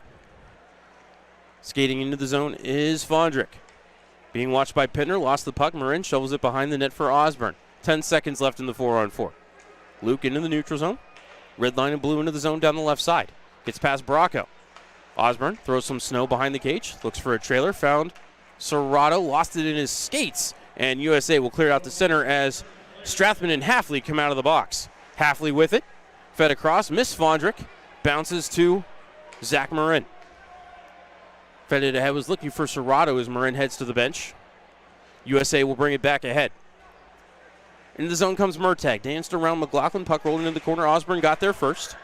Skating into the zone is Fondrick. Being watched by Pittner. Lost the puck. Marin shovels it behind the net for Osborne. 10 seconds left in the 4-on-4. Luke into the neutral zone. Red line and blue into the zone down the left side. Gets past Bracco. Osborne throws some snow behind the cage. Looks for a trailer. Found Serrato. Lost it in his skates. And USA will clear out the center as Strathman and Halfley come out of the box. Halfley with it. Fed across. Miss Fondrick. Bounces to Zach Marin. Fed it ahead. Was looking for Serrato as Marin heads to the bench. USA will bring it back ahead. Into the zone comes Murtagh. Danced around McLaughlin. Puck rolled into the corner. Osborne got there first.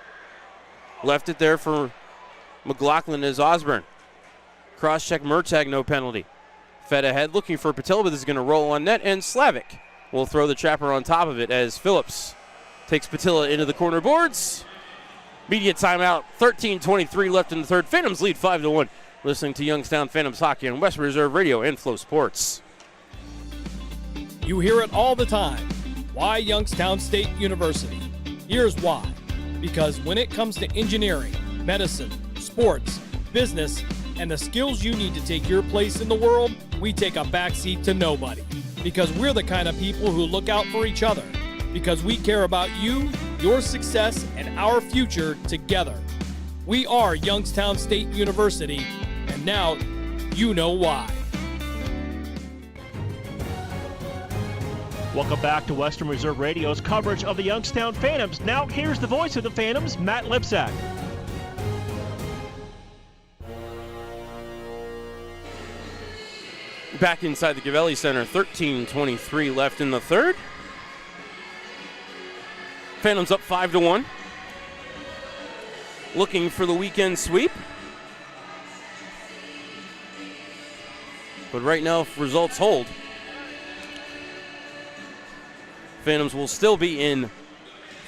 Left it there for McLaughlin as Osborne. Cross-check Murtagh, no penalty. Fed ahead, looking for Patilla, but this is going to roll on net, and Slavic will throw the trapper on top of it as Phillips takes Patilla into the corner boards. Media timeout, 13:23 left in the third. Phantoms lead 5-1. Listening to Youngstown Phantoms Hockey on West Reserve Radio and Flow Sports. You hear it all the time. Why Youngstown State University? Here's why. Because when it comes to engineering, medicine, sports, business, and the skills you need to take your place in the world, we take a backseat to nobody. Because we're the kind of people who look out for each other. Because we care about you, your success, and our future together. We are Youngstown State University, and now you know why. Welcome back to Western Reserve Radio's coverage of the Youngstown Phantoms. Now here's the voice of the Phantoms, Matt Lipsack. Back inside the Gavelli Center, 13:23 left in the third. Phantoms up 5-1. Looking for the weekend sweep. But right now, if results hold, Phantoms will still be in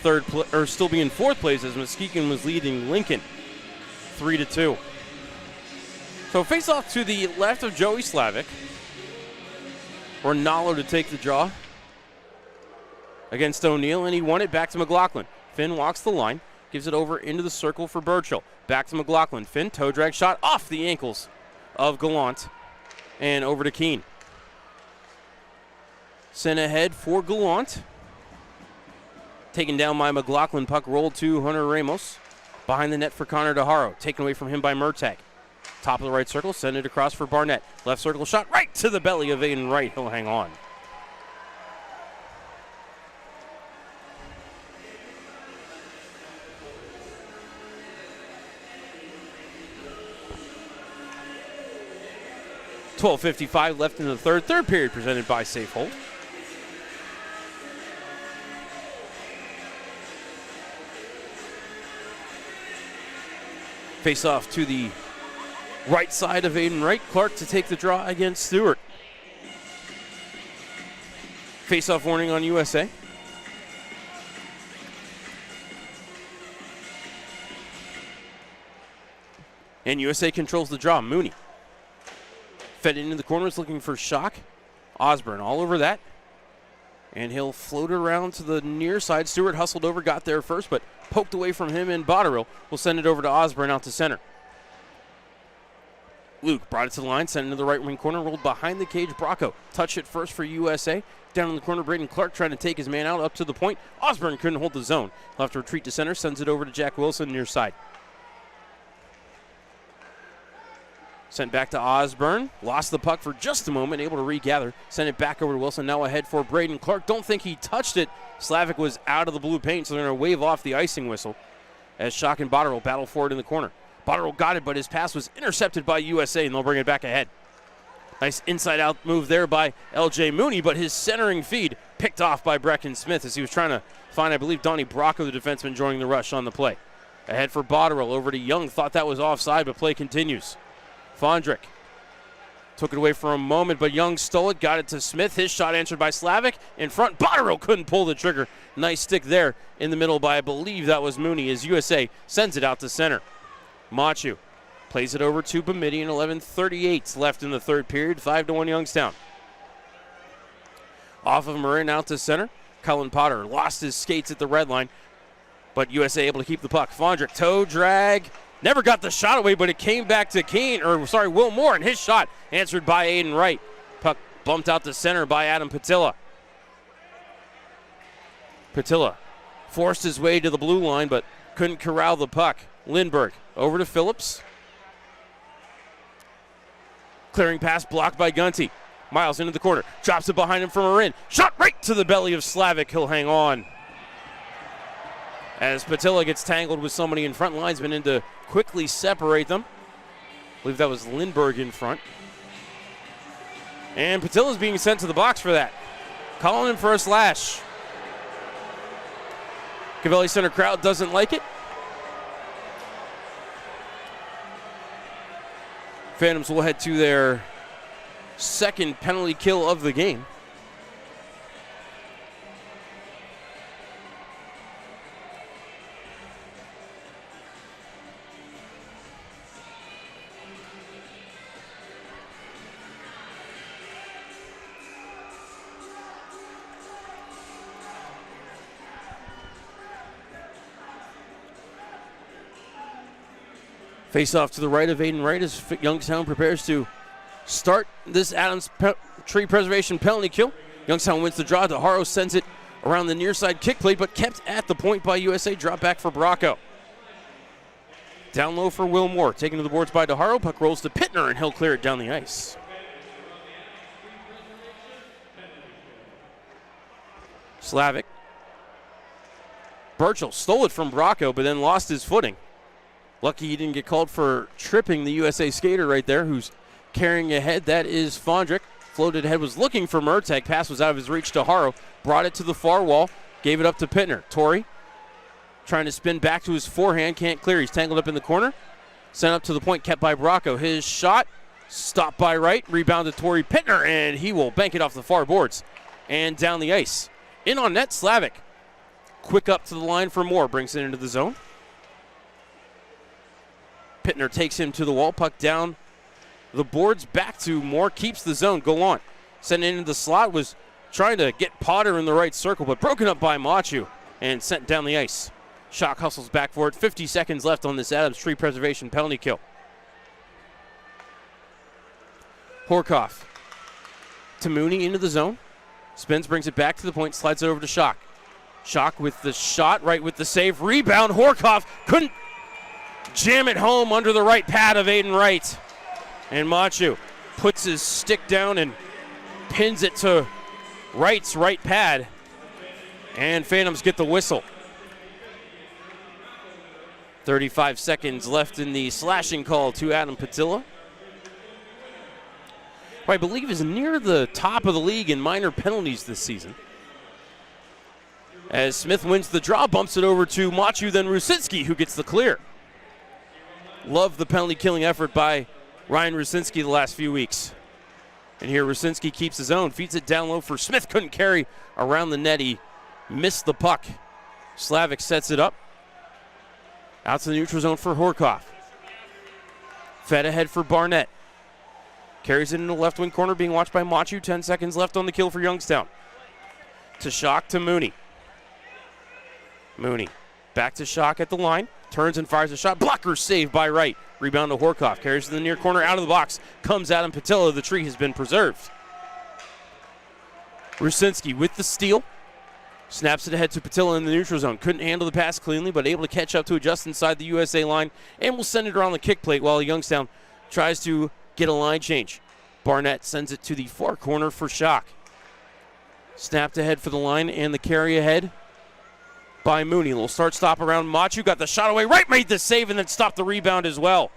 fourth place as Muskegon was leading Lincoln 3-2. So face off to the left of Joey Slavic. Ronaldo to take the draw against O'Neill, and he won it back to McLaughlin. Finn walks the line, gives it over into the circle for Burchill. Back to McLaughlin. Finn, toe drag shot off the ankles of Gallant, and over to Keene. Sent ahead for Gallant. Taken down by McLaughlin. Puck rolled to Hunter Ramos. Behind the net for Connor DeHaro. Taken away from him by Murtagh. Top of the right circle. Send it across for Barnett. Left circle shot right to the belly of Aiden Wright. He'll hang on. .12:55 left in the third. Third period presented by Safehold. Face off to the right side of Aiden Wright. Clark to take the draw against Stewart. Face off warning on USA. And USA controls the draw. Mooney. Fed into the corners looking for Schock. Osborne all over that. And he'll float around to the near side. Stewart hustled over, got there first, but poked away from him, and Botterill will send it over to Osborne out to center. Luke brought it to the line, sent it to the right wing corner, rolled behind the cage. Bracco touched it first for USA. Down in the corner, Braden Clark trying to take his man out up to the point. Osborne couldn't hold the zone. He'll have to retreat to center, sends it over to Jack Wilson near side. Sent back to Osborne. Lost the puck for just a moment, able to regather. Sent it back over to Wilson. Now ahead for Braden Clark. Don't think he touched it. Slavic was out of the blue paint, so they're going to wave off the icing whistle as Schock and Botterill battle forward in the corner. Botterill got it, but his pass was intercepted by USA, and they'll bring it back ahead. Nice inside-out move there by L.J. Mooney, but his centering feed picked off by Brecken Smith as he was trying to find, I believe, Donnie Bracco, the defenseman, joining the rush on the play. Ahead for Botterill, over to Young. Thought that was offside, but play continues. Fondrick took it away for a moment, but Young stole it, got it to Smith. His shot answered by Slavic. In front, Botterill couldn't pull the trigger. Nice stick there in the middle by, I believe that was Mooney, as USA sends it out to center. Machu plays it over to Bamidian. 11:38 left in the third period. 5-1 Youngstown. Off of Marin out to center. Cullen Potter lost his skates at the red line, but USA able to keep the puck. Fondrick, toe drag. Never got the shot away, but it came back to Will Moore, and his shot answered by Aiden Wright. Puck bumped out to center by Adam Patilla. Patilla forced his way to the blue line, but couldn't corral the puck. Lindbergh over to Phillips. Clearing pass blocked by Gunty. Miles into the corner. Drops it behind him from Marin. Shot right to the belly of Slavic. He'll hang on. As Patilla gets tangled with somebody in front, linesman in to quickly separate them. I believe that was Lindbergh in front. And Patilla's being sent to the box for that. Calling him for a slash. Gavelli Center crowd doesn't like it. Phantoms will head to their second penalty kill of the game. Face off to the right of Aiden Wright as Youngstown prepares to start this Adams tree preservation penalty kill. Youngstown wins the draw. DeHaro sends it around the near side kick plate, but kept at the point by USA. Drop back for Bracco. Down low for Will Moore. Taken to the boards by DeHaro. Puck rolls to Pittner, and he'll clear it down the ice. Slavic. Burchell stole it from Bracco, but then lost his footing. Lucky he didn't get called for tripping the USA skater right there, who's carrying ahead. That is Fondrick. Floated ahead, was looking for Murtagh. Pass was out of his reach to Haro. Brought it to the far wall. Gave it up to Pittner. Torrey trying to spin back to his forehand. Can't clear. He's tangled up in the corner. Sent up to the point, kept by Bracco. His shot stopped by Wright. Rebounded Torrey Pittner, and he will bank it off the far boards and down the ice. In on net, Slavic. Quick up to the line for Moore. Brings it into the zone. Pittner takes him to the wall. Puck down the boards, back to Moore. Keeps the zone. Go on. Sent it into the slot. Was trying to get Potter in the right circle, but broken up by Machu and sent down the ice. Shock hustles back for it. 50 seconds left on this Adams tree preservation penalty kill. Horkoff to Mooney into the zone. Spins, brings it back to the point, slides it over to Shock. Shock with the shot, right with the save. Rebound, Horkoff couldn't jam it home under the right pad of Aiden Wright. And Machu puts his stick down and pins it to Wright's right pad. And Phantoms get the whistle. 35 seconds left in the slashing call to Adam Patilla, who I believe is near the top of the league in minor penalties this season. As Smith wins the draw, bumps it over to Machu, then Rusinski, who gets the clear. Love the penalty killing effort by Ryan Rusinski the last few weeks. And here Rusinski keeps his own, feeds it down low for Smith, couldn't carry around the net. He missed the puck. Slavic sets it up. Out to the neutral zone for Horkoff. Fed ahead for Barnett. Carries it into the left wing corner, being watched by Machu. 10 seconds left on the kill for Youngstown. To Shock to Mooney. Mooney back to Shock at the line. Turns and fires a shot. Blocker saved by Wright. Rebound to Horkoff. Carries to the near corner, out of the box. Comes Adam Patilla. The tree has been preserved. Rusinski with the steal. Snaps it ahead to Patilla in the neutral zone. Couldn't handle the pass cleanly, but able to catch up to adjust inside the USA line. And will send it around the kick plate while Youngstown tries to get a line change. Barnett sends it to the far corner for Shock. Snapped ahead for the line and the carry ahead by Mooney. A little start-stop around Machu. Got the shot away. Wright made the save and then stopped the rebound as well.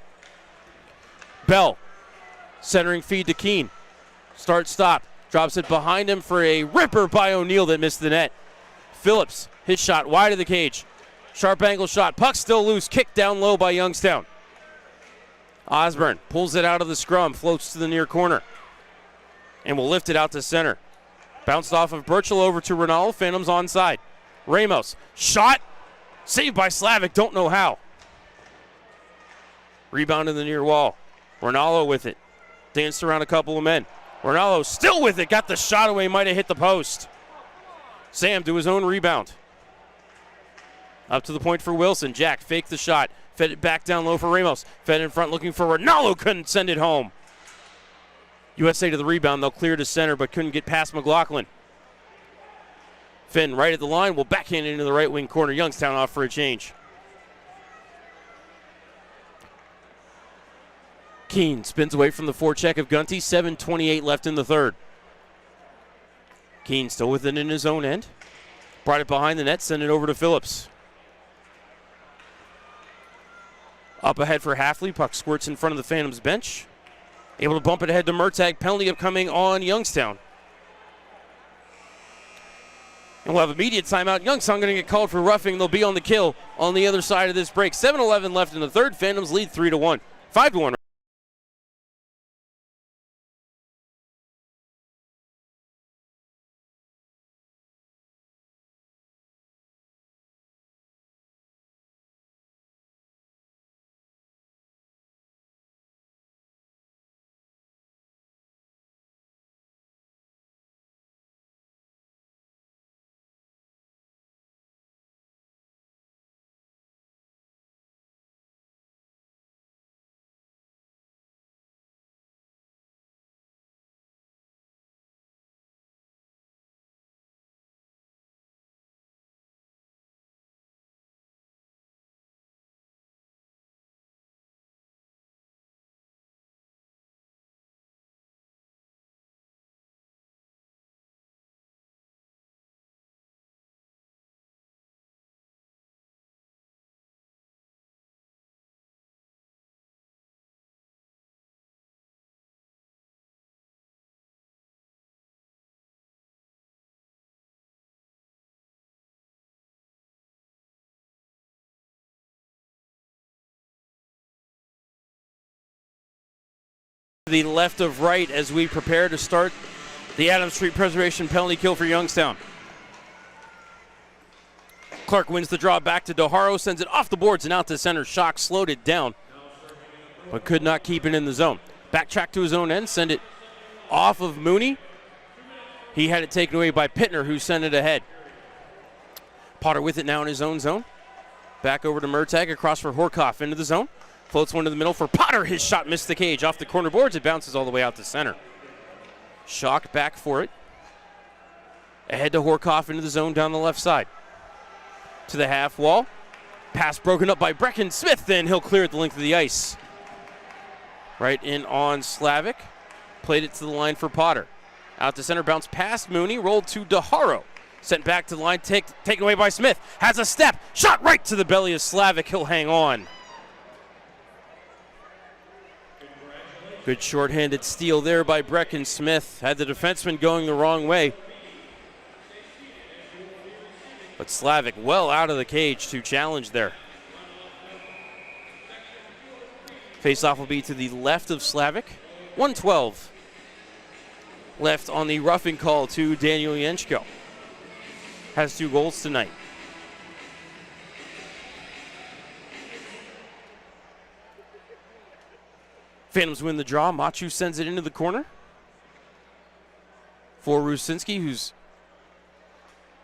Bell centering feed to Keene. Start-stop. Drops it behind him for a ripper by O'Neill that missed the net. Phillips, his shot wide of the cage. Sharp angle shot. Puck still loose. Kicked down low by Youngstown. Osborne pulls it out of the scrum. Floats to the near corner. And will lift it out to center. Bounced off of Burchell over to Ronaldo. Phantoms onside. Ramos. Shot. Saved by Slavic. Don't know how. Rebound in the near wall. Ronaldo with it. Danced around a couple of men. Ronaldo still with it. Got the shot away. Might have hit the post. Sam to his own rebound. Up to the point for Wilson. Jack faked the shot. Fed it back down low for Ramos. Fed in front looking for Ronaldo. Couldn't send it home. USA to the rebound. They'll clear to center but couldn't get past McLaughlin. Finn right at the line. Will backhand it into the right wing corner. Youngstown off for a change. Keene spins away from the forecheck of Gunty. 7:28 left in the third. Keene still with it in his own end. Brought it behind the net. Send it over to Phillips. Up ahead for Halfley. Puck squirts in front of the Phantoms bench. Able to bump it ahead to Murtagh. Penalty upcoming on Youngstown. And we'll have immediate timeout. Youngstown going to get called for roughing. They'll be on the kill on the other side of this break. 7:11 left in the third. Phantoms lead 3-1. 5-1. The left of right as we prepare to start the Adams Street Preservation penalty kill for Youngstown. Clark wins the draw back to DeHaro, sends it off the boards and out to center. Schock slowed it down, but could not keep it in the zone. Backtrack to his own end, send it off of Mooney. He had it taken away by Pittner, who sent it ahead. Potter with it now in his own zone. Back over to Murtagh, across for Horkoff, into the zone. Floats one to the middle for Potter. His shot missed the cage. Off the corner boards, it bounces all the way out to center. Schock back for it. Ahead to Horkoff into the zone down the left side. To the half wall. Pass broken up by Brecken Smith, then he'll clear it the length of the ice. Right in on Slavic. Played it to the line for Potter. Out to center, bounce past Mooney, rolled to DeHaro. Sent back to the line, taken away by Smith. Has a step, shot right to the belly of Slavic. He'll hang on. Good shorthanded steal there by Brecken Smith. Had the defenseman going the wrong way. But Slavic well out of the cage to challenge there. Faceoff will be to the left of Slavic. 1:12 left on the roughing call to Daniel Yenchko. Has 2 goals tonight. Phantoms win the draw. Machu sends it into the corner for Rusinski, who's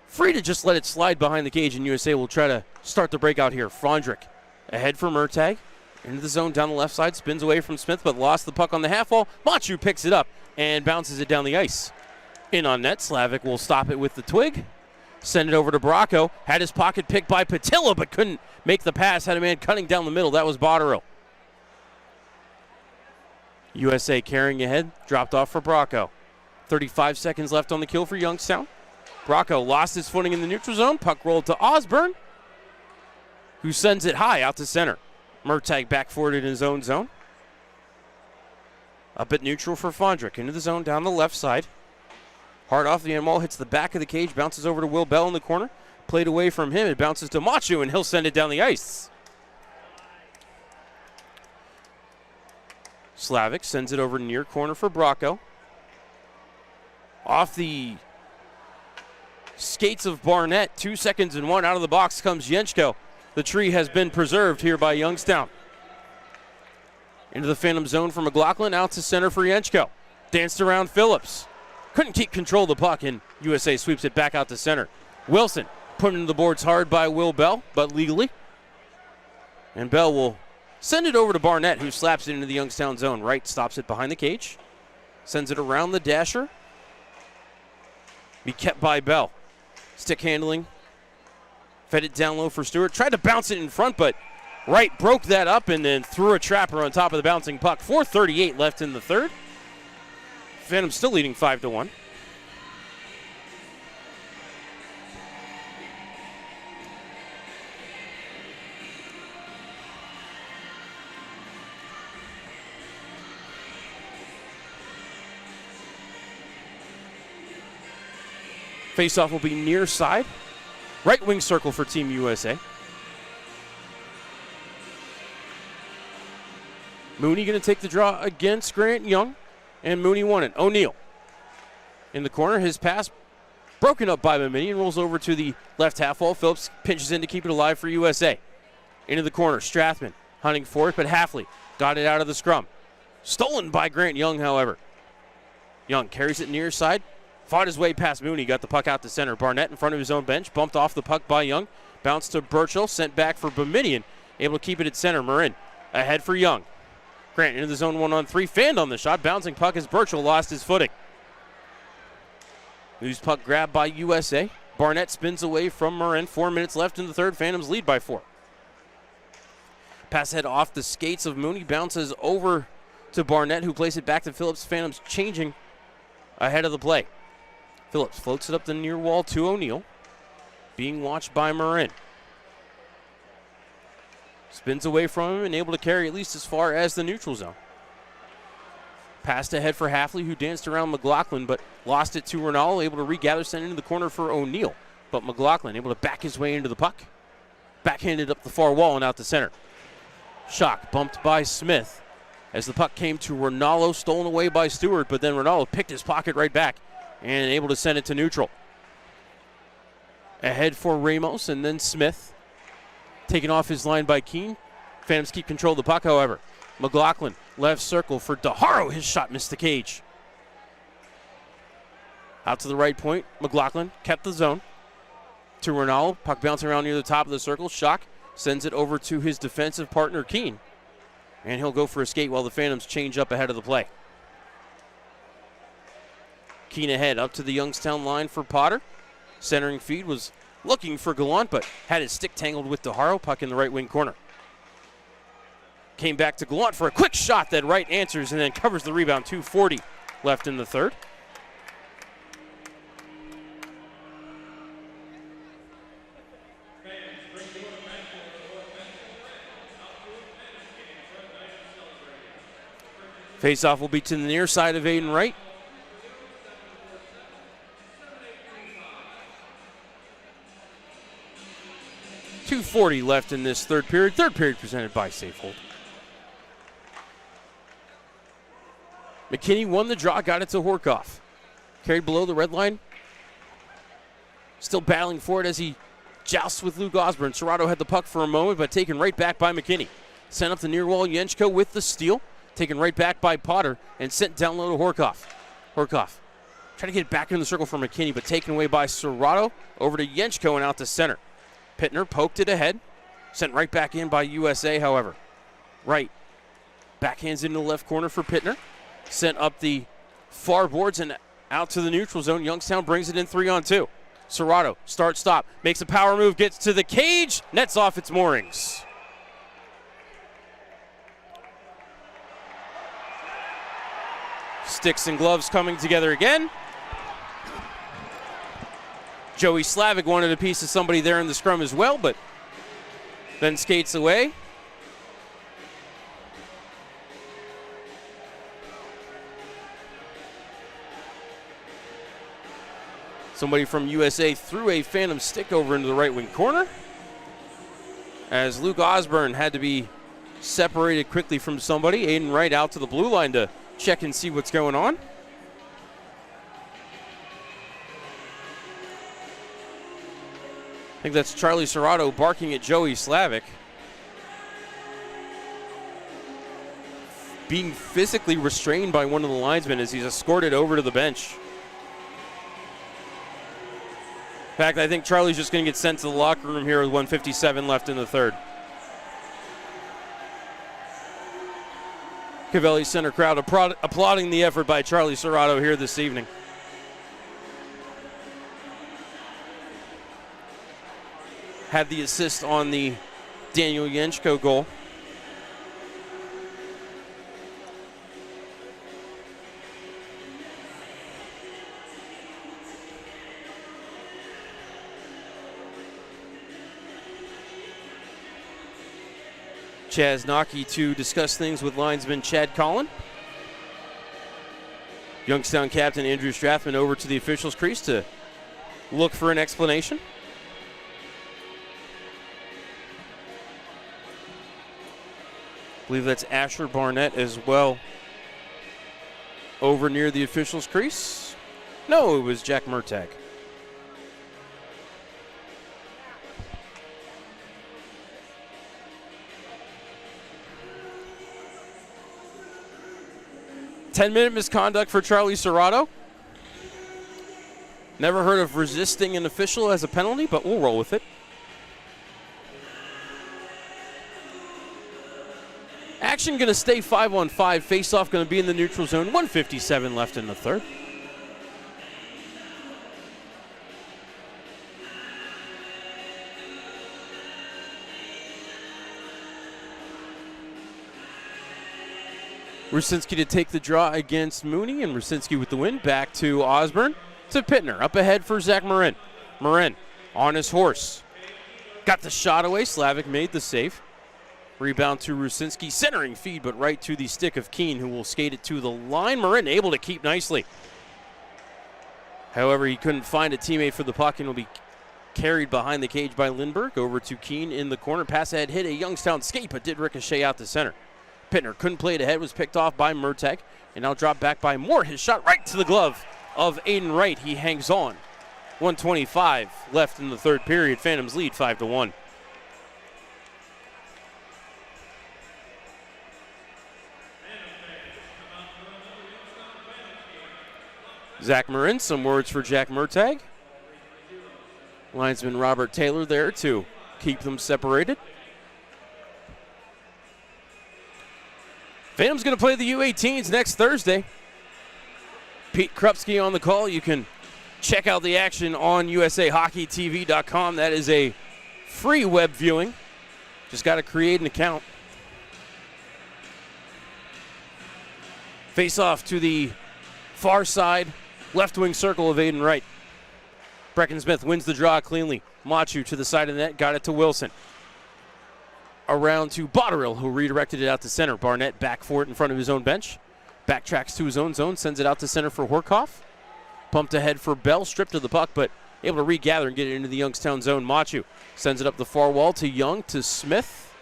free to just let it slide behind the cage, and USA will try to start the breakout here. Frondrick ahead for Murtagh. Into the zone down the left side. Spins away from Smith, but lost the puck on the half wall. Machu picks it up and bounces it down the ice. In on net, Slavic will stop it with the twig. Send it over to Bracco. Had his pocket picked by Patilla, but couldn't make the pass. Had a man cutting down the middle. That was Botterill. USA carrying ahead. Dropped off for Bracco. 35 seconds left on the kill for Youngstown. Bracco lost his footing in the neutral zone. Puck rolled to Osborne, who sends it high out to center. Murtagh back for it in his own zone. Up at neutral for Fondrick. Into the zone down the left side. Hard off the end wall, hits the back of the cage, bounces over to Will Bell in the corner. Played away from him, it bounces to Machu, and he'll send it down the ice. Slavic sends it over near corner for Bracco. Off the skates of Barnett, 2 seconds and 1 out of the box comes Yenchko. The tree has been preserved here by Youngstown. Into the Phantom zone for McLaughlin, out to center for Yenchko. Danced around Phillips. Couldn't keep control of the puck, and USA sweeps it back out to center. Wilson put into the boards hard by Will Bell, but legally. And Bell will send it over to Barnett, who slaps it into the Youngstown zone. Wright stops it behind the cage. Sends it around the dasher. Be kept by Bell. Stick handling. Fed it down low for Stewart. Tried to bounce it in front, but Wright broke that up and then threw a trapper on top of the bouncing puck. 4:38 left in the third. Phantom still leading 5-1. Faceoff will be near side. Right wing circle for Team USA. Mooney going to take the draw against Grant Young, and Mooney won it. O'Neal in the corner. His pass broken up by Mamini and rolls over to the left half wall. Phillips pinches in to keep it alive for USA. Into the corner. Strathman hunting for it, but Halfley got it out of the scrum. Stolen by Grant Young, however. Young carries it near side. Fought his way past Mooney, got the puck out to center. Barnett in front of his own bench, bumped off the puck by Young. Bounced to Burchill, sent back for Boumediene. Able to keep it at center. Marin ahead for Young. Grant into the zone 1-on-3, fanned on the shot. Bouncing puck as Burchill lost his footing. Loose puck grabbed by USA. Barnett spins away from Marin. 4 minutes left in the third. Phantoms lead by 4. Pass head off the skates of Mooney. Bounces over to Barnett, who plays it back to Phillips. Phantoms changing ahead of the play. Phillips floats it up the near wall to O'Neal. Being watched by Marin. Spins away from him and able to carry at least as far as the neutral zone. Passed ahead for Halfley, who danced around McLaughlin, but lost it to Ronaldo. Able to regather, send into the corner for O'Neal. But McLaughlin able to back his way into the puck. Backhanded up the far wall and out to center. Schock bumped by Smith. as the puck came to Ronaldo, stolen away by Stewart, but then Ronaldo picked his pocket right back and able to send it to neutral. Ahead for Ramos and then Smith. Taken off his line by Keene. Phantoms keep control of the puck, however. McLaughlin, left circle for DeHaro. His shot missed the cage. Out to the right point. McLaughlin kept the zone. To Ronaldo. Puck bouncing around near the top of the circle. Schock sends it over to his defensive partner, Keene. And he'll go for a skate while the Phantoms change up ahead of the play. Keene ahead up to the Youngstown line for Potter. Centering feed was looking for Gallant, but had his stick tangled with DeHaro. Puck in the right wing corner. Came back to Gallant for a quick shot that right answers and then covers the rebound. 2:40 left in the third. Faceoff will be to the near side of Aiden Wright. .240 left in this third period. Third period presented by Safehold. McKinney won the draw, got it to Horkoff. Carried below the red line. Still battling for it as he jousts with Luke Osborne. Serrato had the puck for a moment, but taken right back by McKinney. Sent up the near wall, Yenchko with the steal. Taken right back by Potter and sent down low to Horkoff. Horkoff trying to get it back in the circle for McKinney, but taken away by Serrato. Over to Yenchko and out to center. Pittner poked it ahead. Sent right back in by USA, however. Wright backhands into the left corner for Pittner. Sent up the far boards and out to the neutral zone. Youngstown brings it in 3-on-2. Serrato, start-stop, makes a power move, gets to the cage, nets off its moorings. Sticks and gloves coming together again. Joey Slavic wanted a piece of somebody there in the scrum as well, but then skates away. Somebody from USA threw a Phantom stick over into the right wing corner, as Luke Osborne had to be separated quickly from somebody. Aiden Wright out to the blue line to check and see what's going on. I think that's Charlie Serrato barking at Joey Slavic. Being physically restrained by one of the linesmen as he's escorted over to the bench. In fact, I think Charlie's just going to get sent to the locker room here with 1:57 left in the third. Cavelli Center crowd applauding the effort by Charlie Serrato here this evening. Had the assist on the Daniel Yenchko goal. Chaz Naki to discuss things with linesman Chad Collin. Youngstown captain Andrew Strathman over to the officials' crease to look for an explanation. I believe that's Asher Barnett as well over near the officials' crease. No, it was Jack Murtagh. Ten-minute misconduct for Charlie Serrato. Never heard of resisting an official as a penalty, but we'll roll with it. Action going to stay 5-on-5. Face-off going to be in the neutral zone. 1:57 left in the third. Rusinski to take the draw against Mooney, and Rusinski with the win. Back to Osborne, to Pittner. Up ahead for Zach Marin. Marin on his horse. Got the shot away. Slavic made the save. Rebound to Rusinski. Centering feed, but right to the stick of Keene, who will skate it to the line. Marin able to keep nicely. However, he couldn't find a teammate for the puck and will be carried behind the cage by Lindbergh. Over to Keene in the corner. Pass ahead hit a Youngstown skate, but did ricochet out to center. Pittner couldn't play it ahead, was picked off by Murtagh, and now dropped back by Moore. His shot right to the glove of Aiden Wright. He hangs on. 1:25 left in the third period. Phantoms lead 5-1. Zach Marin, some words for Jack Murtagh. Linesman Robert Taylor there to keep them separated. Phantom's going to play the U18s next Thursday. Pete Krupski on the call. You can check out the action on USAHockeyTV.com. That is a free web viewing. Just got to create an account. Face off to the far side, left wing circle of Aiden Wright. Brecken Smith wins the draw cleanly. Machu to the side of the net, got it to Wilson. Around to Botterill, who redirected it out to center. Barnett back for it in front of his own bench. Backtracks to his own zone, sends it out to center for Horkoff. Pumped ahead for Bell, stripped of the puck, but able to regather and get it into the Youngstown zone. Machu sends it up the far wall to Young, to Smith.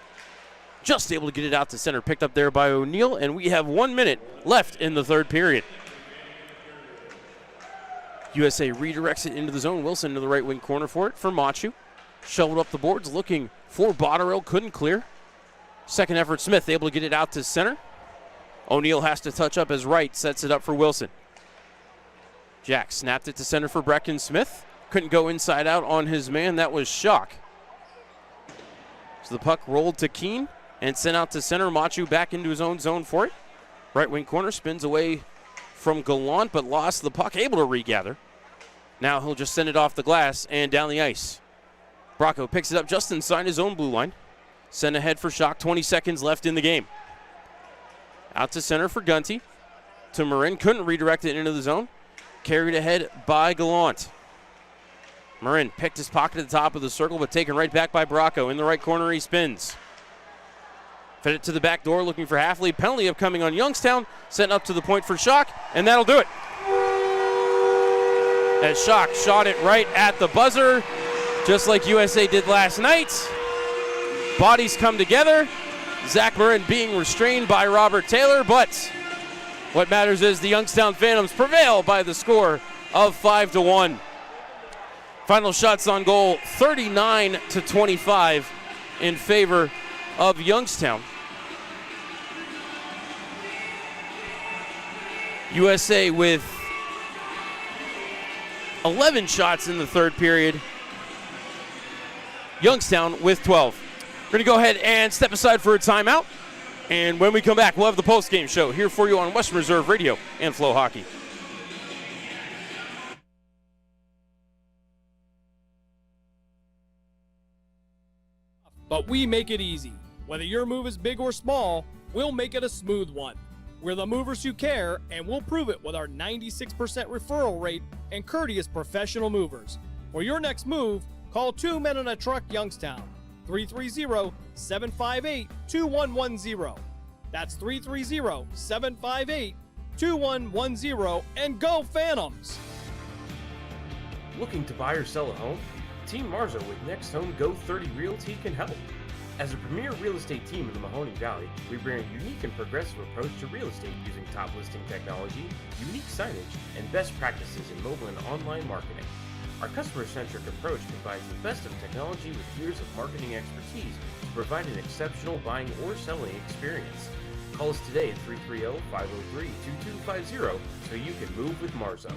Just able to get it out to center, picked up there by O'Neill, and we have 1 minute left in the third period. USA redirects it into the zone. Wilson to the right wing corner for it for Machu. Shoveled up the boards, looking for Botterill, couldn't clear. Second effort, Smith able to get it out to center. O'Neill has to touch up as Wright sets it up for Wilson. Jack snapped it to center for Brecken Smith. Couldn't go inside out on his man. That was Schock. So the puck rolled to Keene and sent out to center. Machu back into his own zone for it. Right wing corner spins away from Gallant, but lost the puck, able to regather. Now he'll just send it off the glass and down the ice. Bracco picks it up just inside his own blue line. Sent ahead for Schock, 20 seconds left in the game. Out to center for Gunty. To Marin, couldn't redirect it into the zone. Carried ahead by Gallant. Marin picked his pocket at the top of the circle, but taken right back by Bracco. In the right corner, he spins. Fed it to the back door, looking for Halfley. Penalty upcoming on Youngstown. Sent up to the point for Schock, and that'll do it. As Schock shot it right at the buzzer, just like USA did last night. Bodies come together. Zach Marin being restrained by Robert Taylor, but what matters is the Youngstown Phantoms prevail by the score of 5-1. Final shots on goal, 39-25 in favor of Youngstown. USA with 11 shots in the third period. Youngstown with 12. We're going to go ahead and step aside for a timeout. And when we come back, we'll have the postgame show here for you on Western Reserve Radio and FloHockey. But we make it easy. Whether your move is big or small, we'll make it a smooth one. We're the movers who care, and we'll prove it with our 96% referral rate and courteous professional movers. For your next move, call 2 Men in a Truck Youngstown, 330-758-2110. That's 330-758-2110, and go Phantoms! Looking to buy or sell a home? Team Marzo with Next Home Go 30 Realty can help. As a premier real estate team in the Mahoning Valley, we bring a unique and progressive approach to real estate using top listing technology, unique signage, and best practices in mobile and online marketing. Our customer-centric approach combines the best of technology with years of marketing expertise to provide an exceptional buying or selling experience. Call us today at 330-503-2250 so you can move with Marzo.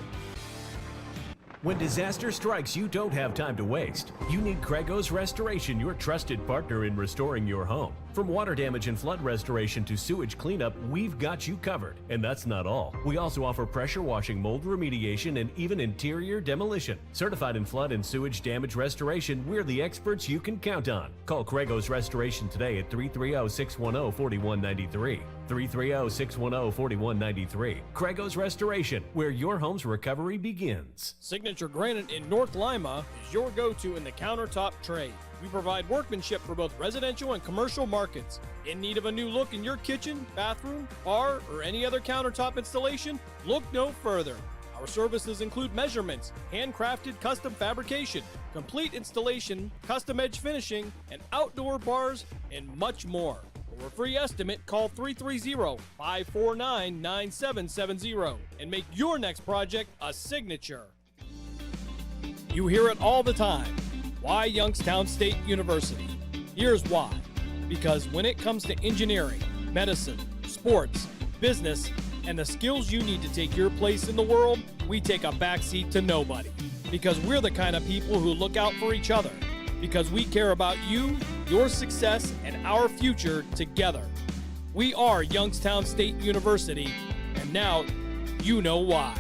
When disaster strikes, you don't have time to waste. You need Craigos Restoration, your trusted partner in restoring your home. From water damage and flood restoration to sewage cleanup, we've got you covered. And that's not all. We also offer pressure washing, mold remediation, and even interior demolition. Certified in flood and sewage damage restoration, we're the experts you can count on. Call Craigos Restoration today at 330-610-4193. 330-610-4193. Craigos Restoration, where your home's recovery begins. Signature Granite in North Lima is your go-to in the countertop trade. We provide workmanship for both residential and commercial markets. In need of a new look in your kitchen, bathroom, bar, or any other countertop installation? Look no further. Our services include measurements, handcrafted custom fabrication, complete installation, custom edge finishing, and outdoor bars, and much more. For a free estimate, call 330-549-9770 and make your next project a signature. You hear it all the time. Why Youngstown State University? Here's why. Because when it comes to engineering, medicine, sports, business, and the skills you need to take your place in the world, we take a backseat to nobody. Because we're the kind of people who look out for each other. Because we care about you, your success, and our future together. We are Youngstown State University, and now you know why.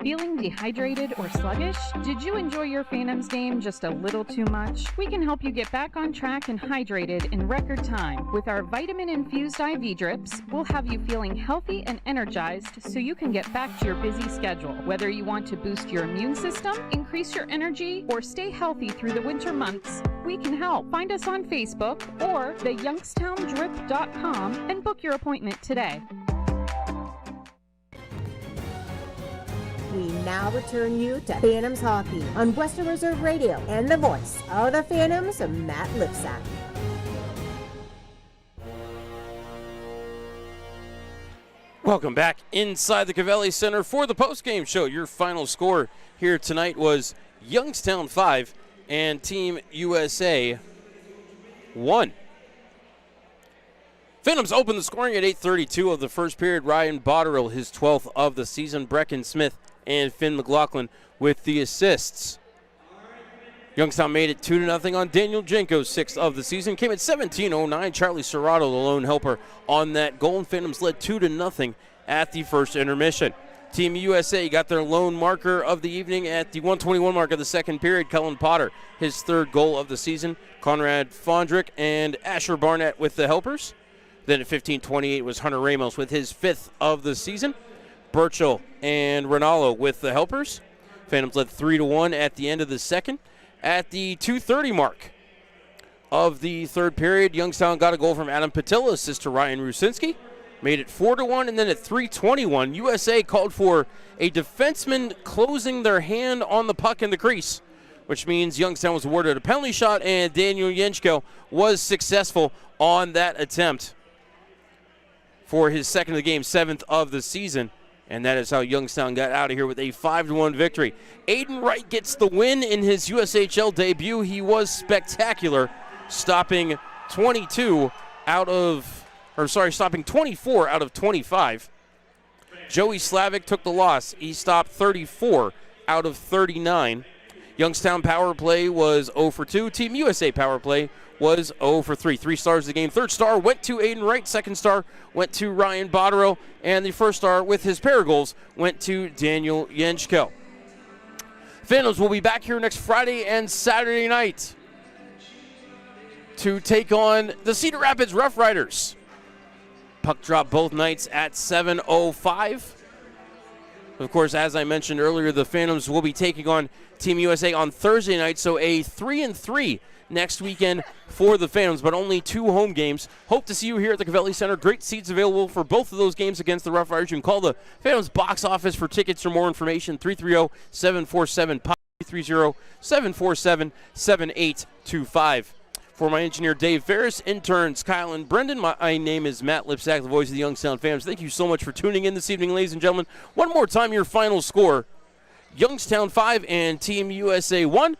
Feeling dehydrated or sluggish? Did you enjoy your Phantoms game just a little too much? We can help you get back on track and hydrated in record time. With our vitamin-infused IV drips, we'll have you feeling healthy and energized so you can get back to your busy schedule. Whether you want to boost your immune system, increase your energy, or stay healthy through the winter months, we can help. Find us on Facebook or theyoungstowndrip.com and book your appointment today. We now return you to Phantoms Hockey on Western Reserve Radio and the voice of the Phantoms, Matt Lipsack. Welcome back inside the Covelli Center for the postgame show. Your final score here tonight was Youngstown 5 and Team USA 1. Phantoms opened the scoring at 8:32 of the first period. Ryan Botterill, his 12th of the season. Brecken Smith and Finn McLaughlin with the assists. Youngstown made it 2-0 on Daniel Jenko's 6th of the season. Came at 17:09. Charlie Serrato, the lone helper, on that goal. And Phantoms led 2-0 at the first intermission. Team USA got their lone marker of the evening at the 1:21 mark of the second period. Cullen Potter, his 3rd goal of the season. Conrad Fondrick and Asher Barnett with the helpers. Then at 15:28 was Hunter Ramos with his 5th of the season. Burchell and Ronaldo with the helpers. Phantoms led 3-1 at the end of the second. At the 2:30 mark of the third period, Youngstown got a goal from Adam Patilla, assist to Ryan Rusinski. Made it 4-1, and then at 3:21, USA called for a defenseman closing their hand on the puck in the crease, which means Youngstown was awarded a penalty shot, and Daniel Jenko was successful on that attempt for his 2nd of the game, 7th of the season. And that is how Youngstown got out of here with a 5-1 victory. Aiden Wright gets the win in his USHL debut. He was spectacular, stopping 24 out of 25. Joey Slavic took the loss. He stopped 34 out of 39. Youngstown power play was 0 for 2. Team USA power play was 0 for 3. 3 stars of the game. 3rd star went to Aiden Wright. 2nd star went to Ryan Botterill. And the 1st star with his pair of goals went to Daniel Jenko. Phantoms will be back here next Friday and Saturday night to take on the Cedar Rapids Rough Riders. Puck drop both nights at 7:05. Of course, as I mentioned earlier, the Phantoms will be taking on Team USA on Thursday night, so a 3-3 next weekend for the Phantoms, but only 2 home games. Hope to see you here at the Covelli Center. Great seats available for both of those games against the Rough Riders. You can call the Phantoms box office for tickets or more information, 330-747-POP, 330-747-7825. For my engineer, Dave Ferris, interns Kyle and Brendan, my name is Matt Lipsack, the voice of the Youngstown Phantoms. Thank you so much for tuning in this evening, ladies and gentlemen. One more time, your final score, Youngstown 5 and Team USA 1.